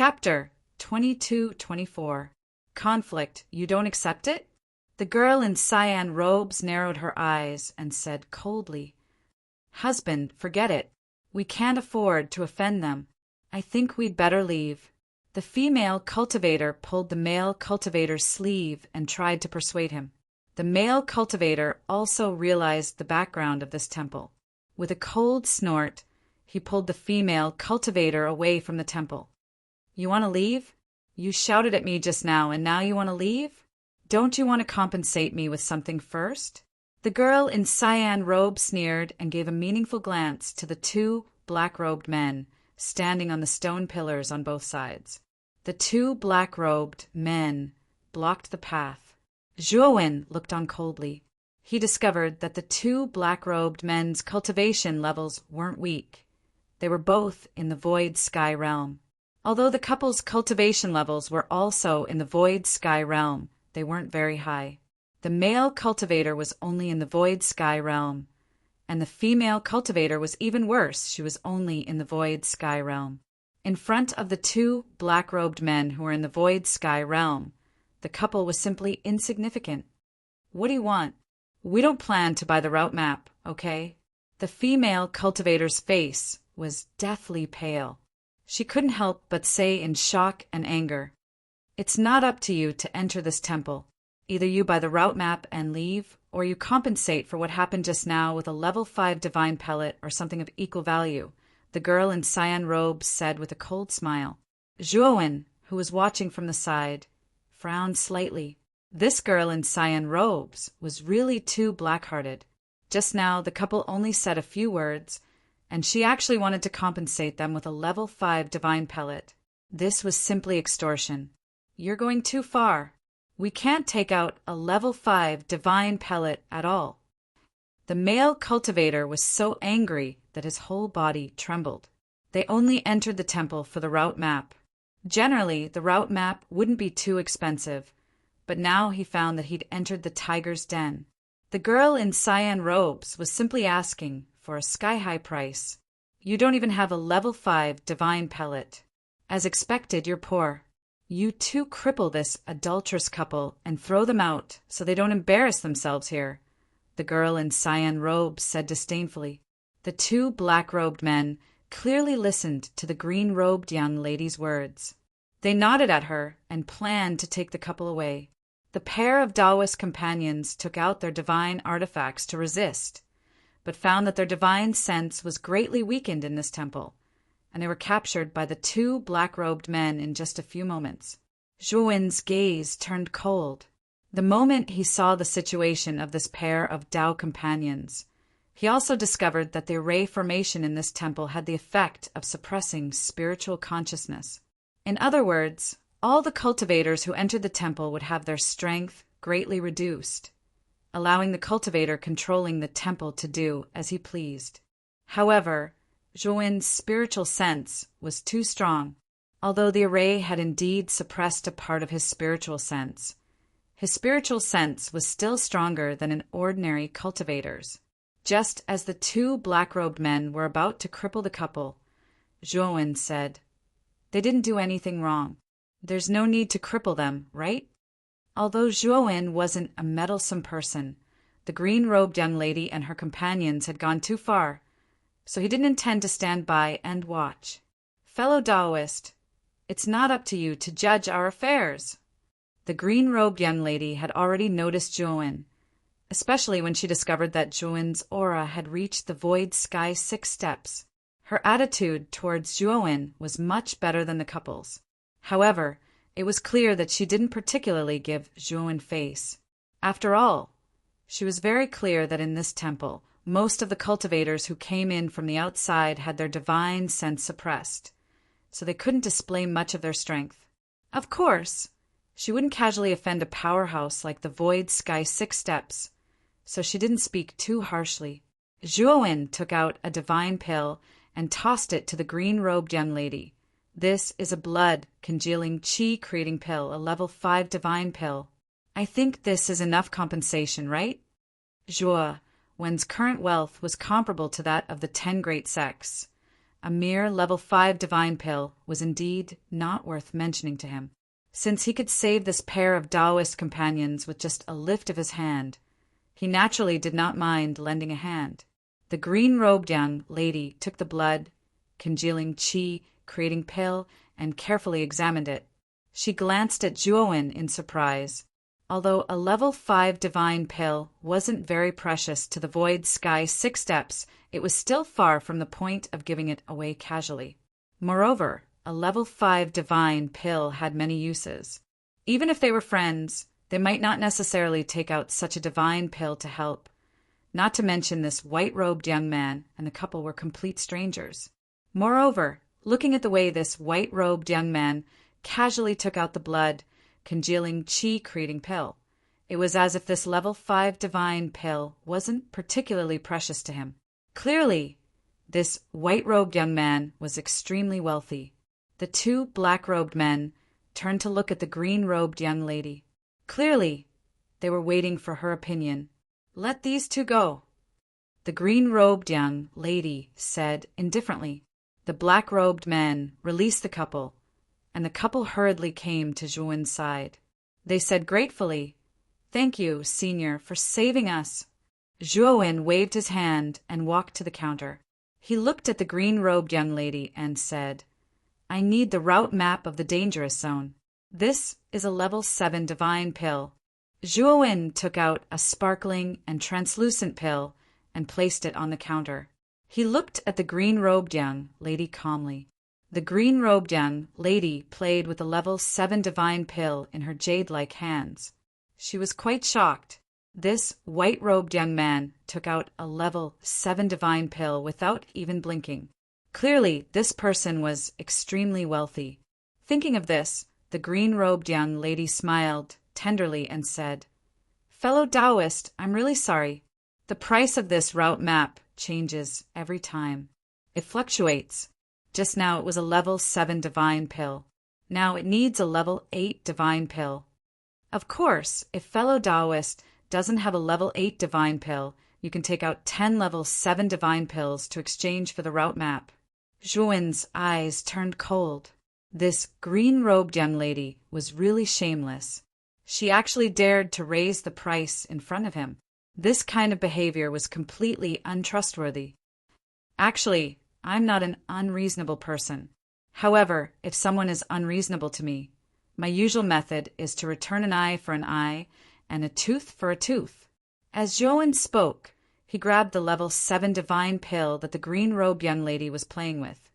Chapter 22-24. Conflict, you don't accept it? The girl in cyan robes narrowed her eyes and said coldly, "Husband, forget it. We can't afford to offend them. I think we'd better leave." The female cultivator pulled the male cultivator's sleeve and tried to persuade him. The male cultivator also realized the background of this temple. With a cold snort, he pulled the female cultivator away from the temple. "You want to leave? You shouted at me just now, and now you want to leave? Don't you want to compensate me with something first?" The girl in cyan robe sneered and gave a meaningful glance to the two black-robed men standing on the stone pillars on both sides. The two black-robed men blocked the path. Zhuowen looked on coldly. He discovered that the two black-robed men's cultivation levels weren't weak. They were both in the void sky realm. Although the couple's cultivation levels were also in the void sky realm, they weren't very high. The male cultivator was only in the void sky realm, and the female cultivator was even worse. She was only in the void sky realm. In front of the two black-robed men who were in the void sky realm, the couple was simply insignificant. "What do you want?" "We don't plan to buy the route map, okay?" The female cultivator's face was deathly pale. She couldn't help but say in shock and anger, "It's not up to you to enter this temple. Either you buy the route map and leave, or you compensate for what happened just now with a level 5 divine pellet or something of equal value," the girl in cyan robes said with a cold smile. Zhuowen, who was watching from the side, frowned slightly. This girl in cyan robes was really too black-hearted. Just now the couple only said a few words, and she actually wanted to compensate them with a level 5 divine pellet. This was simply extortion. "You're going too far. We can't take out a level 5 divine pellet at all." The male cultivator was so angry that his whole body trembled. They only entered the temple for the route map. Generally, the route map wouldn't be too expensive, but now he found that he'd entered the tiger's den. The girl in cyan robes was simply asking for a sky-high price. "You don't even have a level 5 divine pellet. As expected, you're poor. You two cripple this adulterous couple and throw them out so they don't embarrass themselves here," the girl in cyan robes said disdainfully. The two black-robed men clearly listened to the green-robed young lady's words. They nodded at her and planned to take the couple away. The pair of Taoist companions took out their divine artifacts to resist, but found that their divine sense was greatly weakened in this temple, and they were captured by the two black-robed men in just a few moments. Zhuowen's gaze turned cold. The moment he saw the situation of this pair of Tao companions, he also discovered that the array formation in this temple had the effect of suppressing spiritual consciousness. In other words, all the cultivators who entered the temple would have their strength greatly reduced, allowing the cultivator controlling the temple to do as he pleased. However, Zhuowen's spiritual sense was too strong. Although the array had indeed suppressed a part of his spiritual sense was still stronger than an ordinary cultivator's. Just as the two black-robed men were about to cripple the couple, Zhuowen said, "They didn't do anything wrong. There's no need to cripple them, right?" Although Zhuowen wasn't a meddlesome person, the green-robed young lady and her companions had gone too far, so he didn't intend to stand by and watch. "Fellow Taoist, it's not up to you to judge our affairs." The green-robed young lady had already noticed Zhuowen, especially when she discovered that Zhuowen's aura had reached the void sky 6 steps. Her attitude towards Zhuowen was much better than the couple's. However, it was clear that she didn't particularly give Zhuowen face. After all, she was very clear that in this temple, most of the cultivators who came in from the outside had their divine sense suppressed, so they couldn't display much of their strength. Of course, she wouldn't casually offend a powerhouse like the void sky 6 steps, so she didn't speak too harshly. Zhuowen took out a divine pill and tossed it to the green-robed young lady. "This is a blood-congealing qi-creating pill, a level 5 divine pill. I think this is enough compensation, right?" Zhuowen's current wealth was comparable to that of the 10 great sects, a mere level 5 divine pill, was indeed not worth mentioning to him. Since he could save this pair of Taoist companions with just a lift of his hand, he naturally did not mind lending a hand. The green-robed young lady took the blood, congealing qi, creating pill, and carefully examined it. She glanced at Zhuowen in surprise. Although a level 5 divine pill wasn't very precious to the Void Sky 6 steps, it was still far from the point of giving it away casually. Moreover, a level 5 divine pill had many uses. Even if they were friends, they might not necessarily take out such a divine pill to help. Not to mention this white-robed young man and the couple were complete strangers. Moreover, looking at the way this white-robed young man casually took out the blood, congealing qi creating pill, it was as if this level 5 divine pill wasn't particularly precious to him. Clearly, this white-robed young man was extremely wealthy. The two black-robed men turned to look at the green-robed young lady. Clearly, they were waiting for her opinion. "Let these two go," the green-robed young lady said indifferently. The black-robed men released the couple, and the couple hurriedly came to Zhuowen's side. They said gratefully, "Thank you, Senior, for saving us." Zhuowen waved his hand and walked to the counter. He looked at the green-robed young lady and said, "I need the route map of the dangerous zone. This is a level 7 divine pill." Zhuowen took out a sparkling and translucent pill and placed it on the counter. He looked at the green-robed young lady calmly. The green-robed young lady played with a level 7 divine pill in her jade-like hands. She was quite shocked. This white-robed young man took out a level 7 divine pill without even blinking. Clearly, this person was extremely wealthy. Thinking of this, the green-robed young lady smiled tenderly and said, "Fellow Taoist, I'm really sorry. The price of this route map changes every time. It fluctuates. Just now it was a level 7 divine pill. Now it needs a level 8 divine pill. Of course, if fellow Taoist doesn't have a level 8 divine pill, you can take out 10 level 7 divine pills to exchange for the route map." Zhuowen's eyes turned cold. This green-robed young lady was really shameless. She actually dared to raise the price in front of him. This kind of behavior was completely untrustworthy. Actually, I'm not an unreasonable person. However, if someone is unreasonable to me, my usual method is to return an eye for an eye and a tooth for a tooth. As Zhuowen spoke, he grabbed the level 7 divine pill that the green-robed young lady was playing with.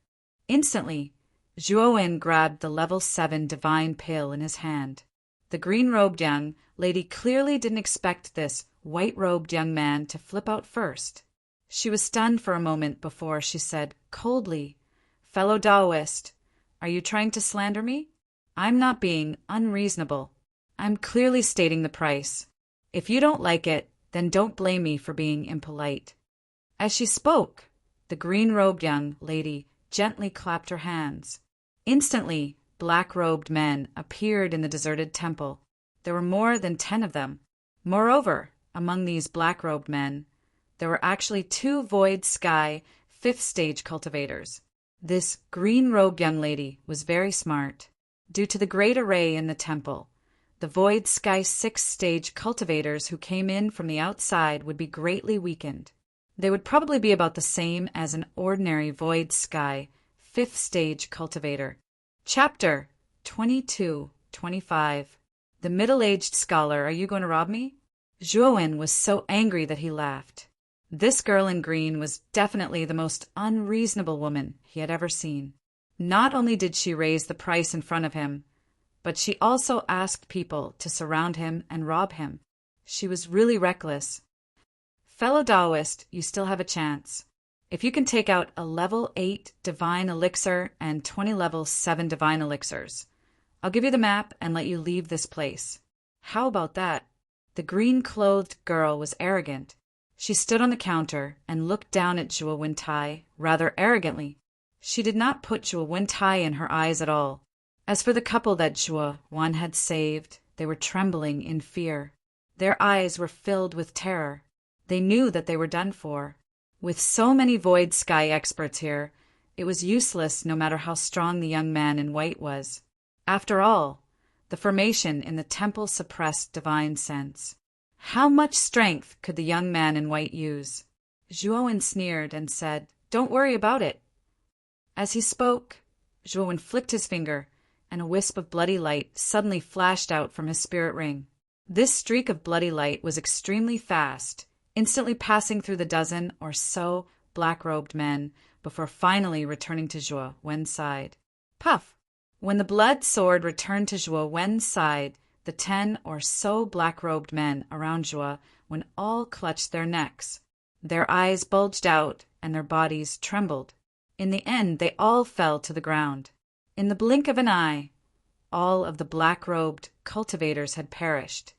Instantly, Zhuowen grabbed the level 7 divine pill in his hand. The green-robed young lady clearly didn't expect this white-robed young man to flip out first. She was stunned for a moment before she said coldly, "Fellow Taoist, are you trying to slander me? I'm not being unreasonable. I'm clearly stating the price. If you don't like it, then don't blame me for being impolite." As she spoke, the green-robed young lady gently clapped her hands. Instantly, black-robed men appeared in the deserted temple. There were more than 10 of them. Moreover, among these black-robed men, there were actually 2 Void Sky 5th stage cultivators. This green-robed young lady was very smart. Due to the great array in the temple, the Void Sky 6th stage cultivators who came in from the outside would be greatly weakened. They would probably be about the same as an ordinary Void Sky 5th stage cultivator. Chapter 22-25. The middle-aged scholar, are you going to rob me? Zhuowen was so angry that he laughed. This girl in green was definitely the most unreasonable woman he had ever seen. Not only did she raise the price in front of him, but she also asked people to surround him and rob him. She was really reckless. Fellow Taoist, you still have a chance. If you can take out a level 8 divine elixir and 20 level 7 divine elixirs, I'll give you the map and let you leave this place. How about that? The green-clothed girl was arrogant. She stood on the counter and looked down at Zhuo Wentai rather arrogantly. She did not put Zhuo Wentai in her eyes at all. As for the couple that Zhuo Wan had saved, they were trembling in fear. Their eyes were filled with terror. They knew that they were done for. With so many Void Sky experts here, It was useless no matter how strong the young man in white was. After all, the formation in the temple suppressed divine sense. How much strength could the young man in white use? Zhuowen sneered and said, "Don't worry about it." As he spoke, Zhuowen flicked his finger, and a wisp of bloody light suddenly flashed out from his spirit ring. This streak of bloody light was extremely fast, instantly passing through the dozen or so black-robed men before finally returning to Zhuo Wen's side. Puff! When the blood sword returned to Zhuo Wen's side, the 10 or so black-robed men around Zhuo Wen all clutched their necks. Their eyes bulged out and their bodies trembled. In the end, they all fell to the ground. In the blink of an eye, all of the black-robed cultivators had perished.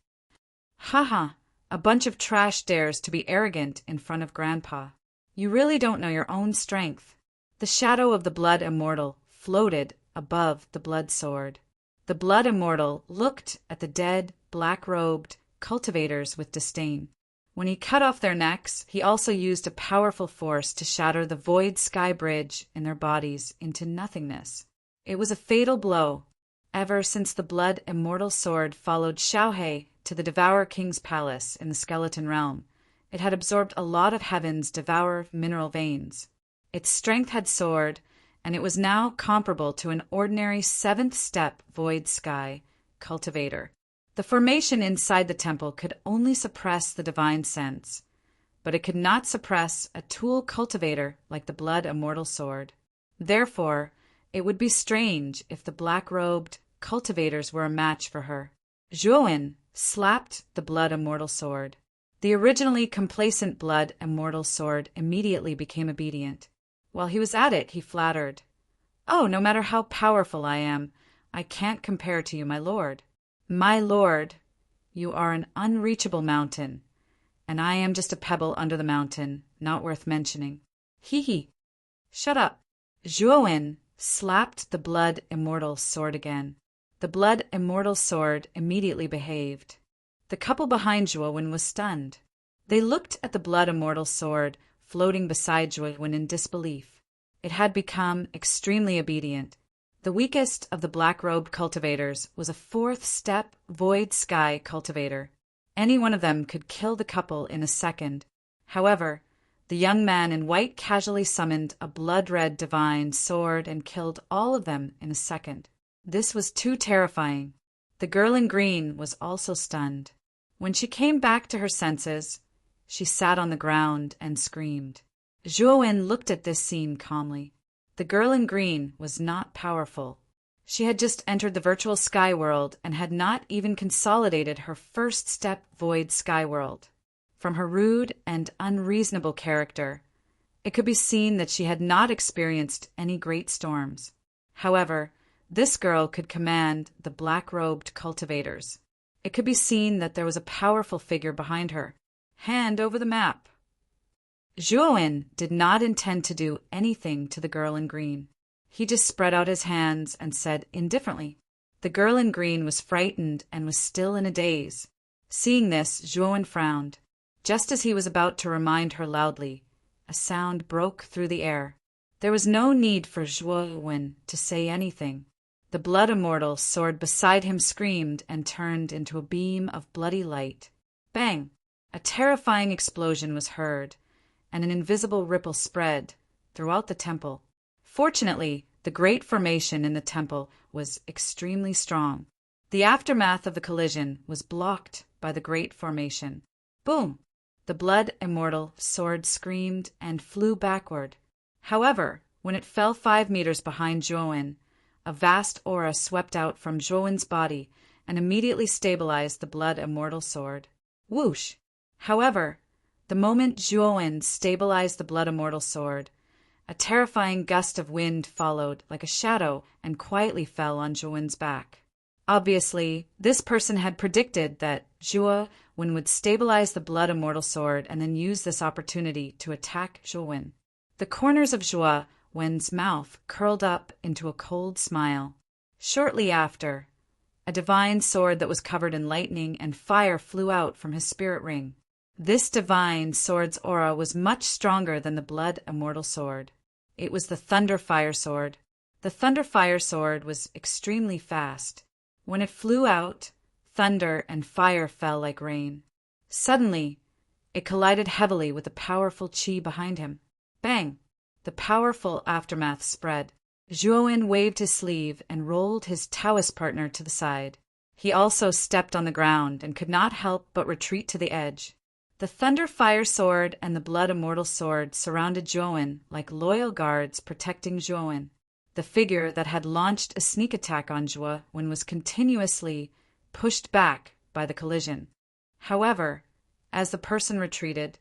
"Ha! A bunch of trash dares to be arrogant in front of Grandpa. You really don't know your own strength." The shadow of the Blood Immortal floated above the blood sword. The Blood Immortal looked at the dead, black-robed cultivators with disdain. When he cut off their necks, he also used a powerful force to shatter the void sky bridge in their bodies into nothingness. It was a fatal blow. Ever since the Blood Immortal sword followed Xiaohe to the Devourer King's palace in the Skeleton Realm, it had absorbed a lot of heaven's Devourer mineral veins. Its strength had soared, and it was now comparable to an ordinary 7th step void sky cultivator. The formation inside the temple could only suppress the divine sense, but it could not suppress a tool cultivator like the Blood Immortal sword. Therefore, it would be strange if the black-robed cultivators were a match for her. Zhuowen slapped the Blood Immortal sword. The originally complacent Blood Immortal sword immediately became obedient. While he was at it, he flattered, "Oh, no matter how powerful I am, I can't compare to you, my lord. My lord, you are an unreachable mountain, and I am just a pebble under the mountain, not worth mentioning." "Hee." "Shut up." Zhuowen slapped the Blood Immortal sword again. The Blood Immortal sword immediately behaved. The couple behind Zhuowen was stunned. They looked at the Blood Immortal sword floating beside Zhuowen in disbelief. It had become extremely obedient. The weakest of the black-robed cultivators was a 4th step void sky cultivator. Any one of them could kill the couple in a second. However, the young man in white casually summoned a blood-red divine sword and killed all of them in a second. This was too terrifying. The girl in green was also stunned. When she came back to her senses, she sat on the ground and screamed. Zhuowen looked at this scene calmly. The girl in green was not powerful. She had just entered the virtual sky world and had not even consolidated her 1st step void sky world. From her rude and unreasonable character, it could be seen that she had not experienced any great storms. However, this girl could command the black-robed cultivators. It could be seen that there was a powerful figure behind her. "Hand over the map." Zhuowen did not intend to do anything to the girl in green. He just spread out his hands and said indifferently. The girl in green was frightened and was still in a daze. Seeing this, Zhuowen frowned. Just as he was about to remind her loudly, a sound broke through the air. There was no need for Zhuowen to say anything. The Blood Immortal sword beside him screamed and turned into a beam of bloody light. Bang! A terrifying explosion was heard, and an invisible ripple spread throughout the temple. Fortunately, the great formation in the temple was extremely strong. The aftermath of the collision was blocked by the great formation. Boom! The Blood Immortal sword screamed and flew backward. However, when it fell 5 meters behind Zhuowen, a vast aura swept out from Zhuowen's body and immediately stabilized the Blood Immortal sword. Whoosh! However, the moment Zhuowen stabilized the Blood Immortal sword, a terrifying gust of wind followed like a shadow and quietly fell on Zhuowen's back. Obviously, this person had predicted that Zhuowen would stabilize the Blood Immortal sword and then use this opportunity to attack Zhuowen. The corners of Zhuowen's mouth curled up into a cold smile. Shortly after, a divine sword that was covered in lightning and fire flew out from his spirit ring. This divine sword's aura was much stronger than the Blood Immortal sword. It was the Thunder Fire Sword. The Thunder Fire Sword was extremely fast. When it flew out, thunder and fire fell like rain. Suddenly, it collided heavily with the powerful chi behind him. Bang! The powerful aftermath spread. Zhuowen waved his sleeve and rolled his Taoist partner to the side. He also stepped on the ground and could not help but retreat to the edge. The Thunder Fire Sword and the Blood Immortal Sword surrounded Zhuowen like loyal guards protecting Zhuowen. The figure that had launched a sneak attack on Zhuowen was continuously pushed back by the collision. However, as the person retreated,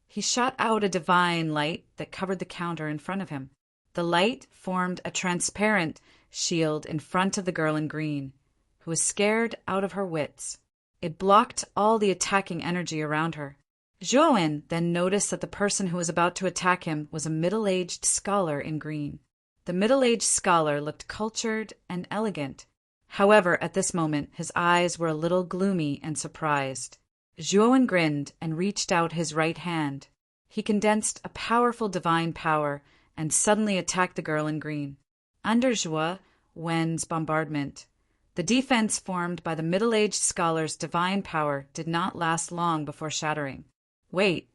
he shot out a divine light that covered the counter in front of him. The light formed a transparent shield in front of the girl in green, who was scared out of her wits. It blocked all the attacking energy around her. Zhuowen then noticed that the person who was about to attack him was a middle-aged scholar in green. The middle-aged scholar looked cultured and elegant. However, at this moment, his eyes were a little gloomy and surprised. Zhuowen grinned and reached out his right hand. He condensed a powerful divine power and suddenly attacked the girl in green. Under Zhuowen's bombardment, the defense formed by the middle-aged scholar's divine power did not last long before shattering. "Wait,"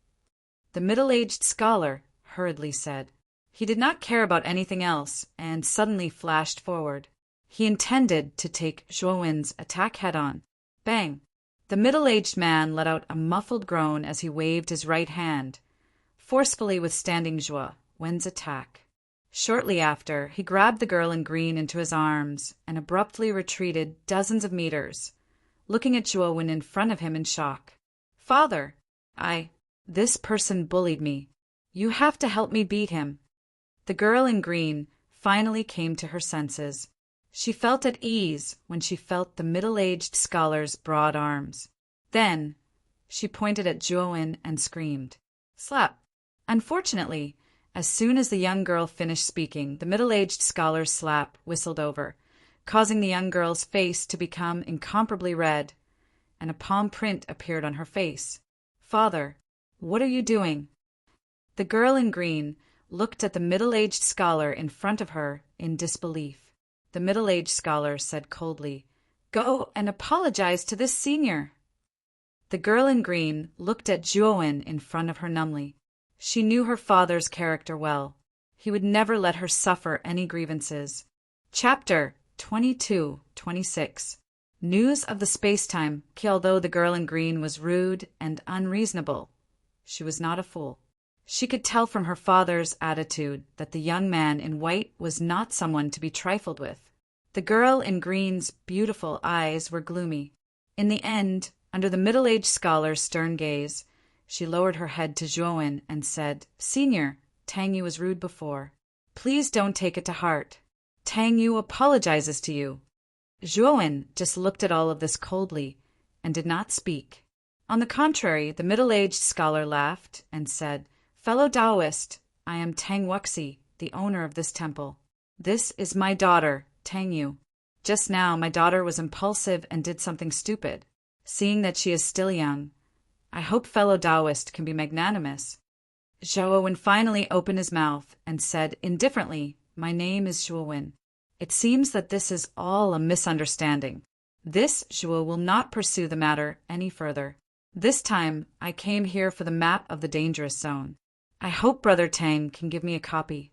the middle-aged scholar hurriedly said. He did not care about anything else and suddenly flashed forward. He intended to take Zhuowen's attack head-on. Bang! The middle-aged man let out a muffled groan as he waved his right hand, forcefully withstanding Zhuowen's attack. Shortly after, he grabbed the girl in green into his arms and abruptly retreated dozens of meters, looking at Zhuowen in front of him in shock. "Father, this person bullied me. You have to help me beat him." The girl in green finally came to her senses. She felt at ease when she felt the middle-aged scholar's broad arms. Then she pointed at Zhuowen and screamed, "Slap!" Unfortunately, as soon as the young girl finished speaking, the middle-aged scholar's slap whistled over, causing the young girl's face to become incomparably red, and a palm print appeared on her face. "Father, what are you doing?" The girl in green looked at the middle-aged scholar in front of her in disbelief. The middle-aged scholar said coldly, "Go and apologize to this senior." The girl in green looked at Zhuowen in front of her numbly. She knew her father's character well. He would never let her suffer any grievances. Chapter 22-26. News of the space-time. Although the girl in green was rude and unreasonable, she was not a fool. She could tell from her father's attitude that the young man in white was not someone to be trifled with. The girl in green's beautiful eyes were gloomy. In the end, under the middle-aged scholar's stern gaze, she lowered her head to Zhuowen and said, "Senior, Tang Yu was rude before. Please don't take it to heart. Tang Yu apologizes to you." Zhuowen just looked at all of this coldly and did not speak. On the contrary, the middle-aged scholar laughed and said, "Fellow Taoist, I am Tang Wuxi, the owner of this temple. This is my daughter, Tang Yu. Just now my daughter was impulsive and did something stupid. Seeing that she is still young, I hope fellow Taoist can be magnanimous." Zhuowen finally opened his mouth and said indifferently, "My name is Zhuowen. It seems that this is all a misunderstanding. This Zhuo will not pursue the matter any further. This time I came here for the map of the dangerous zone. I hope Brother Tang can give me a copy."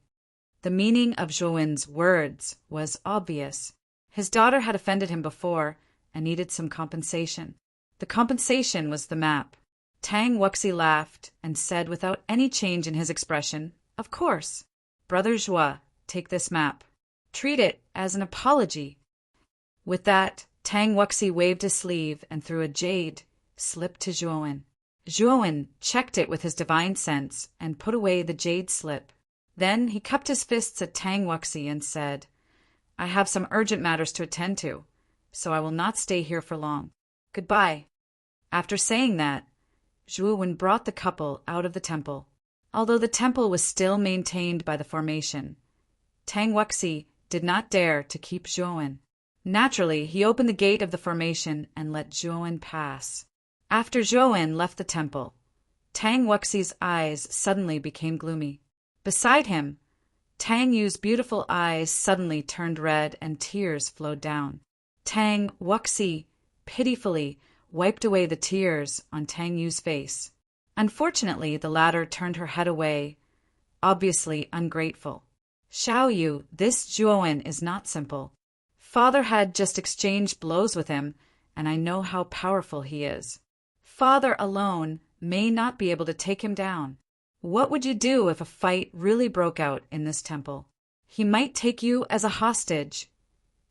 The meaning of Zhuowen's words was obvious. His daughter had offended him before and needed some compensation. The compensation was the map. Tang Wuxi laughed and said without any change in his expression, "Of course. Brother Zhuo, take this map. Treat it as an apology." With that, Tang Wuxi waved his sleeve and threw a jade slip to Zhuowen. Zhuowen checked it with his divine sense and put away the jade slip. Then he cupped his fists at Tang Wuxi and said, "I have some urgent matters to attend to, so I will not stay here for long. Goodbye." After saying that, Zhuowen brought the couple out of the temple. Although the temple was still maintained by the formation, Tang Wuxi did not dare to keep Zhuowen. Naturally, he opened the gate of the formation and let Zhuowen pass. After Zhuowen left the temple, Tang Wuxi's eyes suddenly became gloomy. Beside him, Tang Yu's beautiful eyes suddenly turned red and tears flowed down. Tang Wuxi pitifully wiped away the tears on Tang Yu's face. Unfortunately, the latter turned her head away, obviously ungrateful. Xiao Yu, this Zhuowen is not simple. Father had just exchanged blows with him, and I know how powerful he is. Father alone may not be able to take him down. What would you do if a fight really broke out in this temple? He might take you as a hostage,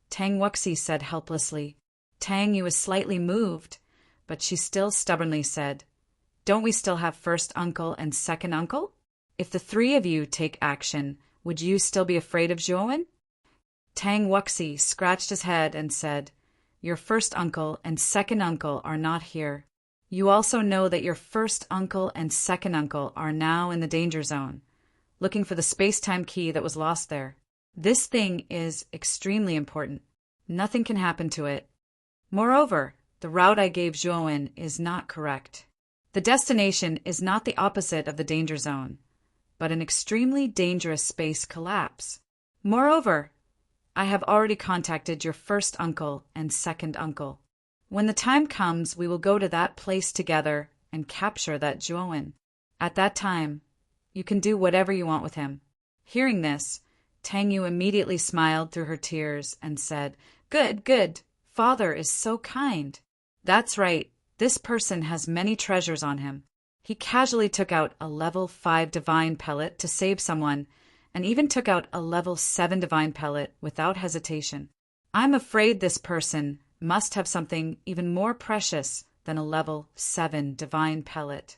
Tang Wuxi said helplessly. Tang Yu was slightly moved, but she still stubbornly said, "Don't we still have first uncle and second uncle? If the three of you take action, would you still be afraid of Zhuowen?" Tang Wuxi scratched his head and said, "Your first uncle and second uncle are not here. You also know that your first uncle and second uncle are now in the danger zone, looking for the space-time key that was lost there. This thing is extremely important. Nothing can happen to it. Moreover, the route I gave Zhuowen is not correct. The destination is not the opposite of the danger zone, but an extremely dangerous space collapse. Moreover, I have already contacted your first uncle and second uncle. When the time comes, we will go to that place together and capture that Zhuowen. At that time, you can do whatever you want with him." Hearing this, Tang Yu immediately smiled through her tears and said, "Good, good. Father is so kind." "That's right. This person has many treasures on him." He casually took out a level 5 divine pellet to save someone, and even took out a level 7 divine pellet without hesitation. "I'm afraid this person must have something even more precious than a level 7 divine pellet."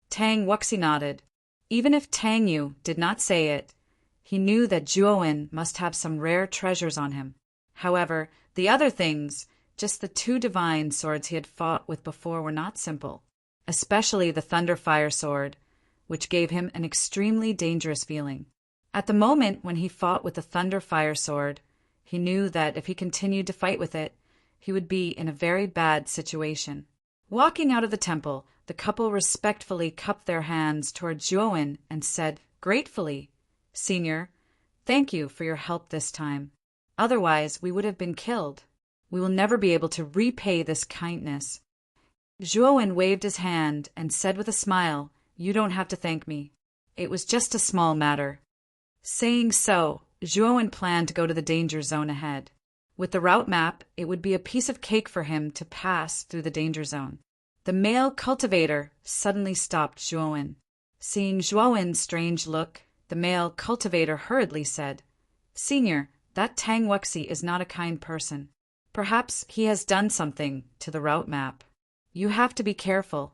Tang Wuxi nodded. Even if Tang Yu did not say it, he knew that Zhuowen must have some rare treasures on him. However, the other things, just the 2 divine swords he had fought with before, were not simple, especially the Thunder Fire sword, which gave him an extremely dangerous feeling. At the moment when he fought with the Thunder Fire sword, he knew that if he continued to fight with it, he would be in a very bad situation. Walking out of the temple, the couple respectfully cupped their hands toward Zhuowen and said gratefully, "Senior, thank you for your help this time. Otherwise, we would have been killed. We will never be able to repay this kindness." Zhuowen waved his hand and said with a smile, "You don't have to thank me. It was just a small matter." Saying so, Zhuowen planned to go to the danger zone ahead. With the route map, it would be a piece of cake for him to pass through the danger zone. The male cultivator suddenly stopped Zhuowen. Seeing Zhuowen's strange look, the male cultivator hurriedly said, "Senior, that Tang Wuxi is not a kind person. Perhaps he has done something to the route map. You have to be careful."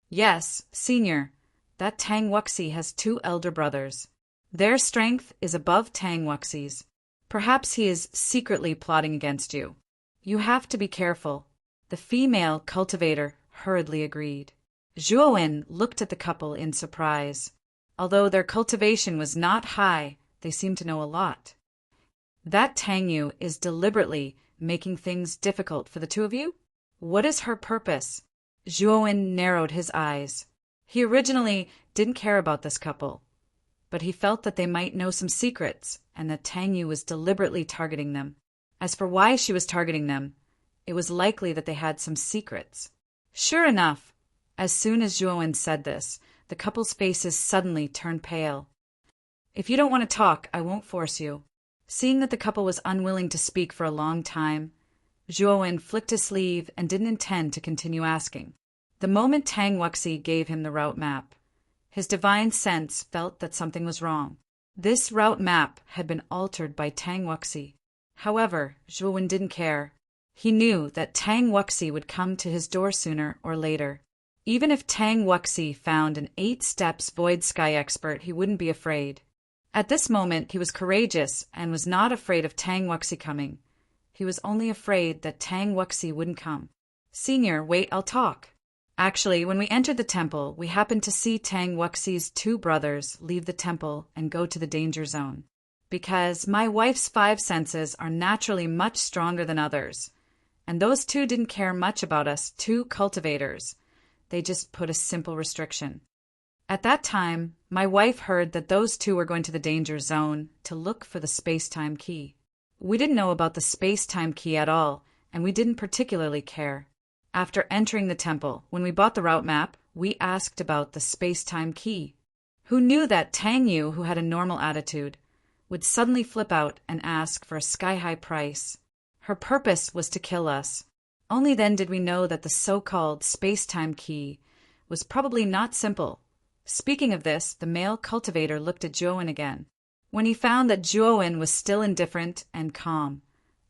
"Yes, Senior, that Tang Wuxi has 2 elder brothers. Their strength is above Tang Wuxi's. Perhaps he is secretly plotting against you. You have to be careful." The female cultivator hurriedly agreed. Zhuowen looked at the couple in surprise. Although their cultivation was not high, they seemed to know a lot. "That Tang Yu is deliberately making things difficult for the 2 of you? What is her purpose?" Zhuowen narrowed his eyes. He originally didn't care about this couple, but he felt that they might know some secrets and that Tang Yu was deliberately targeting them. As for why she was targeting them, it was likely that they had some secrets. Sure enough, as soon as Zhuowen said this, the couple's faces suddenly turned pale. "If you don't want to talk, I won't force you." Seeing that the couple was unwilling to speak for a long time, Zhuowen flicked his sleeve and didn't intend to continue asking. The moment Tang Wuxi gave him the route map, his divine sense felt that something was wrong. This route map had been altered by Tang Wuxi. However, Zhuowen didn't care. He knew that Tang Wuxi would come to his door sooner or later. Even if Tang Wuxi found an 8 steps void sky expert, he wouldn't be afraid. At this moment, he was courageous and was not afraid of Tang Wuxi coming. He was only afraid that Tang Wuxi wouldn't come. "Senior, wait, I'll talk." Actually, when we entered the temple, we happened to see Tang Wuxi's 2 brothers leave the temple and go to the danger zone. Because my wife's 5 senses are naturally much stronger than others, and those 2 didn't care much about us 2 cultivators. They just put a simple restriction. At that time, my wife heard that those two were going to the danger zone to look for the space-time key. We didn't know about the space-time key at all, and we didn't particularly care. After entering the temple, when we bought the route map, we asked about the space-time key. Who knew that Tang Yu, who had a normal attitude, would suddenly flip out and ask for a sky-high price? Her purpose was to kill us. Only then did we know that the so-called space-time key was probably not simple. Speaking of this, the male cultivator looked at Zhuowen again. When he found that Zhuowen was still indifferent and calm,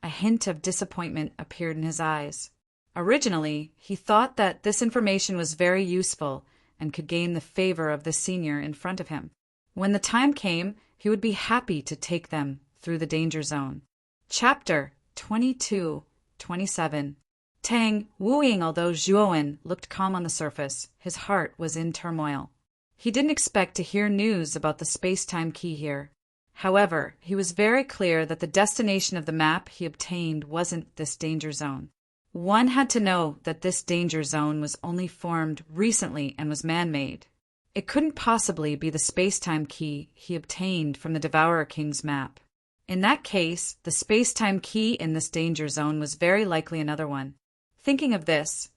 a hint of disappointment appeared in his eyes. Originally, he thought that this information was very useful and could gain the favor of the senior in front of him. When the time came, he would be happy to take them through the danger zone. Chapter 22-27. Tang wooing. Although Zhuowen looked calm on the surface, his heart was in turmoil. He didn't expect to hear news about the space-time key here. However, he was very clear that the destination of the map he obtained wasn't this danger zone. One had to know that this danger zone was only formed recently and was man-made. It couldn't possibly be the space-time key he obtained from the Devourer King's map. In that case, the space-time key in this danger zone was very likely another one. Thinking of this,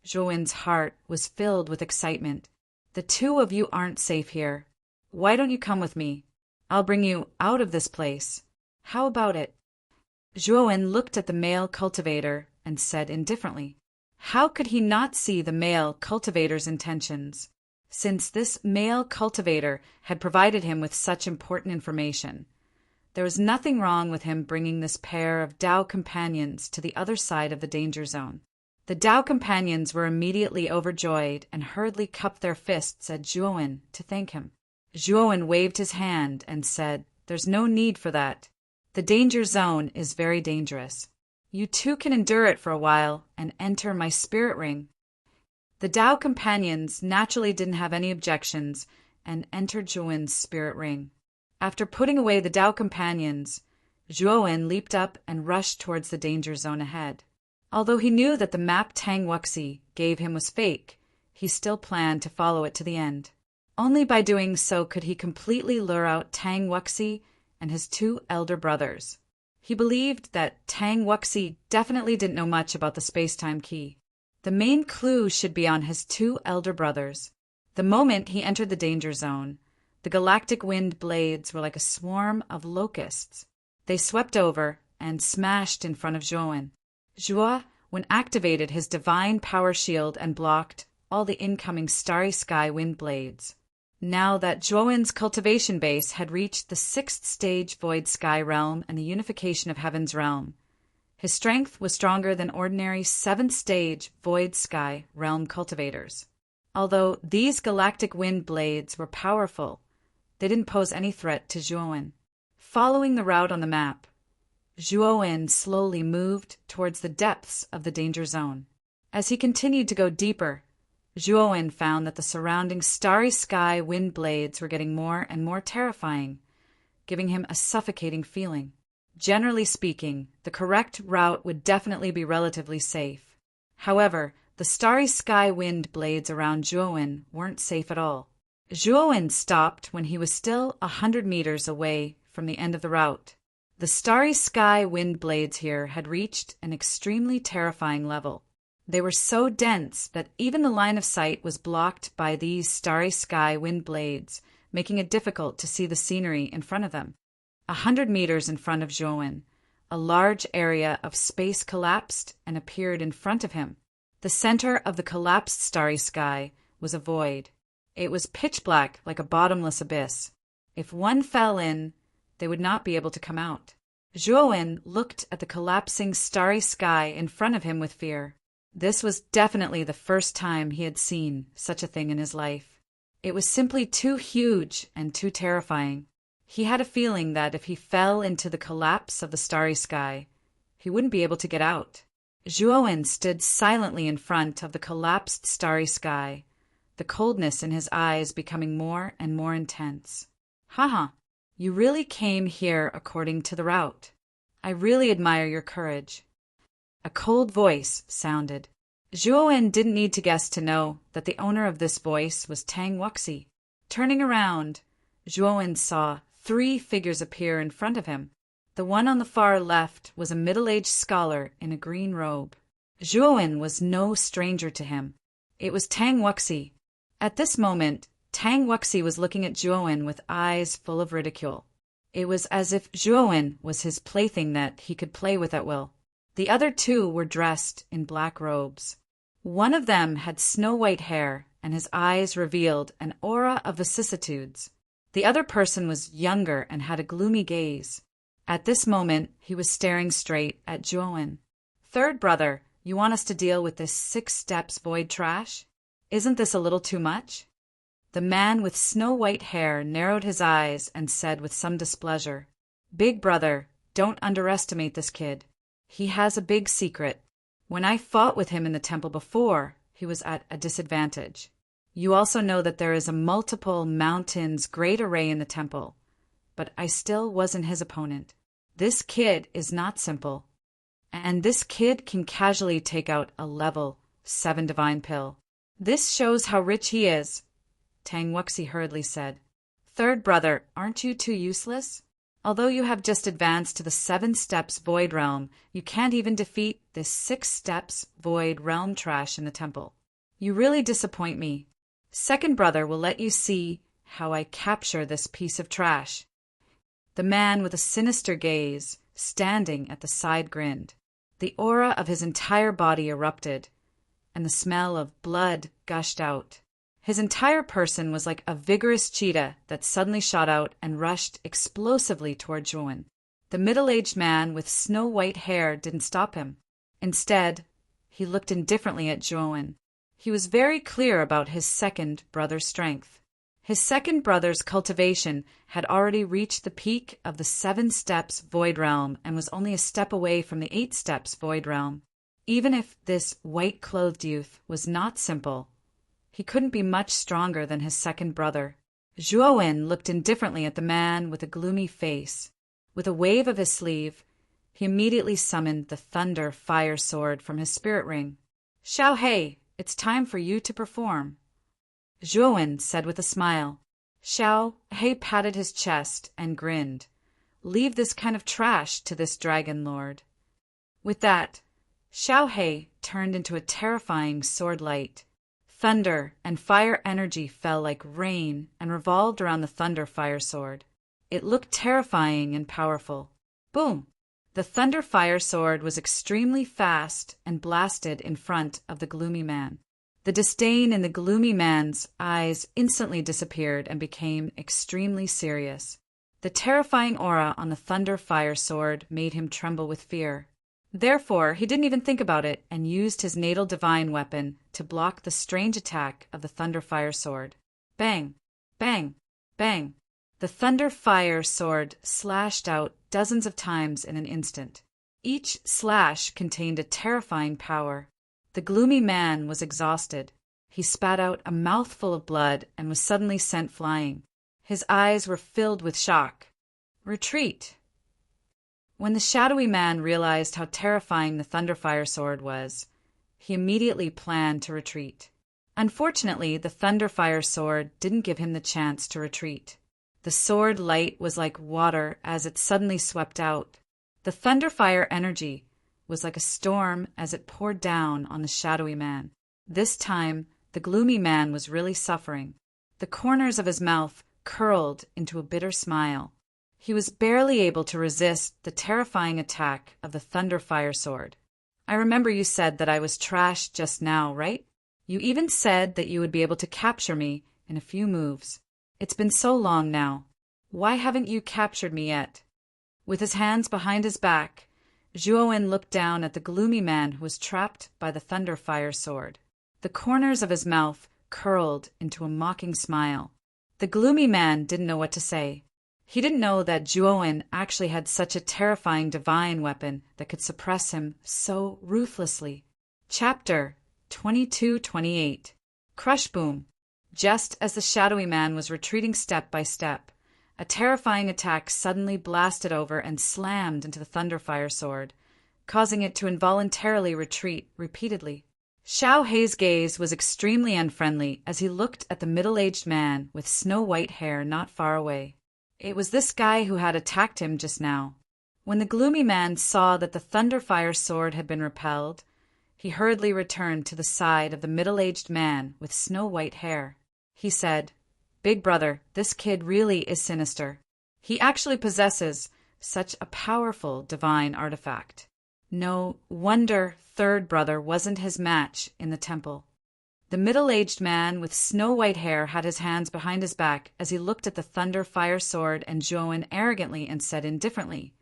Zhuowen's heart was filled with excitement. The two of you aren't safe here. Why don't you come with me? I'll bring you out of this place. How about it? Zhuowen looked at the male cultivator and said indifferently. How could he not see the male cultivator's intentions, since this male cultivator had provided him with such important information? There was nothing wrong with him bringing this pair of Dao companions to the other side of the danger zone. The Dao companions were immediately overjoyed and hurriedly cupped their fists at Zhuowen to thank him. Zhuowen waved his hand and said, "There's no need for that. The danger zone is very dangerous. You two can endure it for a while and enter my spirit ring." The Dao companions naturally didn't have any objections and entered Zhuowen's spirit ring. After putting away the Dao companions, Zhuowen leaped up and rushed towards the danger zone ahead. Although he knew that the map Tang Wuxi gave him was fake, he still planned to follow it to the end. Only by doing so could he completely lure out Tang Wuxi and his two elder brothers. He believed that Tang Wuxi definitely didn't know much about the space-time key. The main clue should be on his two elder brothers. The moment he entered the danger zone, the galactic wind blades were like a swarm of locusts. They swept over and smashed in front of Zhuowen. Zhuowen activated his divine power shield and blocked all the incoming starry sky wind blades. Now that Zhuowen's cultivation base had reached the 6th stage void sky realm and the unification of heaven's realm, his strength was stronger than ordinary 7th stage void sky realm cultivators. Although these galactic wind blades were powerful, they didn't pose any threat to Zhuowen. Following the route on the map, Zhuowen slowly moved towards the depths of the danger zone. As he continued to go deeper, Zhuowen found that the surrounding starry sky wind blades were getting more and more terrifying, giving him a suffocating feeling. Generally speaking, the correct route would definitely be relatively safe. However, the starry sky wind blades around Zhuowen weren't safe at all. Zhuowen stopped when he was still 100 meters away from the end of the route. The starry sky wind blades here had reached an extremely terrifying level. They were so dense that even the line of sight was blocked by these starry sky wind blades, making it difficult to see the scenery in front of them. 100 meters in front of Zhuowen, a large area of space collapsed and appeared in front of him. The center of the collapsed starry sky was a void. It was pitch black like a bottomless abyss. If one fell in, they would not be able to come out. Zhuowen looked at the collapsing starry sky in front of him with fear. This was definitely the first time he had seen such a thing in his life. It was simply too huge and too terrifying. He had a feeling that if he fell into the collapse of the starry sky, he wouldn't be able to get out. Zhuowen stood silently in front of the collapsed starry sky, the coldness in his eyes becoming more and more intense. Haha, you really came here according to the route. I really admire your courage. A cold voice sounded. Zhuowen didn't need to guess to know that the owner of this voice was Tang Wuxi. Turning around, Zhuowen saw 3 figures appear in front of him. The one on the far left was a middle-aged scholar in a green robe. Zhuowen was no stranger to him. It was Tang Wuxi. At this moment, Tang Wuxi was looking at Zhuowen with eyes full of ridicule. It was as if Zhuowen was his plaything that he could play with at will. The other 2 were dressed in black robes. One of them had snow-white hair, and his eyes revealed an aura of vicissitudes. The other person was younger and had a gloomy gaze. At this moment, he was staring straight at Zhuowen. "Third brother, you want us to deal with this 6 steps void trash? Isn't this a little too much?" The man with snow-white hair narrowed his eyes and said with some displeasure, "Big brother, don't underestimate this kid. He has a big secret. When I fought with him in the temple before, he was at a disadvantage. You also know that there is a multiple mountains great array in the temple, but I still wasn't his opponent. This kid is not simple, and this kid can casually take out a level 7 divine pill. This shows how rich he is," Tang Wuxi hurriedly said. "Third brother, aren't you too useless? Although you have just advanced to the 7 steps void realm, you can't even defeat this 6 steps void realm trash in the temple. You really disappoint me. Second brother will let you see how I capture this piece of trash." The man with a sinister gaze, standing at the side, grinned. The aura of his entire body erupted, and the smell of blood gushed out. His entire person was like a vigorous cheetah that suddenly shot out and rushed explosively toward Zhuowen. The middle-aged man with snow-white hair didn't stop him. Instead, he looked indifferently at Zhuowen. He was very clear about his second brother's strength. His second brother's cultivation had already reached the peak of the 7 steps void realm and was only a step away from the 8 steps void realm. Even if this white-clothed youth was not simple, he couldn't be much stronger than his second brother. Zhuowen looked indifferently at the man with a gloomy face. With a wave of his sleeve, he immediately summoned the thunder fire sword from his spirit ring. "Xiao Hei, it's time for you to perform," Zhuowen said with a smile. Xiao Hei patted his chest and grinned. "Leave this kind of trash to this dragon lord." With that, Xiao Hei turned into a terrifying sword light. Thunder and fire energy fell like rain and revolved around the thunder fire sword. It looked terrifying and powerful. Boom! The thunder fire sword was extremely fast and blasted in front of the gloomy man. The disdain in the gloomy man's eyes instantly disappeared and became extremely serious. The terrifying aura on the thunder fire sword made him tremble with fear. Therefore, he didn't even think about it and used his natal divine weapon to block the strange attack of the thunder fire sword. Bang! Bang! Bang! The thunder fire sword slashed out dozens of times in an instant. Each slash contained a terrifying power. The gloomy man was exhausted. He spat out a mouthful of blood and was suddenly sent flying. His eyes were filled with shock. Retreat! When the shadowy man realized how terrifying the Thunderfire sword was, he immediately planned to retreat. Unfortunately, the Thunderfire sword didn't give him the chance to retreat. The sword light was like water as it suddenly swept out. The Thunderfire energy was like a storm as it poured down on the shadowy man. This time, the gloomy man was really suffering. The corners of his mouth curled into a bitter smile. He was barely able to resist the terrifying attack of the Thunderfire sword. "I remember you said that I was trash just now, right? You even said that you would be able to capture me in a few moves. It's been so long now. Why haven't you captured me yet?" With his hands behind his back, Zhuowen looked down at the gloomy man who was trapped by the Thunderfire sword. The corners of his mouth curled into a mocking smile. The gloomy man didn't know what to say. He didn't know that Zhuowen actually had such a terrifying divine weapon that could suppress him so ruthlessly. Chapter 22-28 Crush Boom. Just as the shadowy man was retreating step by step, a terrifying attack suddenly blasted over and slammed into the Thunderfire sword, causing it to involuntarily retreat repeatedly. Xiao Hei's gaze was extremely unfriendly as he looked at the middle-aged man with snow-white hair not far away. It was this guy who had attacked him just now. When the gloomy man saw that the Thunderfire sword had been repelled, he hurriedly returned to the side of the middle-aged man with snow-white hair. He said, "Big brother, this kid really is sinister. He actually possesses such a powerful divine artifact. No wonder third brother wasn't his match in the temple." The middle-aged man with snow-white hair had his hands behind his back as he looked at the Thunderfire sword and Zhuowen arrogantly and said indifferently,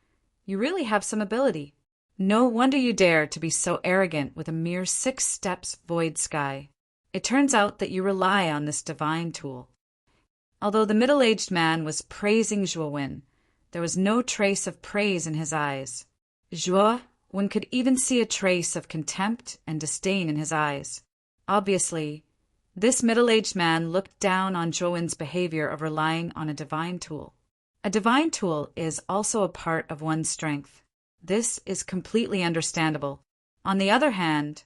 "You really have some ability. No wonder you dare to be so arrogant with a mere 6 steps void sky. It turns out that you rely on this divine tool." Although the middle-aged man was praising Zhuowen, there was no trace of praise in his eyes. One could even see a trace of contempt and disdain in his eyes. Obviously, this middle-aged man looked down on Zhuowen's behavior of relying on a divine tool. A divine tool is also a part of one's strength. This is completely understandable. On the other hand,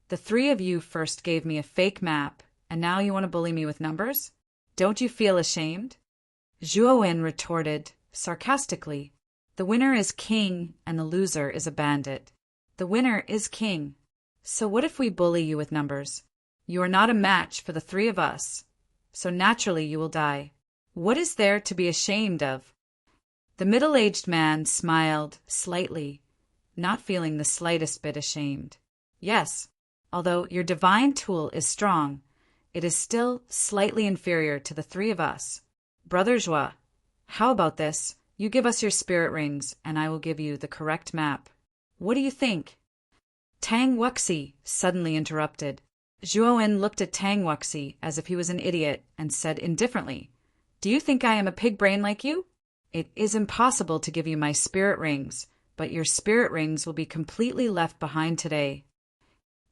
the 3 of you first gave me a fake map, and now you want to bully me with numbers? Don't you feel ashamed? Zhuowen retorted sarcastically, "The winner is king and the loser is a bandit. The winner is king. So what if we bully you with numbers? You are not a match for the 3 of us, so naturally you will die. What is there to be ashamed of?" The middle-aged man smiled slightly, not feeling the slightest bit ashamed. "Yes, although your divine tool is strong, it is still slightly inferior to the 3 of us. Brother Zhua, how about this? You give us your spirit rings, and I will give you the correct map. What do you think?" Tang Wuxi suddenly interrupted. Zhuowen looked at Tang Wuxi as if he was an idiot and said indifferently, "Do you think I am a pig brain like you? It is impossible to give you my spirit rings, but your spirit rings will be completely left behind today."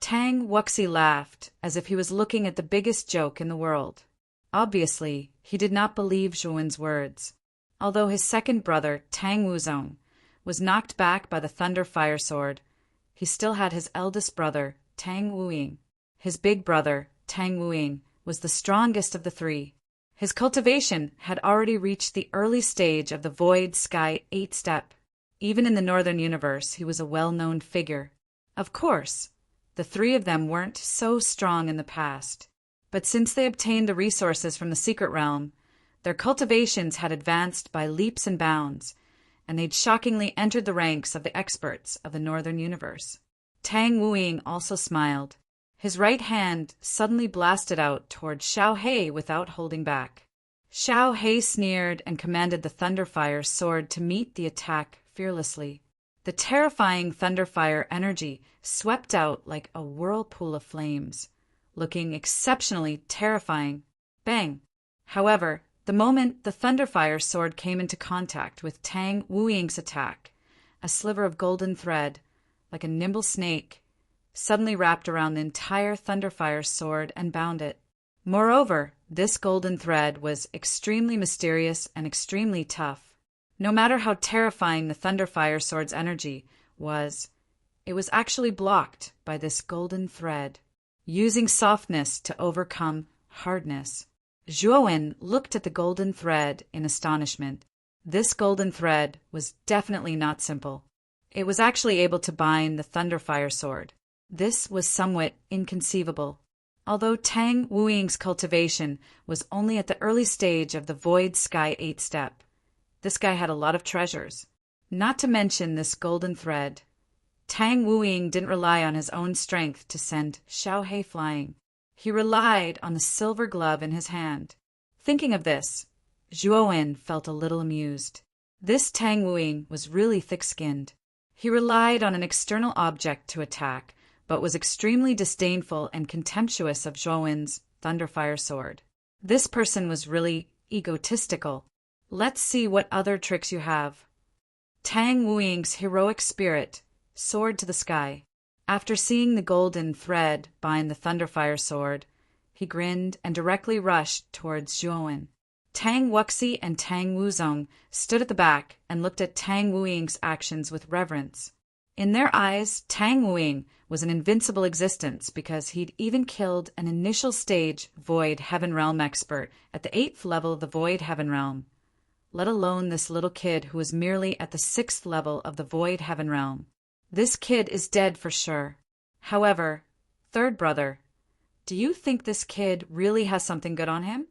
Tang Wuxi laughed as if he was looking at the biggest joke in the world. Obviously, he did not believe Zhuowen's words. Although his second brother, Tang Wuzong, was knocked back by the Thunderfire sword, he still had his eldest brother, Tang Wuying. His big brother, Tang Wuying, was the strongest of the 3. His cultivation had already reached the early stage of the Void Sky 8-step. Even in the Northern Universe, he was a well-known figure. Of course, the 3 of them weren't so strong in the past, but since they obtained the resources from the Secret Realm, their cultivations had advanced by leaps and bounds, and they'd shockingly entered the ranks of the experts of the Northern Universe. Tang Wuying also smiled. His right hand suddenly blasted out toward Xiao Hei without holding back. Xiao Hei sneered and commanded the Thunderfire sword to meet the attack fearlessly. The terrifying Thunderfire energy swept out like a whirlpool of flames, looking exceptionally terrifying. Bang! However, the moment the Thunderfire sword came into contact with Tang Wuying's attack, a sliver of golden thread, like a nimble snake, suddenly wrapped around the entire Thunderfire sword and bound it. Moreover, this golden thread was extremely mysterious and extremely tough. No matter how terrifying the Thunderfire sword's energy was, it was actually blocked by this golden thread, using softness to overcome hardness. Zhuowen looked at the golden thread in astonishment. This golden thread was definitely not simple. It was actually able to bind the Thunderfire sword. This was somewhat inconceivable. Although Tang Wuying's cultivation was only at the early stage of the Void Sky 8-step, this guy had a lot of treasures. Not to mention this golden thread. Tang Wuying didn't rely on his own strength to send Xiao Hei flying. He relied on the silver glove in his hand. Thinking of this, Zhuowen felt a little amused. This Tang Wuying was really thick-skinned. He relied on an external object to attack, but was extremely disdainful and contemptuous of Zhuowen's Thunderfire sword. This person was really egotistical. Let's see what other tricks you have. Tang Wuying's heroic spirit soared to the sky. After seeing the golden thread bind the Thunderfire sword, he grinned and directly rushed towards Zhuowen. Tang Wuxi and Tang Wuzong stood at the back and looked at Tang Wuying's actions with reverence. In their eyes, Tang Wuing was an invincible existence because he'd even killed an initial stage Void Heaven Realm expert at the 8th level of the Void Heaven Realm, let alone this little kid who was merely at the 6th level of the Void Heaven Realm. This kid is dead for sure. However, third brother, do you think this kid really has something good on him?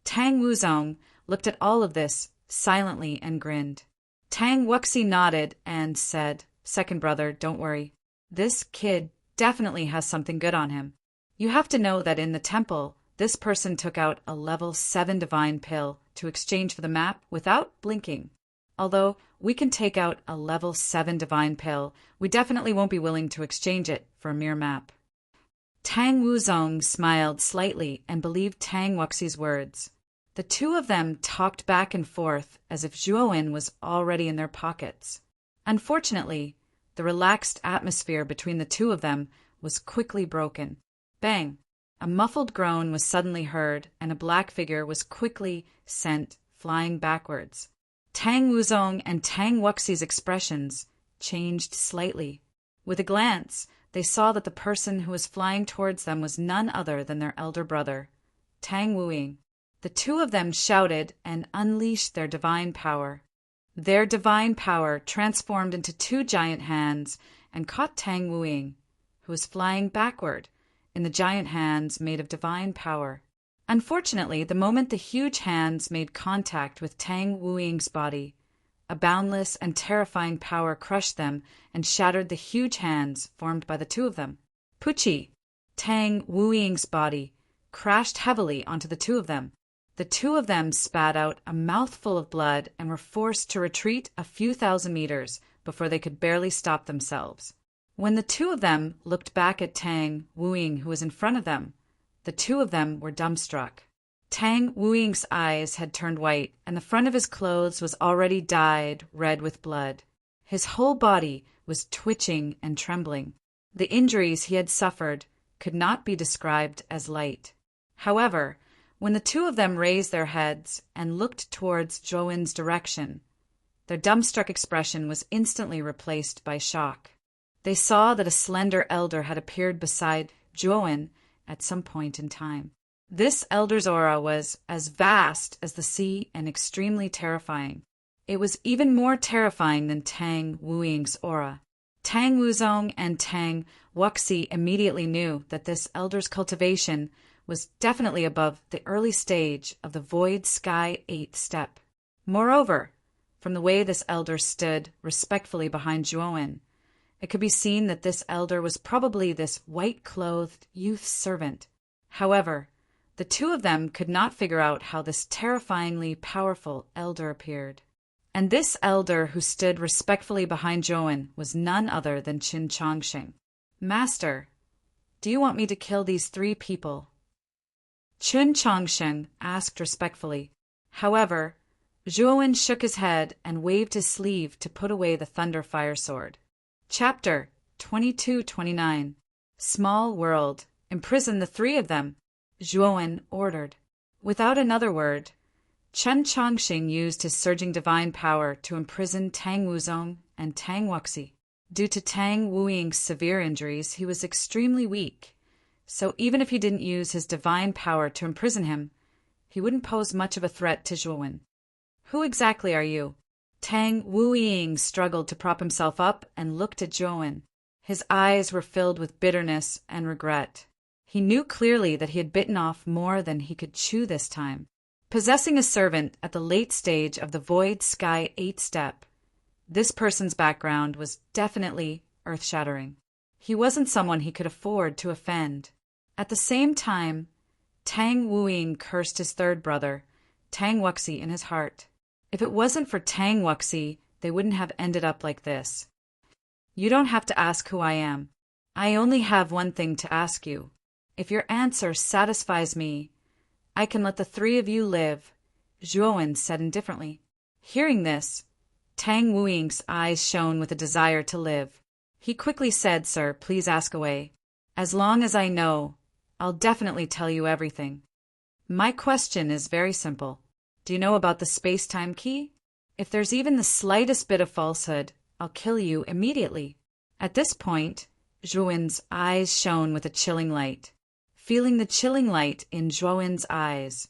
Tang Wuzong looked at all of this silently and grinned. Tang Wuxi nodded and said, second brother, don't worry. This kid definitely has something good on him. You have to know that in the temple, this person took out a level 7 divine pill to exchange for the map without blinking. Although we can take out a level 7 divine pill, we definitely won't be willing to exchange it for a mere map. Tang Wuzong smiled slightly and believed Tang Wuxi's words. The two of them talked back and forth as if Zhuowen was already in their pockets. Unfortunately, the relaxed atmosphere between the two of them was quickly broken. Bang! A muffled groan was suddenly heard, and a black figure was quickly sent flying backwards. Tang Wuzong and Tang Wuxi's expressions changed slightly. With a glance, they saw that the person who was flying towards them was none other than their elder brother, Tang Wuing. The two of them shouted and unleashed their divine power. Their divine power transformed into 2 giant hands and caught Tang Wuing, who was flying backward in the giant hands made of divine power. Unfortunately, the moment the huge hands made contact with Tang Wuing's body, a boundless and terrifying power crushed them and shattered the huge hands formed by the two of them. Puchi, Tang Wuing's body, crashed heavily onto the two of them. The two of them spat out a mouthful of blood and were forced to retreat a few thousand meters before they could barely stop themselves. When the two of them looked back at Tang Wuing, who was in front of them, the two of them were dumbstruck. Tang Wuing's eyes had turned white, and the front of his clothes was already dyed red with blood. His whole body was twitching and trembling. The injuries he had suffered could not be described as light. However, when the two of them raised their heads and looked towards Zhuowen's direction, their dumbstruck expression was instantly replaced by shock. They saw that a slender elder had appeared beside Zhuowen at some point in time. This elder's aura was as vast as the sea and extremely terrifying. It was even more terrifying than Tang Wuing's aura. Tang Wuzong and Tang Wuxi immediately knew that this elder's cultivation was definitely above the early stage of the Void Sky 8th step. Moreover, from the way this elder stood respectfully behind Zhuowen, it could be seen that this elder was probably this white-clothed youth servant. However, the two of them could not figure out how this terrifyingly powerful elder appeared. And this elder who stood respectfully behind Zhuowen was none other than Qin Chongsheng. Master, do you want me to kill these 3 people? Qin Chongsheng asked respectfully. However, Zhuowen shook his head and waved his sleeve to put away the thunder fire sword. Chapter 22-29. Small World. Imprison the 3 of them, Zhuowen ordered. Without another word, Qin Chongsheng used his surging divine power to imprison Tang Wuzong and Tang Wuxi. Due to Tang Wuing's severe injuries, he was extremely weak, so even if he didn't use his divine power to imprison him, he wouldn't pose much of a threat to Zhuowen. Who exactly are you? Tang Wuing struggled to prop himself up and looked at Zhuowen. His eyes were filled with bitterness and regret. He knew clearly that he had bitten off more than he could chew this time. Possessing a servant at the late stage of the Void Sky 8th step, this person's background was definitely earth-shattering. He wasn't someone he could afford to offend. At the same time, Tang Wuing cursed his third brother, Tang Wuxi, in his heart. If it wasn't for Tang Wuxi, they wouldn't have ended up like this. You don't have to ask who I am. I only have one thing to ask you. If your answer satisfies me, I can let the 3 of you live, Zhuowen said indifferently. Hearing this, Tang Wuing's eyes shone with a desire to live. He quickly said, Sir, please ask away. As long as I know, I'll definitely tell you everything. My question is very simple. Do you know about the space-time key? If there's even the slightest bit of falsehood, I'll kill you immediately. At this point, Zhuowen's eyes shone with a chilling light. Feeling the chilling light in Zhuowen's eyes,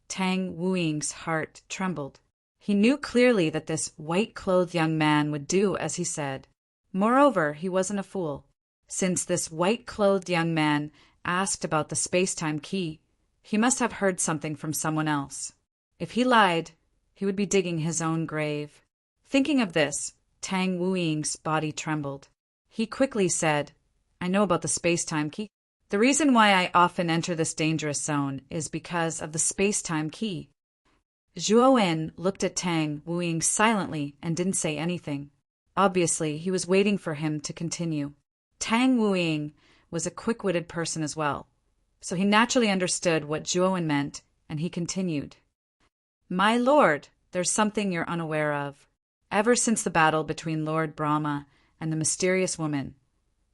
Tang Wuying's heart trembled. He knew clearly that this white-clothed young man would do as he said. Moreover, he wasn't a fool. Since this white-clothed young man asked about the space-time key, he must have heard something from someone else. If he lied, he would be digging his own grave. Thinking of this, Tang Wuying's body trembled. He quickly said, I know about the space-time key. The reason why I often enter this dangerous zone is because of the space-time key. Zhuowen looked at Tang Wuying silently and didn't say anything. Obviously, he was waiting for him to continue. Tang Wuying was a quick-witted person as well, so he naturally understood what Zhuowen meant, and he continued. My lord, there's something you're unaware of. Ever since the battle between Lord Brahma and the mysterious woman,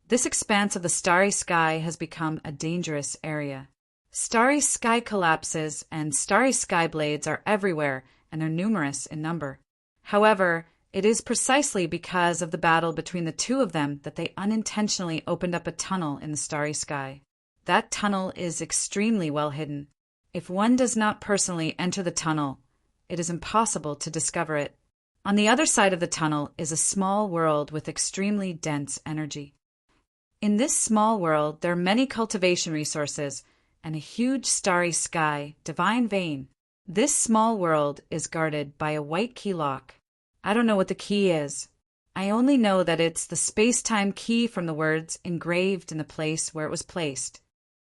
this expanse of the starry sky has become a dangerous area. Starry sky collapses and starry sky blades are everywhere, and they're numerous in number. However, it is precisely because of the battle between the two of them that they unintentionally opened up a tunnel in the starry sky. That tunnel is extremely well hidden. If one does not personally enter the tunnel, it is impossible to discover it. On the other side of the tunnel is a small world with extremely dense energy. In this small world, there are many cultivation resources and a huge starry sky, divine vein. This small world is guarded by a white key lock. I don't know what the key is. I only know that it's the space-time key from the words engraved in the place where it was placed.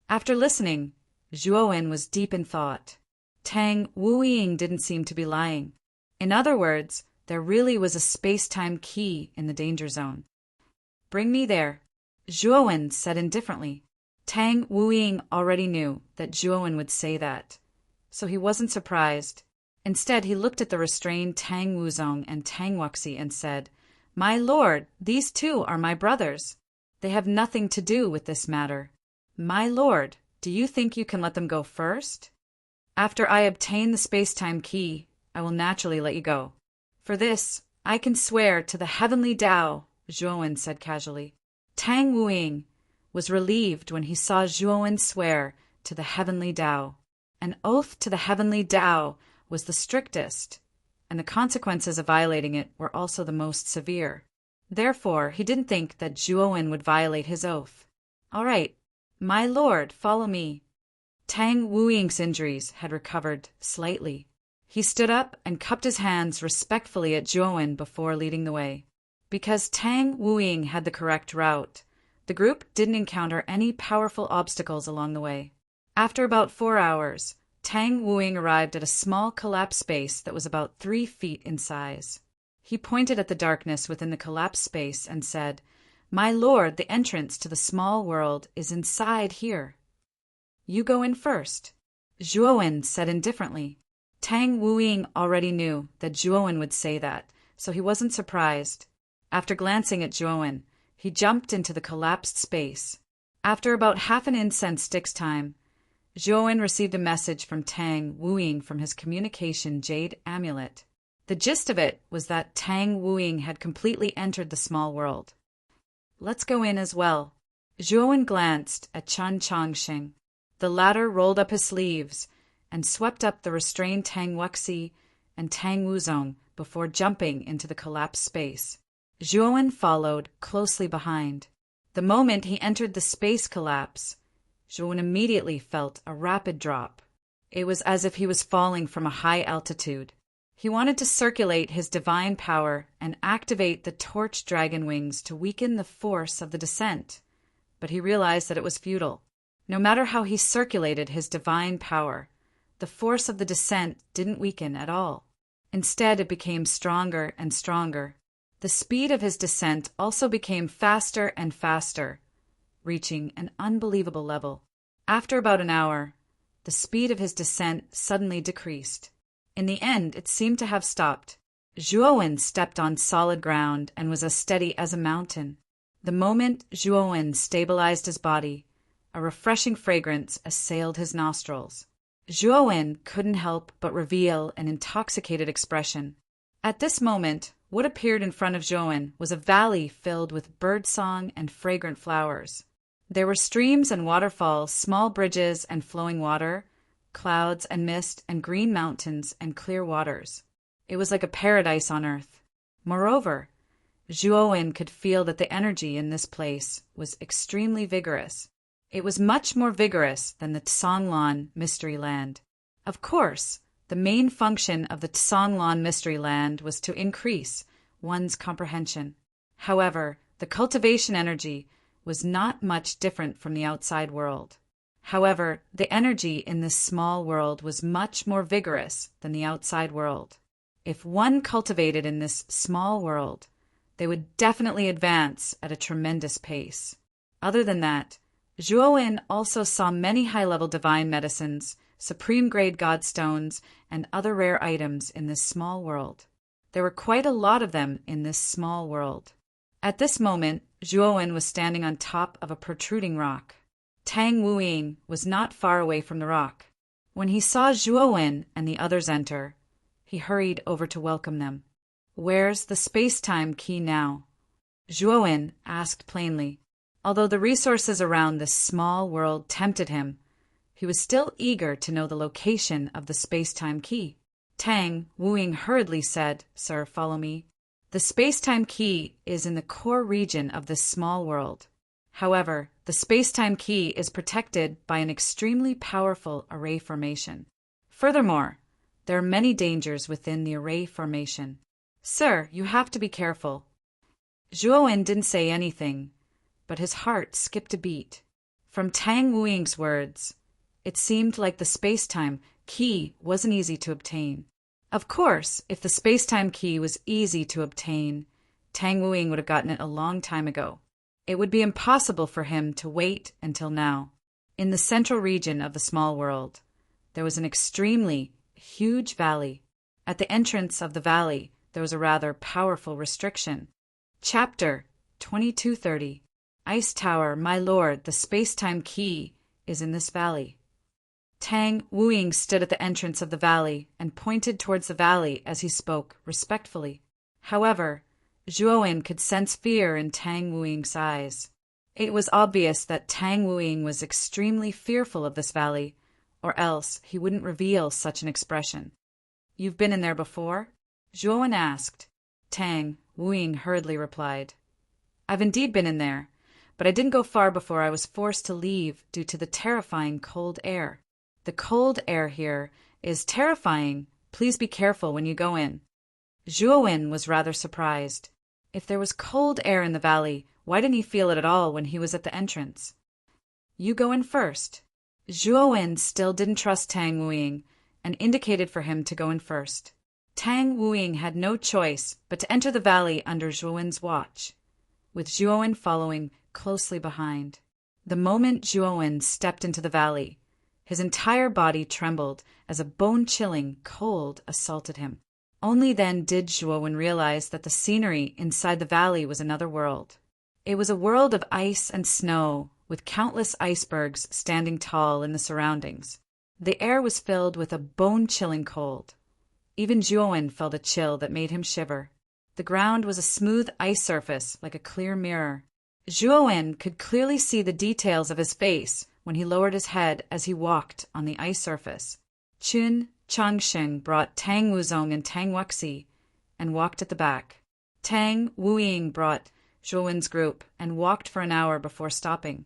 After listening, Zhuowen was deep in thought. Tang Wuying didn't seem to be lying. In other words, there really was a space-time key in the danger zone. Bring me there, Zhuowen said indifferently. Tang Wuying already knew that Zhuowen would say that, so he wasn't surprised. Instead, he looked at the restrained Tang Wuzong and Tang Wuxi and said, My lord, these two are my brothers. They have nothing to do with this matter. My lord, do you think you can let them go first? After I obtain the space-time key, I will naturally let you go. For this, I can swear to the heavenly Tao, Zhuowen said casually. Tang Wuying was relieved when he saw Zhuowen swear to the heavenly Tao. An oath to the heavenly Tao was the strictest, and the consequences of violating it were also the most severe. Therefore, he didn't think that Zhuowen would violate his oath. All right, my lord, follow me. Tang Wuying's injuries had recovered slightly. He stood up and cupped his hands respectfully at Zhuowen before leading the way. Because Tang Wuying had the correct route, the group didn't encounter any powerful obstacles along the way. After about 4 hours, Tang Wuying arrived at a small collapsed space that was about 3 feet in size. He pointed at the darkness within the collapsed space and said, My lord, the entrance to the small world is inside here. You go in first, Zhuowen said indifferently. Tang Wuying already knew that Zhuowen would say that, so he wasn't surprised. After glancing at Zhuowen, he jumped into the collapsed space. After about half an incense stick's time, Zhuowen received a message from Tang Wuying from his communication jade amulet. The gist of it was that Tang Wuying had completely entered the small world. Let's go in as well. Zhuowen glanced at Chen Chongqing. The latter rolled up his sleeves and swept up the restrained Tang Wuxi and Tang Wuzong before jumping into the collapsed space. Zhuowen followed closely behind. The moment he entered the space collapse, Zhuowen immediately felt a rapid drop. It was as if he was falling from a high altitude. He wanted to circulate his divine power and activate the torch dragon wings to weaken the force of the descent, but he realized that it was futile. No matter how he circulated his divine power, the force of the descent didn't weaken at all. Instead, it became stronger and stronger. The speed of his descent also became faster and faster, reaching an unbelievable level. After about an hour, the speed of his descent suddenly decreased. In the end, it seemed to have stopped. Zhuowen stepped on solid ground and was as steady as a mountain. The moment Zhuowen stabilized his body, a refreshing fragrance assailed his nostrils. Zhuowen couldn't help but reveal an intoxicated expression. At this moment, What appeared in front of Zhuowen was a valley filled with birdsong and fragrant flowers. There were streams and waterfalls, small bridges and flowing water, clouds and mist and green mountains and clear waters. It was like a paradise on earth. Moreover, Zhuowen could feel that the energy in this place was extremely vigorous. It was much more vigorous than the Tsanglan Mystery Land. Of course, the main function of the Tsanglan Mystery Land was to increase one's comprehension. However, the cultivation energy was not much different from the outside world. However, the energy in this small world was much more vigorous than the outside world. If one cultivated in this small world, they would definitely advance at a tremendous pace. Other than that, Zhuowen also saw many high-level divine medicines, supreme-grade godstones, and other rare items in this small world. There were quite a lot of them in this small world. At this moment, Zhuowen was standing on top of a protruding rock. Tang Wuying was not far away from the rock. When he saw Zhuowen and the others enter, he hurried over to welcome them. "Where's the space-time key now?" Zhuowen asked plainly. Although the resources around this small world tempted him, he was still eager to know the location of the space-time key. Tang Wuying hurriedly said, "Sir, follow me. The space-time key is in the core region of this small world. However, the space-time key is protected by an extremely powerful array formation. Furthermore, there are many dangers within the array formation. Sir, you have to be careful." Zhuowen didn't say anything, but his heart skipped a beat. From Tang Wuying's words, it seemed like the space-time key wasn't easy to obtain. Of course, if the space-time key was easy to obtain, Tang Wuying would have gotten it a long time ago. It would be impossible for him to wait until now. In the central region of the small world, there was an extremely huge valley. At the entrance of the valley, there was a rather powerful restriction. Chapter 2230. Ice Tower, my lord, the space-time key is in this valley. Tang Wuying stood at the entrance of the valley and pointed towards the valley as he spoke respectfully. However, Zhuowen could sense fear in Tang Wuying's eyes. It was obvious that Tang Wuying was extremely fearful of this valley, or else he wouldn't reveal such an expression. "You've been in there before?" Zhuowen asked. Tang Wuying hurriedly replied, "I've indeed been in there, but I didn't go far before I was forced to leave due to the terrifying cold air. The cold air here is terrifying. Please be careful when you go in." Zhuowen was rather surprised. If there was cold air in the valley, why didn't he feel it at all when he was at the entrance? "You go in first." Zhuowen still didn't trust Tang Wuying and indicated for him to go in first. Tang Wuying had no choice but to enter the valley under Zhuowen's watch, with Zhuowen following closely behind. The moment Zhuowen stepped into the valley, his entire body trembled as a bone-chilling cold assaulted him. Only then did Zhuowen realize that the scenery inside the valley was another world. It was a world of ice and snow, with countless icebergs standing tall in the surroundings. The air was filled with a bone-chilling cold. Even Zhuowen felt a chill that made him shiver. The ground was a smooth ice surface like a clear mirror. Zhuowen could clearly see the details of his face when he lowered his head as he walked on the ice surface. Chun Changsheng brought Tang Wuzong and Tang Wuxi and walked at the back. Tang Wuying brought Zhuowen's group and walked for an hour before stopping.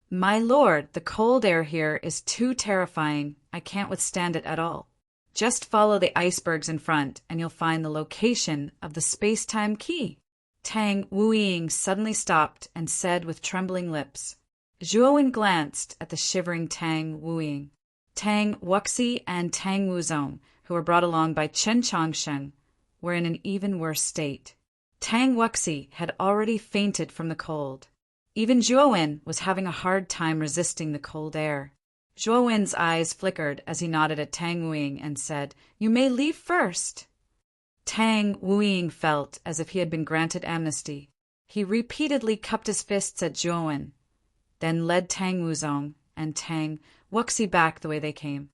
"My lord, the cold air here is too terrifying. I can't withstand it at all. Just follow the icebergs in front and you'll find the location of the space-time key." Tang Wuying suddenly stopped and said with trembling lips. Zhuowen glanced at the shivering Tang Wuying. Tang Wuxi and Tang Wuzong, who were brought along by Chen Changsheng, were in an even worse state. Tang Wuxi had already fainted from the cold. Even Zhuowen was having a hard time resisting the cold air. Zhuowen's eyes flickered as he nodded at Tang Wuying and said, "You may leave first." Tang Wuying felt as if he had been granted amnesty. He repeatedly cupped his fists at Zhuowen, then led Tang Wuzong and Tang Wuxi back the way they came.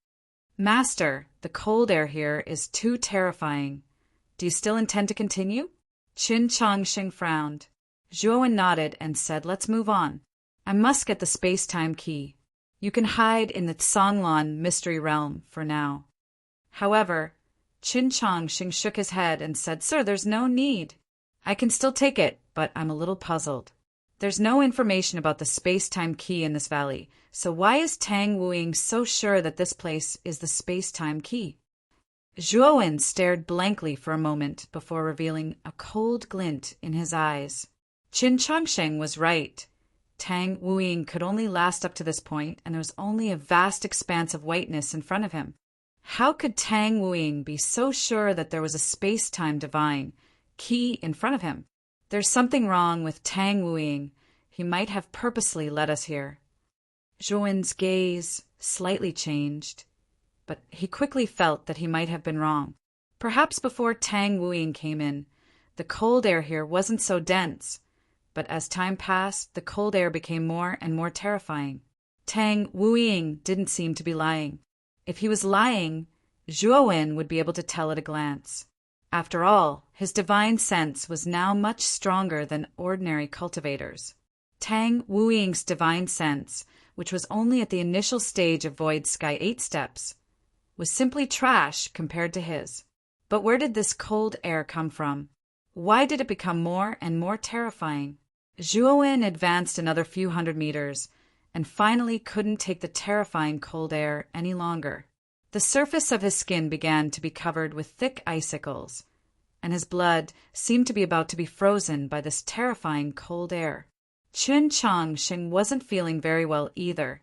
"Master, the cold air here is too terrifying. Do you still intend to continue? Qin Changsheng frowned. Zhuowen nodded and said, let's move on. I must get the space-time key. You can hide in the Songlan mystery realm for now. However, Qin Changsheng shook his head and said, Sir, there's no need. I can still take it, but I'm a little puzzled. There's no information about the space-time key in this valley, so why is Tang Wuying so sure that this place is the space-time key? Zhuowen stared blankly for a moment before revealing a cold glint in his eyes. Qin Changsheng was right. Tang Wuying could only last up to this point, and there was only a vast expanse of whiteness in front of him. How could Tang Wuying be so sure that there was a space-time divine key in front of him? There's something wrong with Tang Wuying. He might have purposely led us here. Zhuowen's gaze slightly changed, but he quickly felt that he might have been wrong. Perhaps before Tang Wuying came in, the cold air here wasn't so dense, but as time passed, the cold air became more and more terrifying. Tang Wuying didn't seem to be lying. If he was lying, Zhuowen would be able to tell at a glance. After all, his divine sense was now much stronger than ordinary cultivators. Tang Wuying's divine sense, which was only at the initial stage of Void Sky 8 steps, was simply trash compared to his. But where did this cold air come from? Why did it become more and more terrifying? Zhuowen advanced another few hundred meters, and finally couldn't take the terrifying cold air any longer. The surface of his skin began to be covered with thick icicles, and his blood seemed to be about to be frozen by this terrifying cold air. Qin Changsheng wasn't feeling very well either,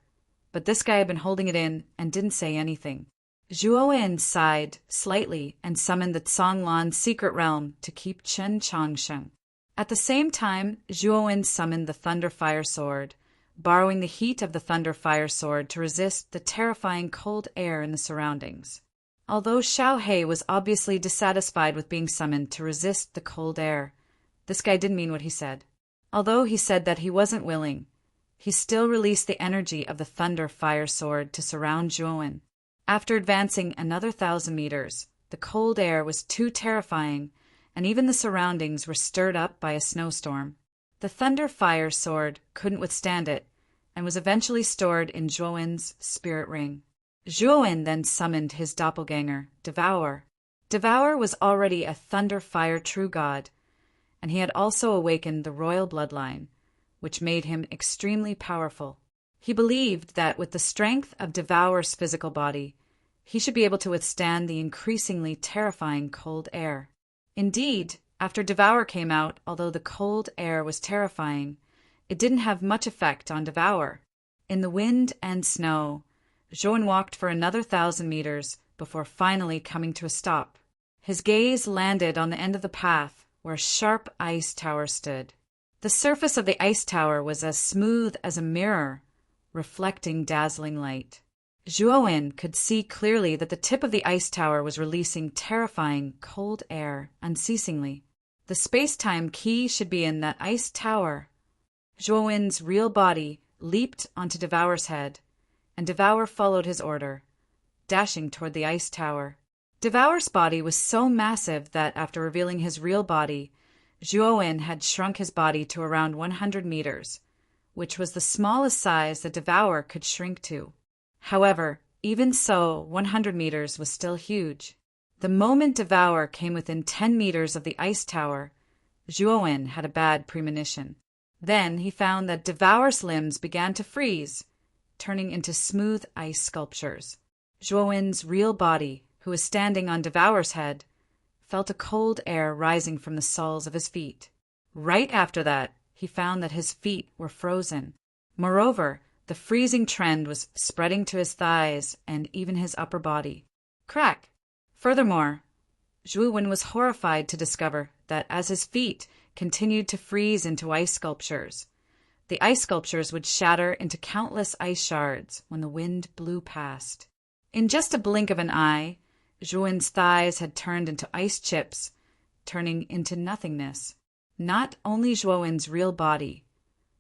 but this guy had been holding it in and didn't say anything. Zhuowen sighed slightly and summoned the Songlan secret realm to keep Qin Changsheng. At the same time, Zhuowen summoned the Thunder Fire Sword, borrowing the heat of the Thunder Fire Sword to resist the terrifying cold air in the surroundings. Although Xiao He was obviously dissatisfied with being summoned to resist the cold air, this guy didn't mean what he said. Although he said that he wasn't willing, he still released the energy of the Thunder Fire Sword to surround Zhuowen. After advancing another 1,000 meters, the cold air was too terrifying, and even the surroundings were stirred up by a snowstorm. The Thunder Fire Sword couldn't withstand it, and was eventually stored in Zhuowen's spirit ring. Zhuowen then summoned his doppelganger, Devour. Devour was already a Thunder Fire true god, and he had also awakened the royal bloodline, which made him extremely powerful. He believed that with the strength of Devour's physical body, he should be able to withstand the increasingly terrifying cold air. Indeed, after Devour came out, although the cold air was terrifying, it didn't have much effect on Devour. In the wind and snow, Zhuowen walked for another 1,000 meters before finally coming to a stop. His gaze landed on the end of the path where a sharp ice tower stood. The surface of the ice tower was as smooth as a mirror, reflecting dazzling light. Zhuowen could see clearly that the tip of the ice tower was releasing terrifying cold air unceasingly. The space-time key should be in that ice tower. Zhuowen's real body leaped onto Devour's head, and Devour followed his order, dashing toward the ice tower. Devour's body was so massive that after revealing his real body, Zhuowen had shrunk his body to around 100 meters, which was the smallest size that Devour could shrink to. However, even so, 100 meters was still huge. The moment Devour came within 10 meters of the ice tower, Zhuowen had a bad premonition. Then he found that Devour's limbs began to freeze, turning into smooth ice sculptures. Zhuowen's real body, who was standing on Devour's head, felt a cold air rising from the soles of his feet. Right after that, he found that his feet were frozen. Moreover, the freezing trend was spreading to his thighs and even his upper body. Crack! Furthermore, Zhuowen was horrified to discover that as his feet continued to freeze into ice sculptures, the ice sculptures would shatter into countless ice shards when the wind blew past. In just a blink of an eye, Zhuowen's thighs had turned into ice chips, turning into nothingness. Not only Zhuowen's real body,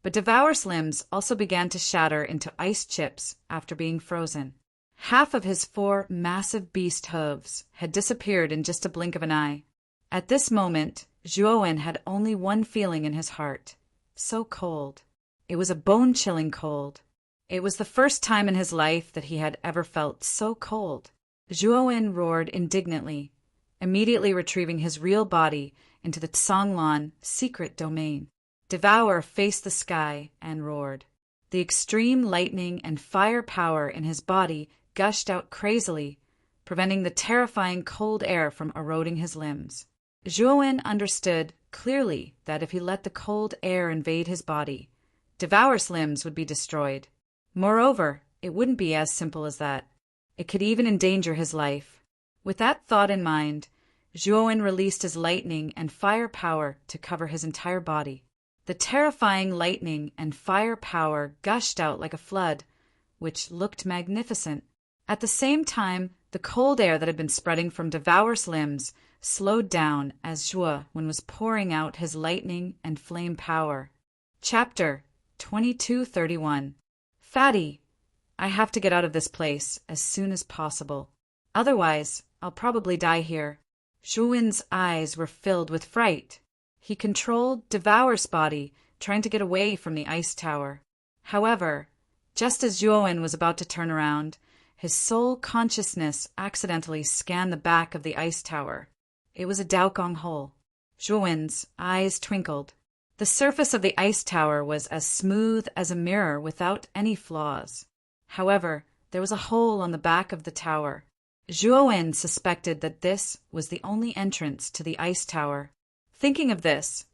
but Devour's limbs also began to shatter into ice chips after being frozen. Half of his 4 massive beast hooves had disappeared in just a blink of an eye. At this moment, Zhuowen had only one feeling in his heart. So cold. It was a bone-chilling cold. It was the first time in his life that he had ever felt so cold. Zhuowen roared indignantly, immediately retrieving his real body into the Tsonglan secret domain. Devour faced the sky and roared. The extreme lightning and fire power in his body gushed out crazily, preventing the terrifying cold air from eroding his limbs. Zhuowen understood clearly that if he let the cold air invade his body, Devour's limbs would be destroyed. Moreover, it wouldn't be as simple as that. It could even endanger his life. With that thought in mind, Zhuowen released his lightning and fire power to cover his entire body. The terrifying lightning and fire power gushed out like a flood, which looked magnificent. At the same time, the cold air that had been spreading from Devour's limbs slowed down as Zhuowen was pouring out his lightning and flame power. Chapter 2231. Fatty, I have to get out of this place as soon as possible. Otherwise, I'll probably die here. Zhuowen's eyes were filled with fright. He controlled Devour's body, trying to get away from the ice tower. However, just as Zhuowen was about to turn around, his soul consciousness accidentally scanned the back of the ice tower. It was a Daogong hole. Zhuowen's eyes twinkled. The surface of the ice tower was as smooth as a mirror without any flaws. However, there was a hole on the back of the tower. Zhuowen suspected that this was the only entrance to the ice tower. Thinking of this,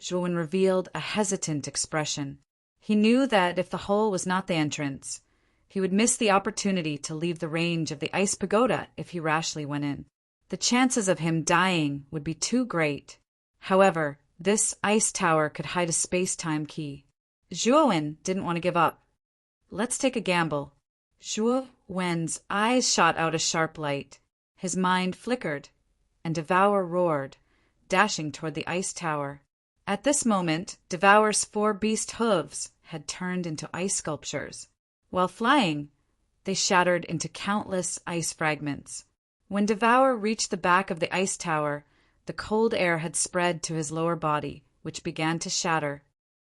Zhuowen revealed a hesitant expression. He knew that if the hole was not the entrance, he would miss the opportunity to leave the range of the ice pagoda if he rashly went in. The chances of him dying would be too great. However, this ice tower could hide a space-time key. Zhuowen didn't want to give up. Let's take a gamble. Zhuowen's eyes shot out a sharp light. His mind flickered, and Devour roared, dashing toward the ice tower. At this moment, Devour's 4 beast hooves had turned into ice sculptures. While flying, they shattered into countless ice fragments. When Devour reached the back of the ice tower, the cold air had spread to his lower body, which began to shatter.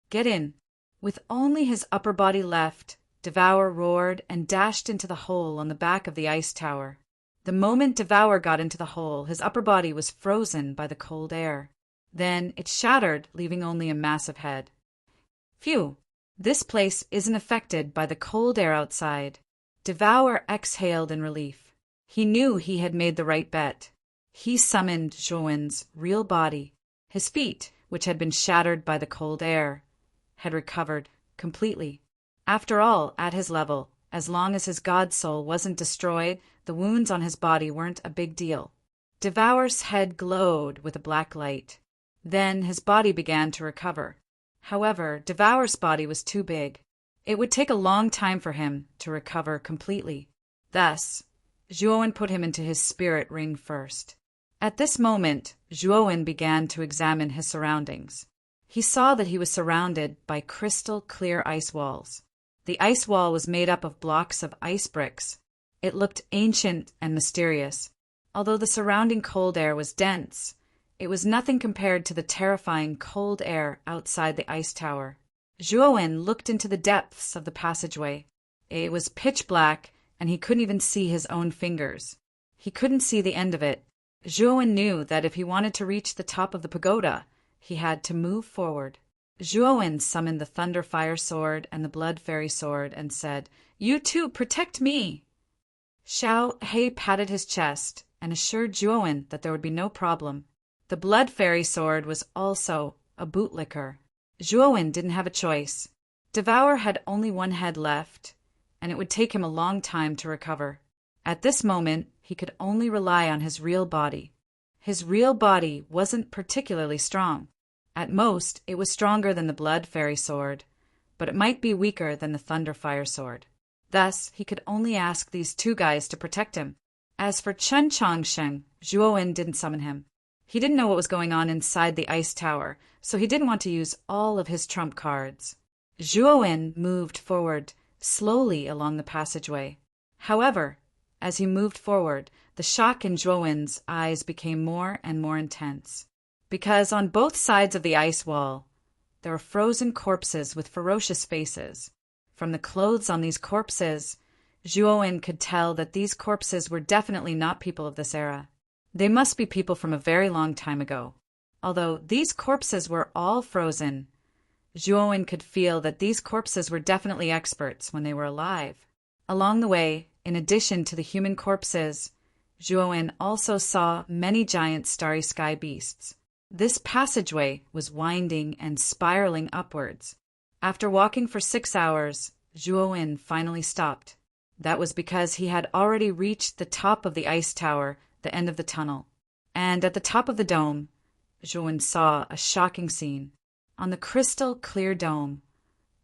Get in. With only his upper body left, Devour roared and dashed into the hole on the back of the ice tower. The moment Devour got into the hole, his upper body was frozen by the cold air. Then it shattered, leaving only a massive head. Phew! This place isn't affected by the cold air outside. Devour exhaled in relief. He knew he had made the right bet. He summoned Zhuowen's real body. His feet, which had been shattered by the cold air, had recovered completely. After all, at his level, as long as his god soul wasn't destroyed, the wounds on his body weren't a big deal. Devour's head glowed with a black light. Then his body began to recover. However, Devour's body was too big. It would take a long time for him to recover completely. Thus, Zhuowen put him into his spirit ring first. At this moment, Zhuowen began to examine his surroundings. He saw that he was surrounded by crystal-clear ice walls. The ice wall was made up of blocks of ice bricks. It looked ancient and mysterious. Although the surrounding cold air was dense, it was nothing compared to the terrifying cold air outside the ice tower. Zhuowen looked into the depths of the passageway. It was pitch black, and he couldn't even see his own fingers. He couldn't see the end of it. Zhuowen knew that if he wanted to reach the top of the pagoda, he had to move forward. Zhuowen summoned the Thunder Fire Sword and the Blood Fairy Sword and said, "You two, protect me!" Xiao He patted his chest and assured Zhuowen that there would be no problem. The Blood Fairy Sword was also a bootlicker. Zhuowen didn't have a choice. Devour had only one head left, and it would take him a long time to recover. At this moment, he could only rely on his real body. His real body wasn't particularly strong. At most, it was stronger than the Blood Fairy Sword, but it might be weaker than the Thunder Fire Sword. Thus, he could only ask these two guys to protect him. As for Chen Chongsheng, Zhuowen didn't summon him. He didn't know what was going on inside the ice tower, so he didn't want to use all of his trump cards. Zhuowen moved forward slowly along the passageway. However, as he moved forward, the shock in Zhuowen's eyes became more and more intense. Because on both sides of the ice wall, there were frozen corpses with ferocious faces. From the clothes on these corpses, Zhuowen could tell that these corpses were definitely not people of this era. They must be people from a very long time ago. Although these corpses were all frozen, Zhuowen could feel that these corpses were definitely experts when they were alive. Along the way, in addition to the human corpses, Zhuowen also saw many giant starry sky beasts. This passageway was winding and spiraling upwards. After walking for 6 hours, Zhuowen finally stopped. That was because he had already reached the top of the ice tower, the end of the tunnel. And at the top of the dome, Zhuowen saw a shocking scene. On the crystal clear dome,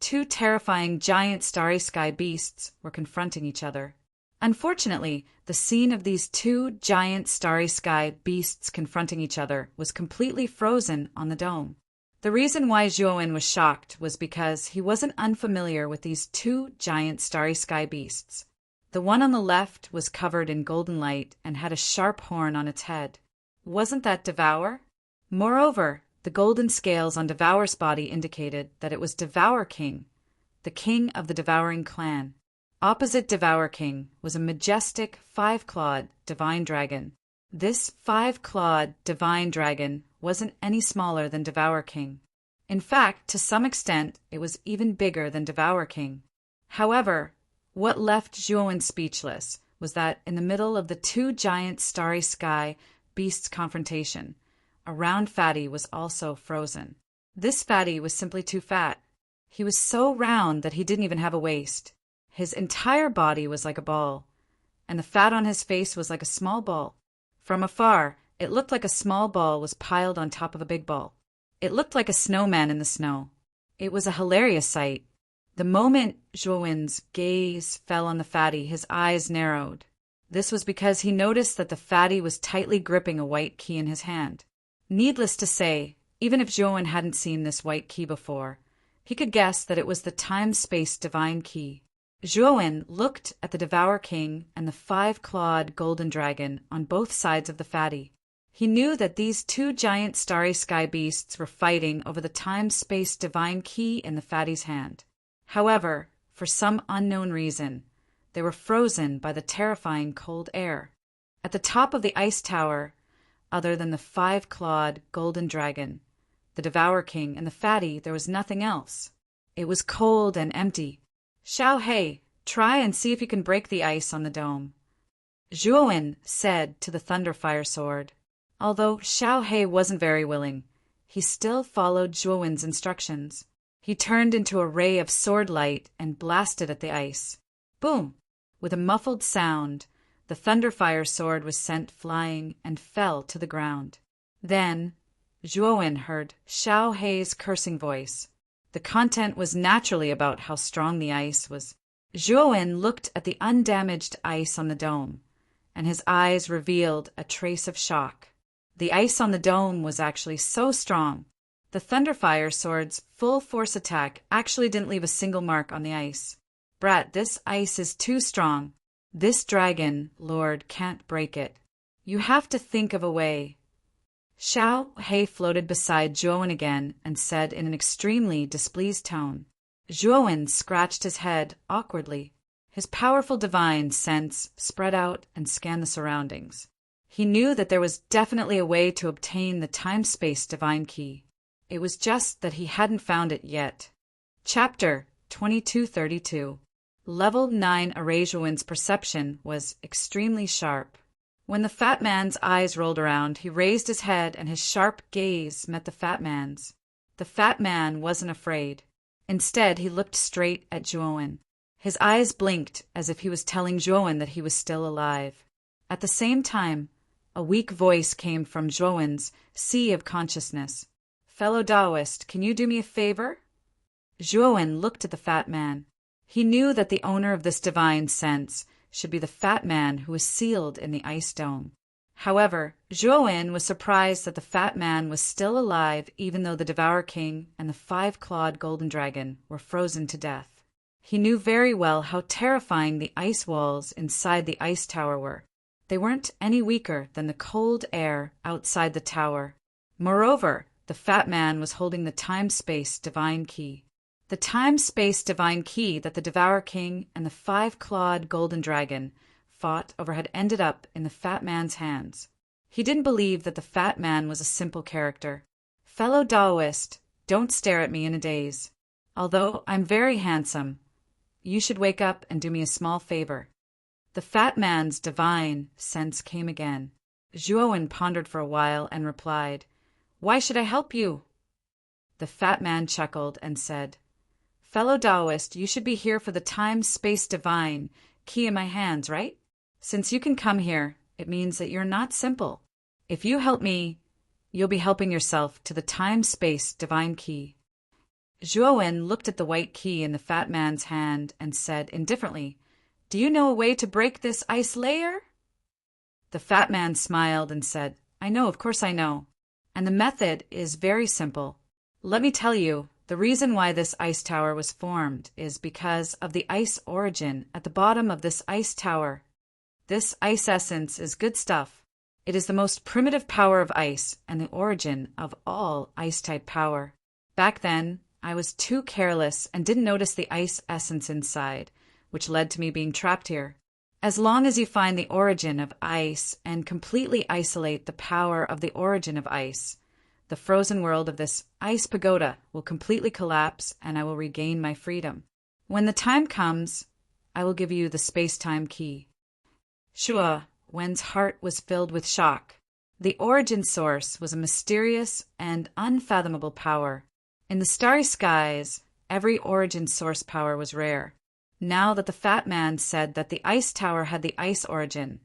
2 terrifying giant starry sky beasts were confronting each other. Unfortunately, the scene of these 2 giant starry sky beasts confronting each other was completely frozen on the dome. The reason why Zhuowen was shocked was because he wasn't unfamiliar with these 2 giant starry sky beasts. The one on the left was covered in golden light and had a sharp horn on its head. Wasn't that Devour? Moreover, the golden scales on Devour's body indicated that it was Devour King, the king of the Devouring clan. Opposite Devour King was a majestic 5-clawed divine dragon. This 5-clawed divine dragon wasn't any smaller than Devour King. In fact, to some extent, it was even bigger than Devour King. However, what left Zhuowen speechless was that in the middle of the 2 giant starry sky beasts' confrontation, a round fatty was also frozen. This fatty was simply too fat. He was so round that he didn't even have a waist. His entire body was like a ball, and the fat on his face was like a small ball. From afar, it looked like a small ball was piled on top of a big ball. It looked like a snowman in the snow. It was a hilarious sight. The moment Zhuowen's gaze fell on the fatty, his eyes narrowed. This was because he noticed that the fatty was tightly gripping a white key in his hand. Needless to say, even if Zhuowen hadn't seen this white key before, he could guess that it was the time-space divine key. Zhuowen looked at the Devour King and the 5-clawed golden dragon on both sides of the fatty. He knew that these 2 giant starry sky beasts were fighting over the time-space divine key in the fatty's hand. However, for some unknown reason, they were frozen by the terrifying cold air. At the top of the ice tower, other than the 5-clawed golden dragon, the Devour King, and the fatty, there was nothing else. It was cold and empty. Xiao He, try and see if you can break the ice on the dome, Zhuowen said to the Thunderfire Sword. Although Xiao He wasn't very willing, he still followed Zhuowen's instructions. He turned into a ray of sword light and blasted at the ice. Boom! With a muffled sound, the Thunderfire Sword was sent flying and fell to the ground. Then Zhuowen heard Xiao He's cursing voice. The content was naturally about how strong the ice was. Zhuowen looked at the undamaged ice on the dome, and his eyes revealed a trace of shock. The ice on the dome was actually so strong. The Thunderfire Sword's full force attack actually didn't leave a single mark on the ice. Brat, this ice is too strong. This dragon, Lord, can't break it. You have to think of a way. Xiao He floated beside Zhuowen again and said in an extremely displeased tone. Zhuowen scratched his head awkwardly. His powerful divine sense spread out and scanned the surroundings. He knew that there was definitely a way to obtain the time-space divine key. It was just that he hadn't found it yet. Chapter 2232. Level 9 Zhuowen's perception was extremely sharp. When the fat man's eyes rolled around, he raised his head and his sharp gaze met the fat man's. The fat man wasn't afraid. Instead, he looked straight at Zhuowen. His eyes blinked as if he was telling Zhuowen that he was still alive. At the same time, a weak voice came from Zhuowen's sea of consciousness. Fellow Taoist, can you do me a favor? Zhuowen looked at the fat man. He knew that the owner of this divine sense should be the fat man who was sealed in the ice dome. However, Zhuowen was surprised that the fat man was still alive even though the Devour King and the 5-clawed golden dragon were frozen to death. He knew very well how terrifying the ice walls inside the ice tower were. They weren't any weaker than the cold air outside the tower. Moreover, the fat man was holding the time-space divine key. The time-space divine key that the Devourer King and the five-clawed golden dragon fought over had ended up in the fat man's hands. He didn't believe that the fat man was a simple character. Fellow Daoist, don't stare at me in a daze. Although I'm very handsome, you should wake up and do me a small favor. The fat man's divine sense came again. Zhuowen pondered for a while and replied, "Why should I help you?" The fat man chuckled and said, "Fellow Daoist, you should be here for the time-space divine key in my hands, right? Since you can come here, it means that you're not simple. If you help me, you'll be helping yourself to the time-space divine key." Zhuowen looked at the white key in the fat man's hand and said indifferently, "Do you know a way to break this ice layer?" The fat man smiled and said, "I know, of course I know. And the method is very simple. Let me tell you, the reason why this ice tower was formed is because of the ice origin at the bottom of this ice tower. This ice essence is good stuff. It is the most primitive power of ice and the origin of all ice-type power. Back then, I was too careless and didn't notice the ice essence inside, which led to me being trapped here. As long as you find the origin of ice and completely isolate the power of the origin of ice, the frozen world of this ice pagoda will completely collapse and I will regain my freedom. When the time comes, I will give you the space-time key." Zhuowen's heart was filled with shock. The origin source was a mysterious and unfathomable power. In the starry skies, every origin source power was rare. Now that the fat man said that the ice tower had the ice origin,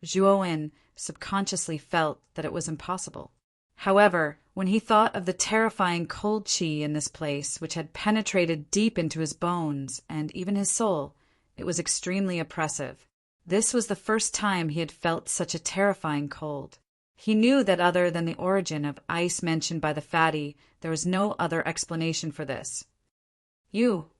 Zhuowen subconsciously felt that it was impossible. However, when he thought of the terrifying cold qi in this place, which had penetrated deep into his bones and even his soul, it was extremely oppressive. This was the first time he had felt such a terrifying cold. He knew that other than the origin of ice mentioned by the fatty, there was no other explanation for this. You'll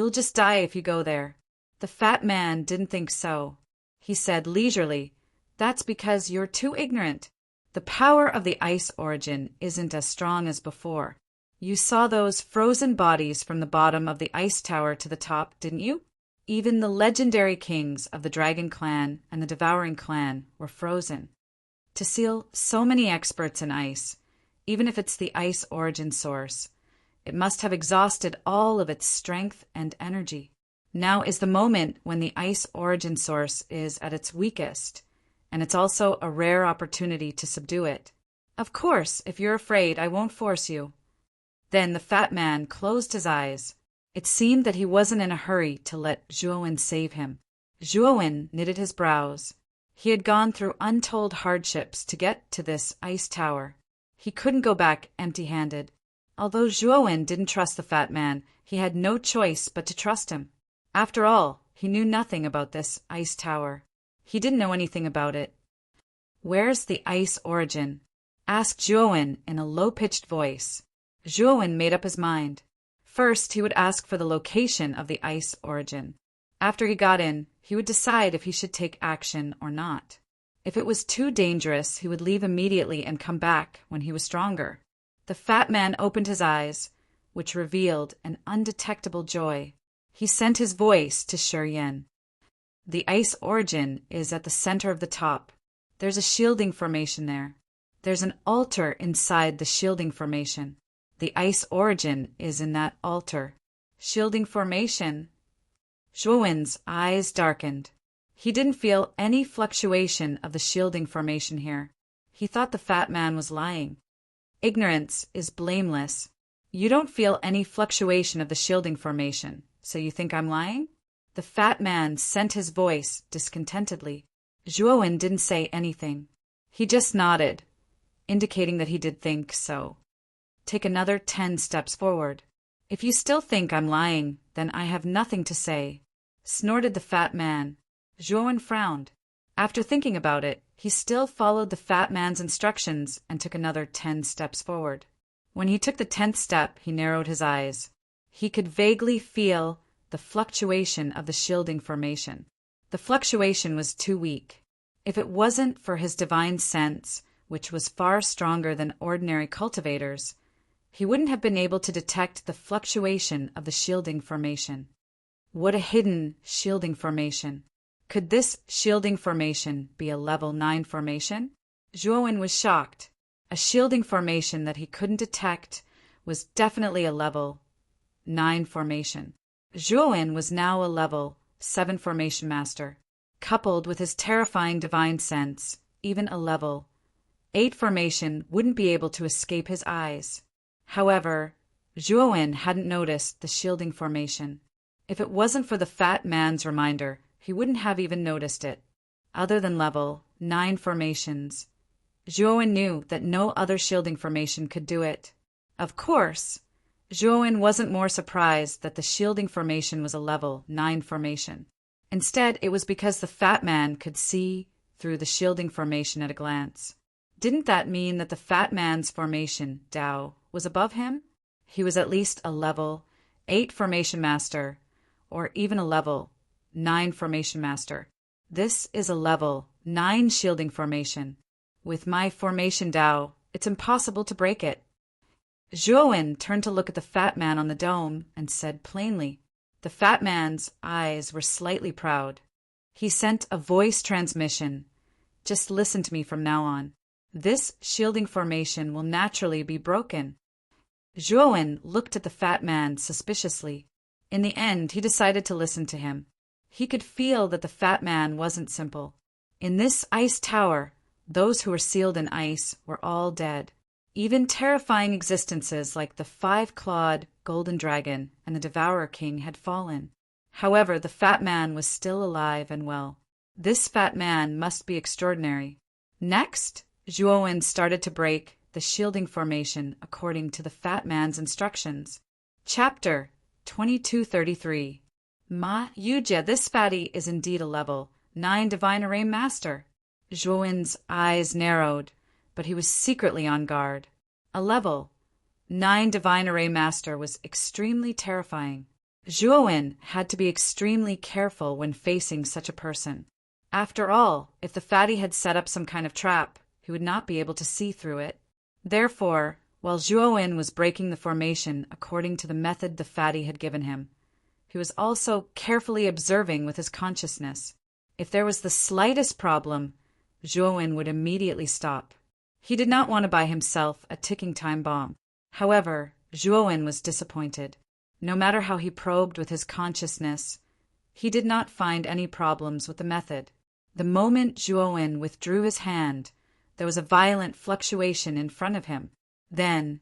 just die if you go there." The fat man didn't think so. He said leisurely, "That's because you're too ignorant. The power of the ice origin isn't as strong as before. You saw those frozen bodies from the bottom of the ice tower to the top, didn't you? Even the legendary kings of the Dragon Clan and the Devouring Clan were frozen. To seal so many experts in ice, even if it's the ice origin source, it must have exhausted all of its strength and energy. Now is the moment when the ice origin source is at its weakest, and it's also a rare opportunity to subdue it. Of course, if you're afraid, I won't force you." Then the fat man closed his eyes. It seemed that he wasn't in a hurry to let Zhuowen save him. Zhuowen knitted his brows. He had gone through untold hardships to get to this ice tower. He couldn't go back empty-handed. Although Zhuowen didn't trust the fat man, he had no choice but to trust him. After all, he knew nothing about this ice tower. He didn't know anything about it. "Where's the ice origin?" asked Zhuowen in a low-pitched voice. Zhuowen made up his mind. First, he would ask for the location of the ice origin. After he got in, he would decide if he should take action or not. If it was too dangerous, he would leave immediately and come back when he was stronger. The fat man opened his eyes, which revealed an undetectable joy. He sent his voice to Shuryen. "The ice origin is at the center of the top. There's a shielding formation there. There's an altar inside the shielding formation. The ice origin is in that altar." Shielding formation? Zhuowen's eyes darkened. He didn't feel any fluctuation of the shielding formation here. He thought the fat man was lying. Ignorance is blameless. You don't feel any fluctuation of the shielding formation, so you think I'm lying? The fat man sent his voice discontentedly. Zhuowen didn't say anything. He just nodded, indicating that he did think so. "Take another 10 steps forward. If you still think I'm lying, then I have nothing to say," snorted the fat man. Zhuowen frowned. After thinking about it, he still followed the fat man's instructions and took another 10 steps forward. When he took the 10th step, he narrowed his eyes. He could vaguely feel the fluctuation of the shielding formation. The fluctuation was too weak. If it wasn't for his divine sense, which was far stronger than ordinary cultivators, he wouldn't have been able to detect the fluctuation of the shielding formation. What a hidden shielding formation! Could this shielding formation be a level 9 formation? Zhuowen was shocked. A shielding formation that he couldn't detect was definitely a level 9 formation. Zhuowen was now a level 7 formation master. Coupled with his terrifying divine sense, even a level 8 formation wouldn't be able to escape his eyes. However, Zhuowen hadn't noticed the shielding formation. If it wasn't for the fat man's reminder, he wouldn't have even noticed it. Other than level 9 formations, Zhuowen knew that no other shielding formation could do it. Of course, Zhuowen wasn't more surprised that the shielding formation was a level 9 formation. Instead, it was because the fat man could see through the shielding formation at a glance. Didn't that mean that the fat man's formation, Dao, was above him? He was at least a level 8 formation master, or even a level 9 formation master. This is a level 9 shielding formation. With my formation Dao, it's impossible to break it. Zhuowen turned to look at the fat man on the dome and said plainly. The fat man's eyes were slightly proud. He sent a voice transmission. Just listen to me from now on. This shielding formation will naturally be broken. Zhuowen looked at the fat man suspiciously. In the end, he decided to listen to him. He could feel that the fat man wasn't simple. In this ice tower, those who were sealed in ice were all dead. Even terrifying existences like the 5-clawed golden dragon and the Devourer King had fallen. However, the fat man was still alive and well. This fat man must be extraordinary. Next, Zhuowen started to break the shielding formation according to the fat man's instructions. Chapter 2233. Ma Yujie, this fatty is indeed a level 9 divine array master. Zhuowen's eyes narrowed, but he was secretly on guard. A level 9 divine array master was extremely terrifying. Zhuowen had to be extremely careful when facing such a person. After all, if the fatty had set up some kind of trap, he would not be able to see through it. Therefore, while Zhuowen was breaking the formation according to the method the fatty had given him, he was also carefully observing with his consciousness. If there was the slightest problem, Zhuowen would immediately stop. He did not want to buy himself a ticking time bomb. However, Zhuowen was disappointed. No matter how he probed with his consciousness, he did not find any problems with the method. The moment Zhuowen withdrew his hand, there was a violent fluctuation in front of him. Then,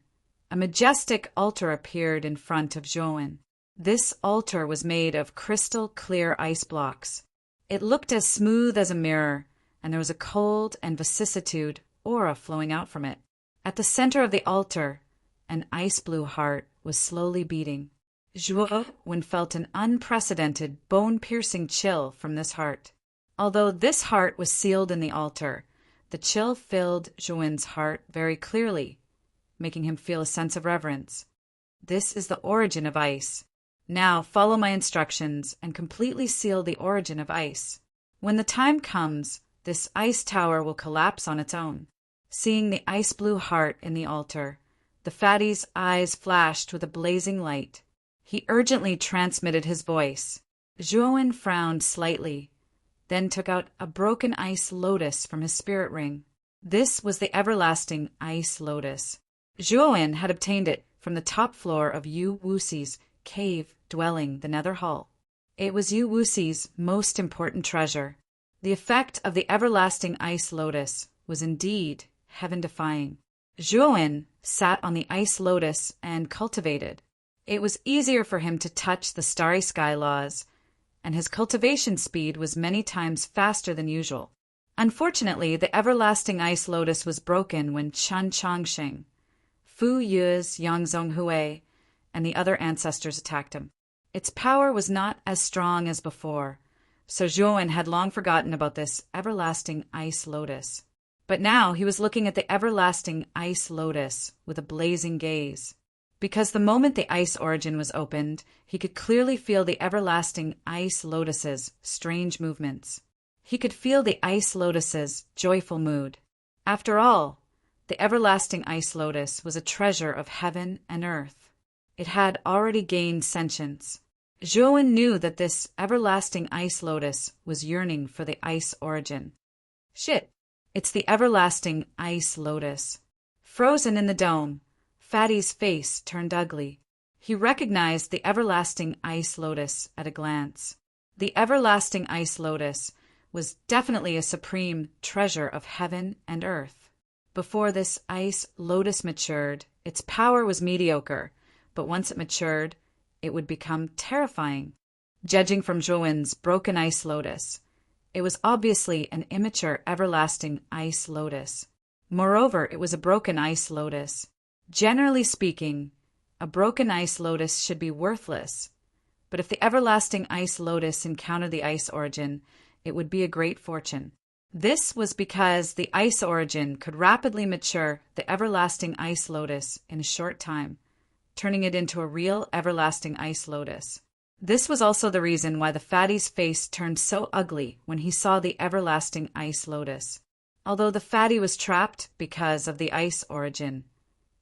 a majestic altar appeared in front of Zhuowen. This altar was made of crystal-clear ice blocks. It looked as smooth as a mirror, and there was a cold and vicissitude aura flowing out from it. At the center of the altar, an ice-blue heart was slowly beating. Zhuowen felt an unprecedented, bone-piercing chill from this heart. Although this heart was sealed in the altar, the chill filled Zhuowen's heart very clearly, making him feel a sense of reverence. This is the origin of ice. Now follow my instructions and completely seal the origin of ice. When the time comes, this ice tower will collapse on its own. Seeing the ice-blue heart in the altar, the fatty's eyes flashed with a blazing light. He urgently transmitted his voice. Zhuowen frowned slightly, then took out a broken ice lotus from his spirit ring. This was the everlasting ice lotus. Zhuowen had obtained it from the top floor of Yu Wuxi's cave dwelling, the Nether Hall. It was Yu Wuxi's most important treasure. The effect of the everlasting ice lotus was indeed heaven-defying. Zhuowen sat on the ice lotus and cultivated. It was easier for him to touch the starry sky laws, and his cultivation speed was many times faster than usual. Unfortunately, the everlasting ice lotus was broken when Chen Changsheng, Fu Yu's Yangzong Hui, and the other ancestors attacked him. Its power was not as strong as before, so Zhuowen had long forgotten about this everlasting ice lotus. But now he was looking at the everlasting ice lotus with a blazing gaze. because the moment the ice origin was opened, he could clearly feel the everlasting ice lotus's strange movements. He could feel the ice lotus's joyful mood. After all, the everlasting ice lotus was a treasure of heaven and earth. It had already gained sentience. Zhuowen knew that this everlasting ice lotus was yearning for the ice origin. Shit, it's the everlasting ice lotus. Frozen in the dome, Fatty's face turned ugly. He recognized the everlasting ice lotus at a glance. The everlasting ice lotus was definitely a supreme treasure of heaven and earth. Before this ice lotus matured, its power was mediocre, but once it matured, it would become terrifying. Judging from Zhuowen's broken ice lotus, it was obviously an immature everlasting ice lotus. Moreover, it was a broken ice lotus. Generally speaking, a broken ice lotus should be worthless, but if the everlasting ice lotus encountered the ice origin, it would be a great fortune. This was because the ice origin could rapidly mature the everlasting ice lotus in a short time, turning it into a real everlasting ice lotus. This was also the reason why the fatty's face turned so ugly when he saw the everlasting ice lotus. Although the fatty was trapped because of the ice origin,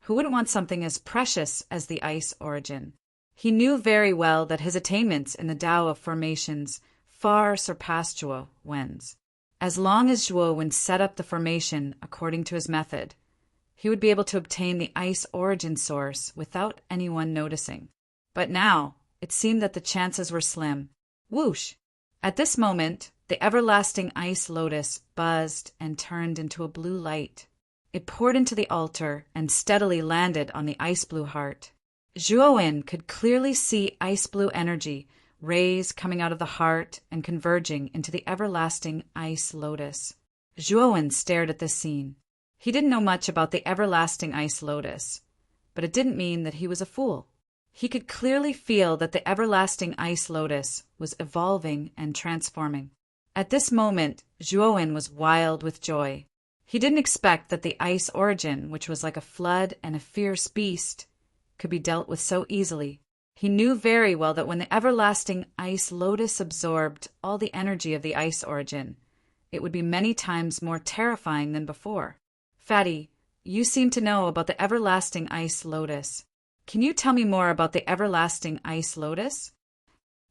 who wouldn't want something as precious as the ice origin? He knew very well that his attainments in the Tao of formations far surpassed Zhuowen's. As long as Zhuowen set up the formation according to his method, he would be able to obtain the ice origin source without anyone noticing. But now, it seemed that the chances were slim. Whoosh! At this moment, the everlasting ice lotus buzzed and turned into a blue light. It poured into the altar and steadily landed on the ice blue heart. Zhuowen could clearly see ice blue energy, rays coming out of the heart and converging into the everlasting ice lotus. Zhuowen stared at this scene. He didn't know much about the everlasting ice lotus, but it didn't mean that he was a fool. He could clearly feel that the everlasting ice lotus was evolving and transforming. At this moment, Zhuowen was wild with joy. He didn't expect that the ice origin, which was like a flood and a fierce beast, could be dealt with so easily. He knew very well that when the everlasting ice lotus absorbed all the energy of the ice origin, it would be many times more terrifying than before. Fatty, you seem to know about the everlasting ice lotus. Can you tell me more about the everlasting ice lotus?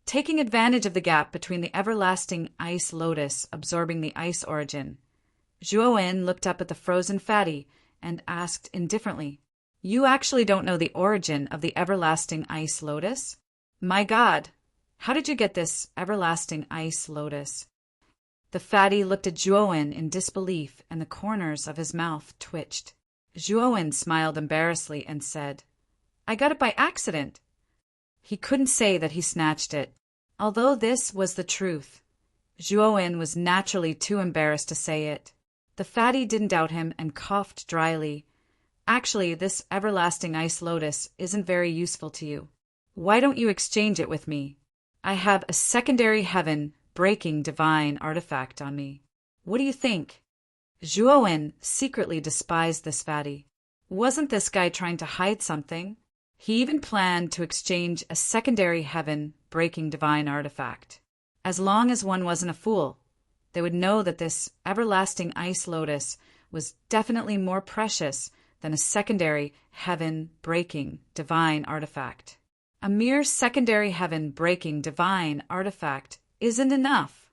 Taking advantage of the gap between the everlasting ice lotus absorbing the ice origin, Zhuowen looked up at the frozen fatty and asked indifferently, "You actually don't know the origin of the everlasting ice lotus? My God, how did you get this everlasting ice lotus?" The fatty looked at Zhuowen in disbelief, and the corners of his mouth twitched. Zhuowen smiled embarrassedly and said, "I got it by accident." He couldn't say that he snatched it. Although this was the truth, Zhuowen was naturally too embarrassed to say it. The fatty didn't doubt him and coughed dryly. "Actually, this everlasting ice lotus isn't very useful to you. Why don't you exchange it with me? I have a secondary heaven-breaking divine artifact on me. What do you think?" Zhuowen secretly despised this fatty. Wasn't this guy trying to hide something? He even planned to exchange a secondary heaven-breaking divine artifact. As long as one wasn't a fool, they would know that this everlasting ice lotus was definitely more precious than a secondary heaven-breaking divine artifact. A mere secondary heaven-breaking divine artifact isn't enough.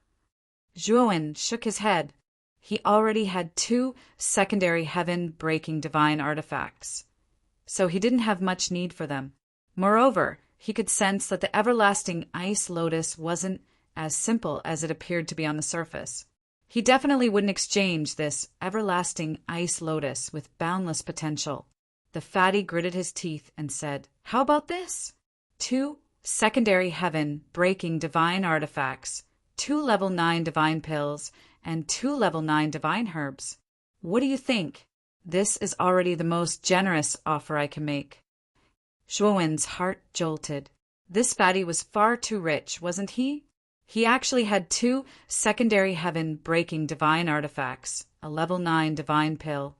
Zhuowen shook his head. He already had 2 secondary heaven-breaking divine artifacts, so he didn't have much need for them. Moreover, he could sense that the everlasting ice lotus wasn't as simple as it appeared to be on the surface. He definitely wouldn't exchange this everlasting ice lotus with boundless potential. The fatty gritted his teeth and said, "How about this? 2 secondary heaven-breaking divine artifacts, 2 level 9 divine pills, and 2 level 9 divine herbs. What do you think? This is already the most generous offer I can make." Zhuowen's heart jolted. This fatty was far too rich, wasn't he? He actually had 2 secondary heaven-breaking divine artifacts, a level 9 divine pill,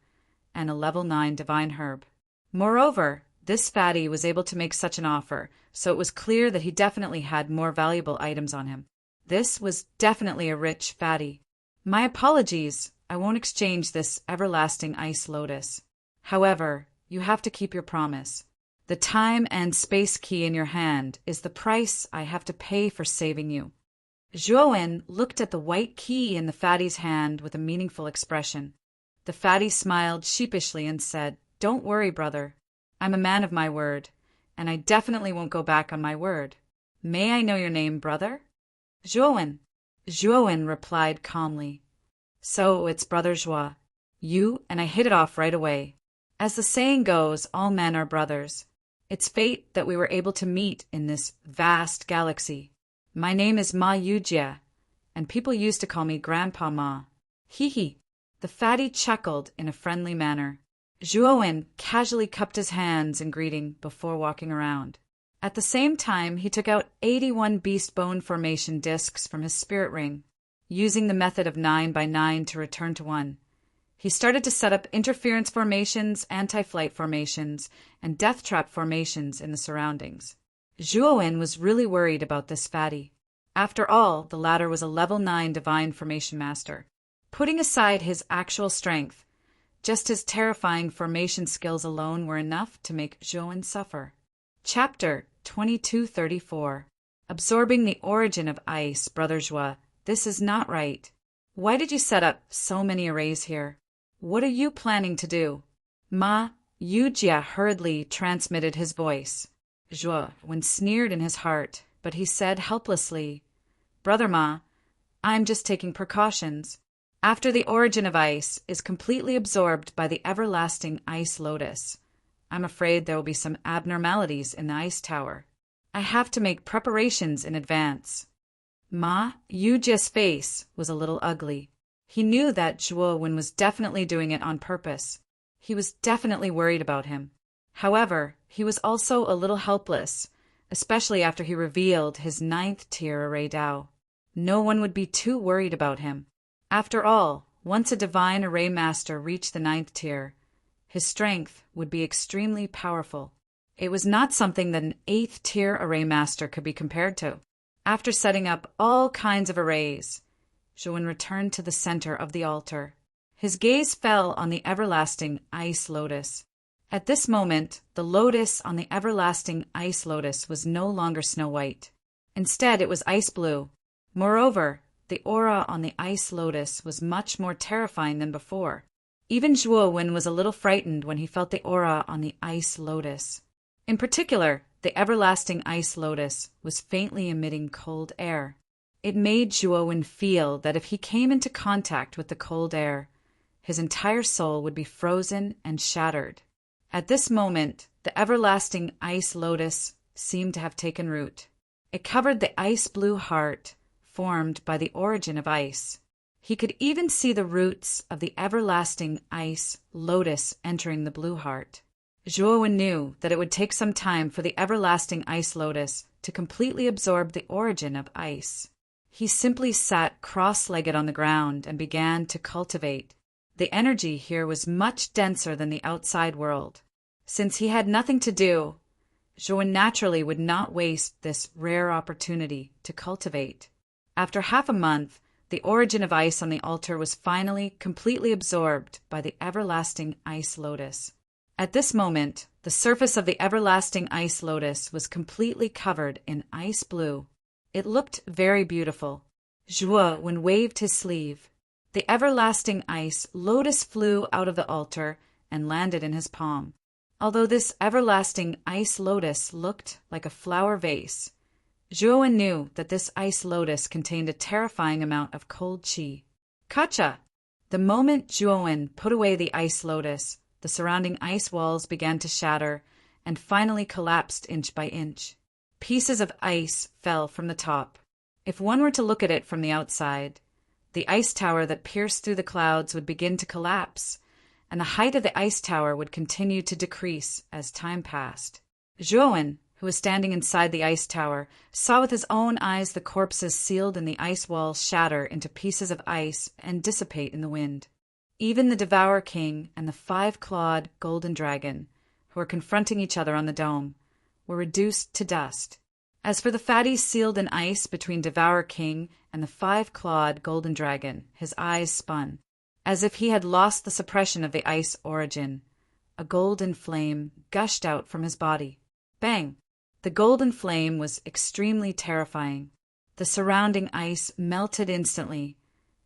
and a level 9 divine herb. Moreover, This fatty was able to make such an offer, so it was clear that he definitely had more valuable items on him. This was definitely a rich fatty. My apologies, I won't exchange this everlasting ice lotus. However, you have to keep your promise. The time and space key in your hand is the price I have to pay for saving you. Zhuowen looked at the white key in the fatty's hand with a meaningful expression. The fatty smiled sheepishly and said, "Don't worry, brother. I'm a man of my word, and I definitely won't go back on my word. May I know your name, brother?" "Zhuowen." Zhuowen replied calmly. "So it's Brother Zhua. You and I hit it off right away. As the saying goes, all men are brothers. It's fate that we were able to meet in this vast galaxy. My name is Ma Yujie, and people used to call me Grandpa Ma. Hee hee." The fatty chuckled in a friendly manner. Zhuowen casually cupped his hands in greeting before walking around. At the same time, he took out 81 beast bone formation discs from his spirit ring, using the method of 9 by 9 to return to 1. He started to set up interference formations, anti-flight formations, and death trap formations in the surroundings. Zhuowen was really worried about this fatty. After all, the latter was a level 9 divine formation master. Putting aside his actual strength, just his terrifying formation skills alone were enough to make Zhuowen suffer. Chapter 2234. Absorbing the origin of ice, Brother Zhua. This is not right. Why did you set up so many arrays here? What are you planning to do? Ma Yujie hurriedly transmitted his voice. Zhuowen sneered in his heart, but he said helplessly, "Brother Ma, I'm just taking precautions. After the origin of ice is completely absorbed by the everlasting ice lotus, I'm afraid there will be some abnormalities in the ice tower. I have to make preparations in advance." Ma Yujie's face was a little ugly. He knew that Zhuowen was definitely doing it on purpose. He was definitely worried about him. However, he was also a little helpless, especially after he revealed his 9th tier array Dao. No one would be too worried about him. After all, once a divine array master reached the 9th tier, his strength would be extremely powerful. It was not something that an 8th tier array master could be compared to. After setting up all kinds of arrays, Zhuowen returned to the center of the altar. His gaze fell on the everlasting ice lotus. At this moment, the lotus on the everlasting ice lotus was no longer snow white. Instead, it was ice blue. Moreover, the aura on the ice lotus was much more terrifying than before. Even Zhuowen was a little frightened when he felt the aura on the ice lotus. In particular, the everlasting ice lotus was faintly emitting cold air. It made Zhuowen feel that if he came into contact with the cold air, his entire soul would be frozen and shattered. At this moment, the everlasting ice lotus seemed to have taken root. It covered the ice-blue heart formed by the origin of ice. He could even see the roots of the everlasting ice lotus entering the blue heart. Zhuowen knew that it would take some time for the everlasting ice lotus to completely absorb the origin of ice. He simply sat cross-legged on the ground and began to cultivate. The energy here was much denser than the outside world. Since he had nothing to do, Zhuowen naturally would not waste this rare opportunity to cultivate. After half a month, the origin of ice on the altar was finally completely absorbed by the everlasting ice lotus. At this moment, the surface of the everlasting ice lotus was completely covered in ice blue. It looked very beautiful. Zhuowen waved his sleeve. The everlasting ice lotus flew out of the altar and landed in his palm. Although this everlasting ice lotus looked like a flower vase, Zhuowen knew that this ice lotus contained a terrifying amount of cold qi. Kacha! The moment Zhuowen put away the ice lotus, the surrounding ice walls began to shatter and finally collapsed inch by inch. Pieces of ice fell from the top. If one were to look at it from the outside, the ice tower that pierced through the clouds would begin to collapse, and the height of the ice tower would continue to decrease as time passed. Zhuowen, who was standing inside the ice tower, saw with his own eyes the corpses sealed in the ice walls shatter into pieces of ice and dissipate in the wind. Even the Devourer King and the 5-clawed golden dragon, who were confronting each other on the dome, were reduced to dust. As for the fatty sealed in ice between Devour King and the five-clawed golden dragon, his eyes spun. As if he had lost the suppression of the ice origin, a golden flame gushed out from his body. Bang! The golden flame was extremely terrifying. The surrounding ice melted instantly,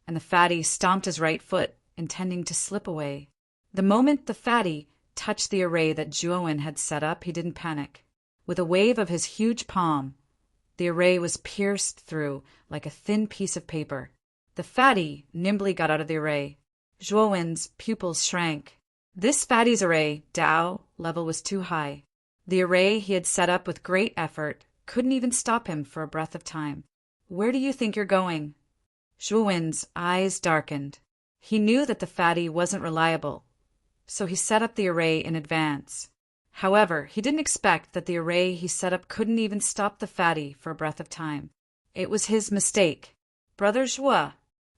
and the fatty stomped his right foot, intending to slip away. The moment the fatty touched the array that Zhuowen had set up, he didn't panic. With a wave of his huge palm, the array was pierced through like a thin piece of paper. The fatty nimbly got out of the array. Zhuowen's pupils shrank. This fatty's array, Dao, level was too high. The array he had set up with great effort couldn't even stop him for a breath of time. Where do you think you're going? Zhuowen's eyes darkened. He knew that the fatty wasn't reliable, so he set up the array in advance. However, he didn't expect that the array he set up couldn't even stop the fatty for a breath of time. It was his mistake. Brother Zhuo,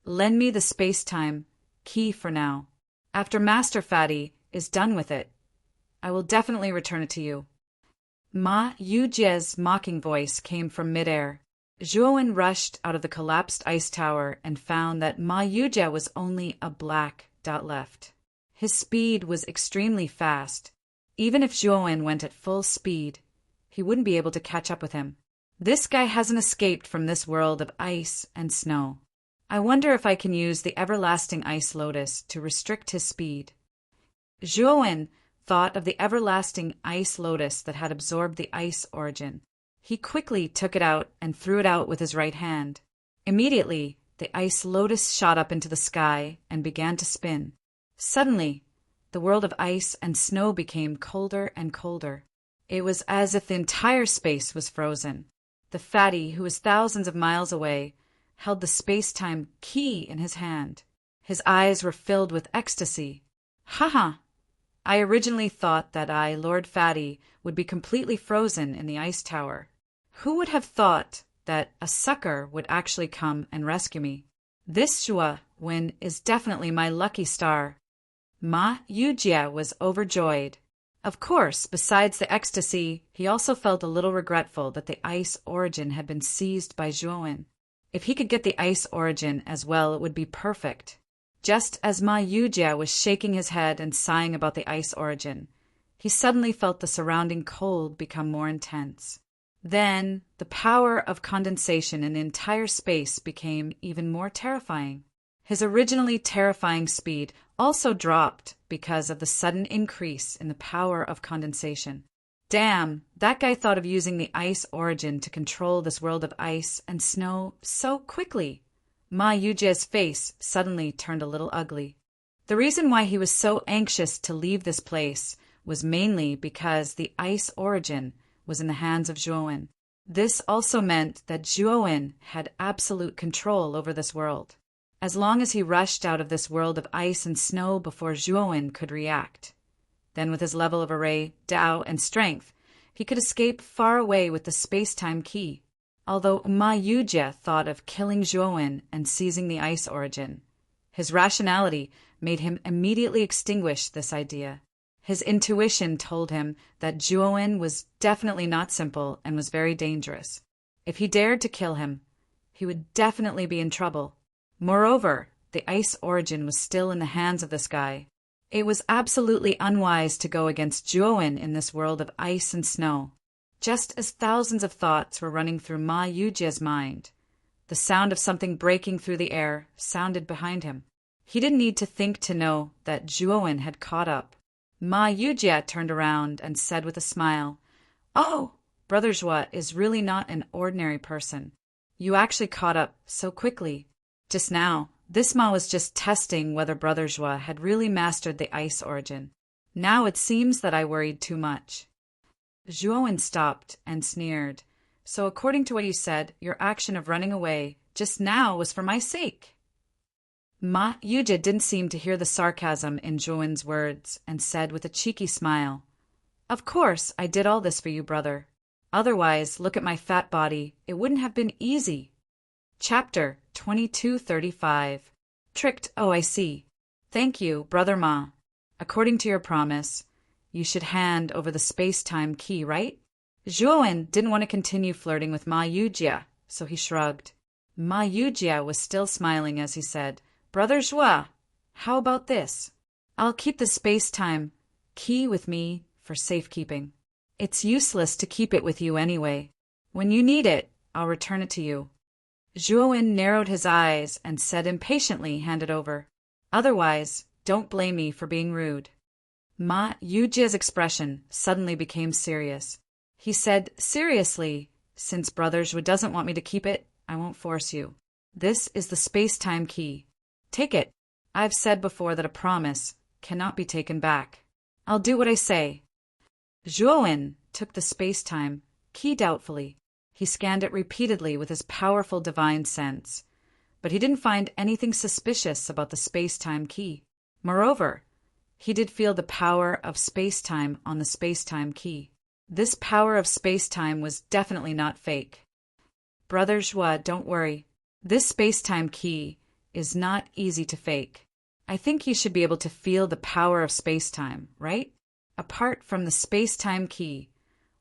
lend me the space-time key for now. After Master Fatty is done with it, I will definitely return it to you. Ma Yujie's mocking voice came from midair. Zhuowen rushed out of the collapsed ice tower and found that Ma Yujie was only a black dot left. His speed was extremely fast. Even if Zhuowen went at full speed, he wouldn't be able to catch up with him. This guy hasn't escaped from this world of ice and snow. I wonder if I can use the everlasting ice lotus to restrict his speed. Zhuowen thought of the everlasting ice lotus that had absorbed the ice origin. He quickly took it out and threw it out with his right hand. Immediately, the ice lotus shot up into the sky and began to spin. Suddenly, the world of ice and snow became colder and colder. It was as if the entire space was frozen. The fatty, who was thousands of miles away, held the space-time key in his hand. His eyes were filled with ecstasy. Ha! I originally thought that I, Lord Fatty, would be completely frozen in the ice tower. Who would have thought that a sucker would actually come and rescue me? This Zhuowen is definitely my lucky star. Ma Yujie was overjoyed. Of course, besides the ecstasy, he also felt a little regretful that the ice origin had been seized by Zhuowen. If he could get the ice origin as well, it would be perfect. Just as Ma Yujie was shaking his head and sighing about the ice origin, he suddenly felt the surrounding cold become more intense. Then, the power of condensation in the entire space became even more terrifying. His originally terrifying speed also dropped because of the sudden increase in the power of condensation. Damn, that guy thought of using the ice origin to control this world of ice and snow so quickly. Ma Yujie's face suddenly turned a little ugly. The reason why he was so anxious to leave this place was mainly because the ice origin was in the hands of Zhuowen. This also meant that Zhuowen had absolute control over this world. As long as he rushed out of this world of ice and snow before Zhuowen could react. Then with his level of array, Dao, and strength, he could escape far away with the space-time key. Although Ma Yujie thought of killing Zhuowen and seizing the ice origin, his rationality made him immediately extinguish this idea. His intuition told him that Zhuowen was definitely not simple and was very dangerous. If he dared to kill him, he would definitely be in trouble. Moreover, the ice origin was still in the hands of this guy. It was absolutely unwise to go against Zhuowen in this world of ice and snow. Just as thousands of thoughts were running through Ma Yujie's mind, the sound of something breaking through the air sounded behind him. He didn't need to think to know that Zhuowen had caught up. Ma Yujie turned around and said with a smile, "Oh, Brother Zhuo is really not an ordinary person. You actually caught up so quickly. Just now, this Ma was just testing whether Brother Zhuo had really mastered the ice origin. Now it seems that I worried too much." Zhuowen stopped and sneered. "So according to what you said, your action of running away just now was for my sake." Ma Yujie didn't seem to hear the sarcasm in Zhuowen's words and said with a cheeky smile, "Of course I did all this for you, brother. Otherwise, look at my fat body. It wouldn't have been easy." Chapter 2235. Tricked. Oh, I see. Thank you, Brother Ma. According to your promise, you should hand over the space-time key, right? Zhuowen didn't want to continue flirting with Ma Yujia, so he shrugged. Ma Yujia was still smiling as he said, Brother Zhua, how about this? I'll keep the space-time key with me for safekeeping. It's useless to keep it with you anyway. When you need it, I'll return it to you. Zhuowen narrowed his eyes and said impatiently, hand it over. Otherwise, don't blame me for being rude. Ma Yujia's expression suddenly became serious. He said, seriously, since Brother Zhua doesn't want me to keep it, I won't force you. This is the space-time key. Take it. I've said before that a promise cannot be taken back. I'll do what I say. Zhuowen took the space-time key doubtfully. He scanned it repeatedly with his powerful divine sense, but he didn't find anything suspicious about the space-time key. Moreover, he did feel the power of space-time on the space-time key. This power of space-time was definitely not fake. Brother Zhua, don't worry. This space-time key is not easy to fake. I think you should be able to feel the power of space-time, right? Apart from the space-time key,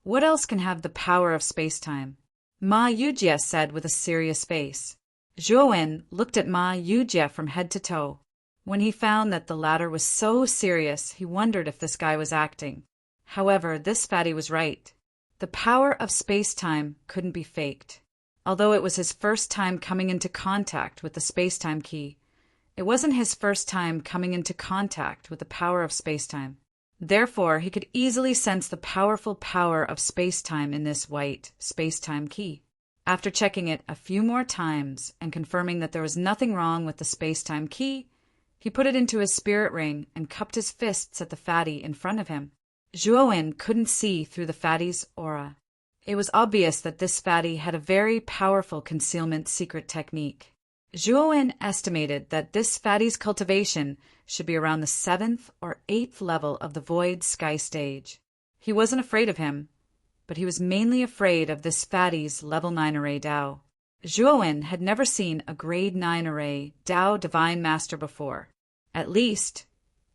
what else can have the power of space-time? Ma Yujia said with a serious face. Zhuowen looked at Ma Yujia from head to toe. When he found that the latter was so serious, he wondered if this guy was acting. However, this fatty was right. The power of space-time couldn't be faked. Although it was his first time coming into contact with the space-time key, it wasn't his first time coming into contact with the power of space-time. Therefore, he could easily sense the powerful power of space-time in this white space-time key. After checking it a few more times and confirming that there was nothing wrong with the space-time key, he put it into his spirit ring and cupped his fists at the fatty in front of him. Zhuowen couldn't see through the fatty's aura. It was obvious that this fatty had a very powerful concealment secret technique. Zhuowen estimated that this fatty's cultivation should be around the 7th or 8th level of the void sky stage. He wasn't afraid of him, but he was mainly afraid of this fatty's level 9 array Dao. Zhuowen had never seen a grade 9 array Dao Divine Master before. At least,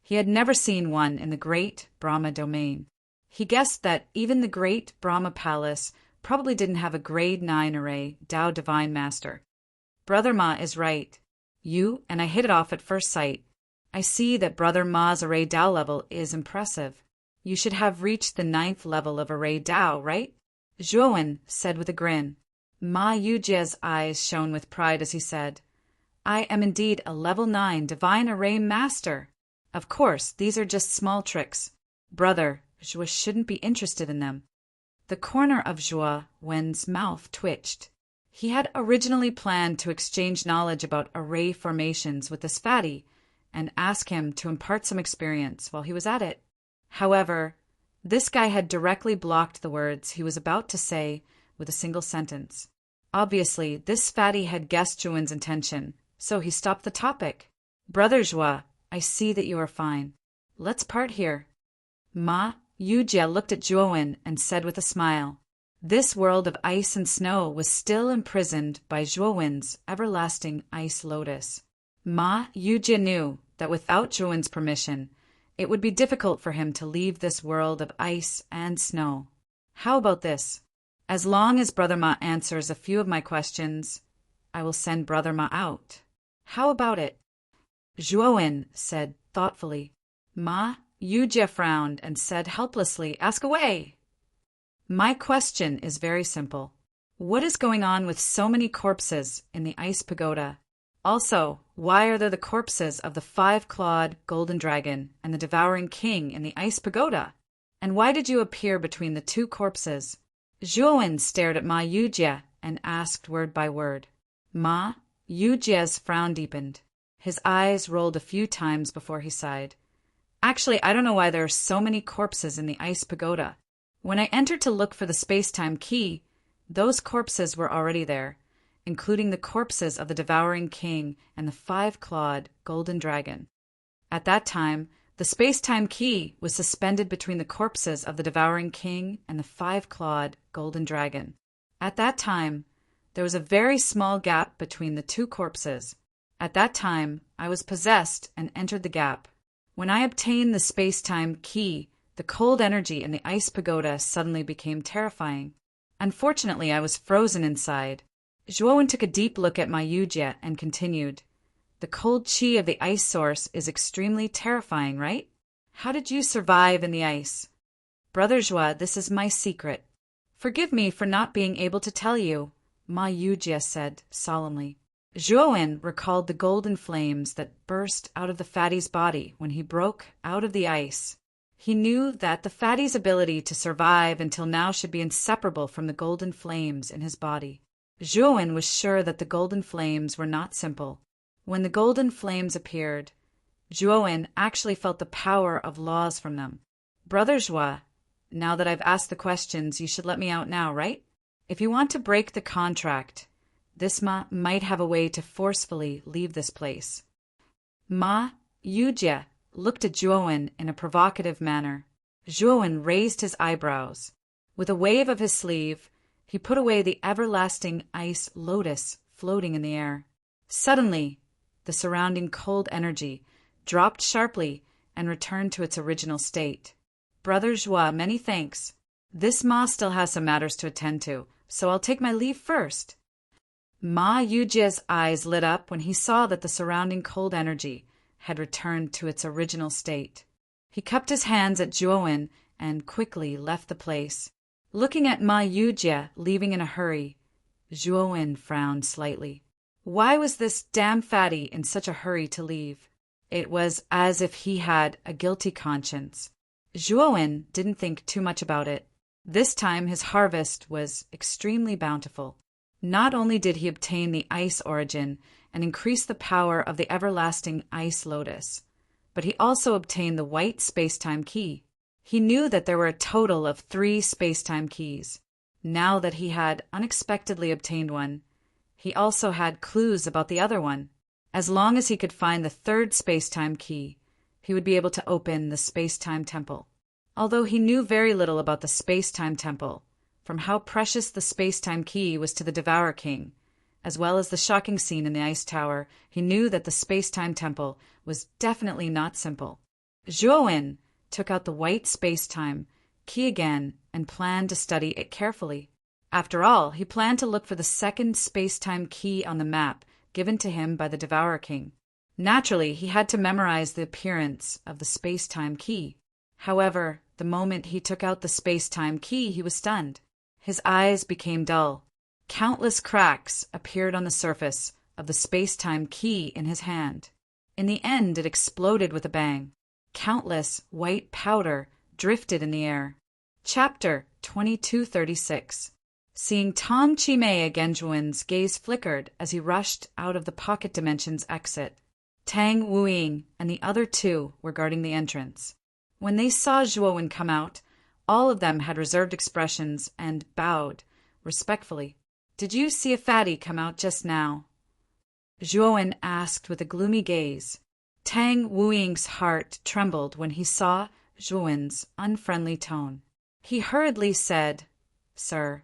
he had never seen one in the Great Brahma domain. He guessed that even the Great Brahma Palace probably didn't have a grade 9 array Dao Divine Master. Brother Ma is right. You and I hit it off at first sight. I see that Brother Ma's array Dao level is impressive. You should have reached the 9th level of array Dao, right? Zhuowen said with a grin. Ma Yujia's eyes shone with pride as he said, I am indeed a level 9 divine array master. Of course, these are just small tricks. Brother Zhua shouldn't be interested in them. The corner of Zhuowen's mouth twitched. He had originally planned to exchange knowledge about array formations with this fatty and ask him to impart some experience while he was at it. However, this guy had directly blocked the words he was about to say with a single sentence. Obviously, this fatty had guessed Zhuowen's intention, so he stopped the topic. Brother Zhua, I see that you are fine. Let's part here. Ma Yujia looked at Zhuowen and said with a smile, this world of ice and snow was still imprisoned by Zhuowen's everlasting ice lotus. Ma Yujia knew that without Zhuowen's permission, it would be difficult for him to leave this world of ice and snow. How about this? As long as Brother Ma answers a few of my questions, I will send Brother Ma out. How about it? Zhuowen said thoughtfully. Ma Yujia frowned and said helplessly, ask away. My question is very simple. What is going on with so many corpses in the ice pagoda? Also, why are there the corpses of the 5-clawed golden dragon and the devouring king in the ice pagoda? And why did you appear between the 2 corpses? Zhuowen stared at Ma Yujia and asked word by word. Ma Yujia's frown deepened. His eyes rolled a few times before he sighed. Actually, I don't know why there are so many corpses in the ice pagoda. When I entered to look for the space-time key, those corpses were already there, including the corpses of the devouring king and the 5-clawed golden dragon. At that time, the space-time key was suspended between the corpses of the devouring king and the 5-clawed golden dragon. At that time, there was a very small gap between the 2 corpses. At that time, I was possessed and entered the gap. When I obtained the space-time key, The cold energy in the ice pagoda suddenly became terrifying. Unfortunately, I was frozen inside. Zhuowen took a deep look at my Yujie and continued, "The cold qi of the ice source is extremely terrifying, right? How did you survive in the ice?" "Brother Zhua, this is my secret. Forgive me for not being able to tell you," Ma Yujie said solemnly. Zhuowen recalled the golden flames that burst out of the fatty's body when he broke out of the ice. He knew that the fatty's ability to survive until now should be inseparable from the golden flames in his body. Zhuowen was sure that the golden flames were not simple. When the golden flames appeared, Zhuowen actually felt the power of laws from them. "Brother Zhua, now that I've asked the questions, you should let me out now, right? If you want to break the contract, this Ma might have a way to forcefully leave this place." Ma Yujie looked at Zhuowen in a provocative manner. Zhuowen raised his eyebrows. With a wave of his sleeve, he put away the everlasting ice lotus floating in the air. Suddenly, the surrounding cold energy dropped sharply and returned to its original state. "Brother Zhua, many thanks. This Ma still has some matters to attend to, so I'll take my leave first." Ma Yujie's eyes lit up when he saw that the surrounding cold energy had returned to its original state. He cupped his hands at Zhuowen and quickly left the place. Looking at Ma Yujie leaving in a hurry, Zhuowen frowned slightly. Why was this damn fatty in such a hurry to leave? It was as if he had a guilty conscience. Zhuowen didn't think too much about it. This time his harvest was extremely bountiful. Not only did he obtain the ice origin and increase the power of the everlasting ice lotus, but he also obtained the white space-time key. He knew that there were a total of 3 space-time keys. Now that he had unexpectedly obtained one, he also had clues about the other one. As long as he could find the 3rd space-time key, he would be able to open the space-time temple. Although he knew very little about the space-time temple, from how precious the space-time key was to the Devourer King, as well as the shocking scene in the ice tower, he knew that the space-time temple was definitely not simple. Zhuowen took out the white space-time key again and planned to study it carefully. After all, he planned to look for the 2nd space-time key on the map given to him by the Devourer King. Naturally, he had to memorize the appearance of the space-time key. However, the moment he took out the space-time key, he was stunned. His eyes became dull. Countless cracks appeared on the surface of the space-time key in his hand. In the end, it exploded with a bang. Countless white powder drifted in the air. Chapter 2236. Seeing Tom Chimay again, Zhuowen's gaze flickered as he rushed out of the pocket dimension's exit. Tang Wuying and the other 2 were guarding the entrance. When they saw Zhuowen come out, all of them had reserved expressions and bowed respectfully. "Did you see a fatty come out just now?" Zhuowen asked with a gloomy gaze. Tang Wuying's heart trembled when he saw Zhuowen's unfriendly tone. He hurriedly said, "Sir,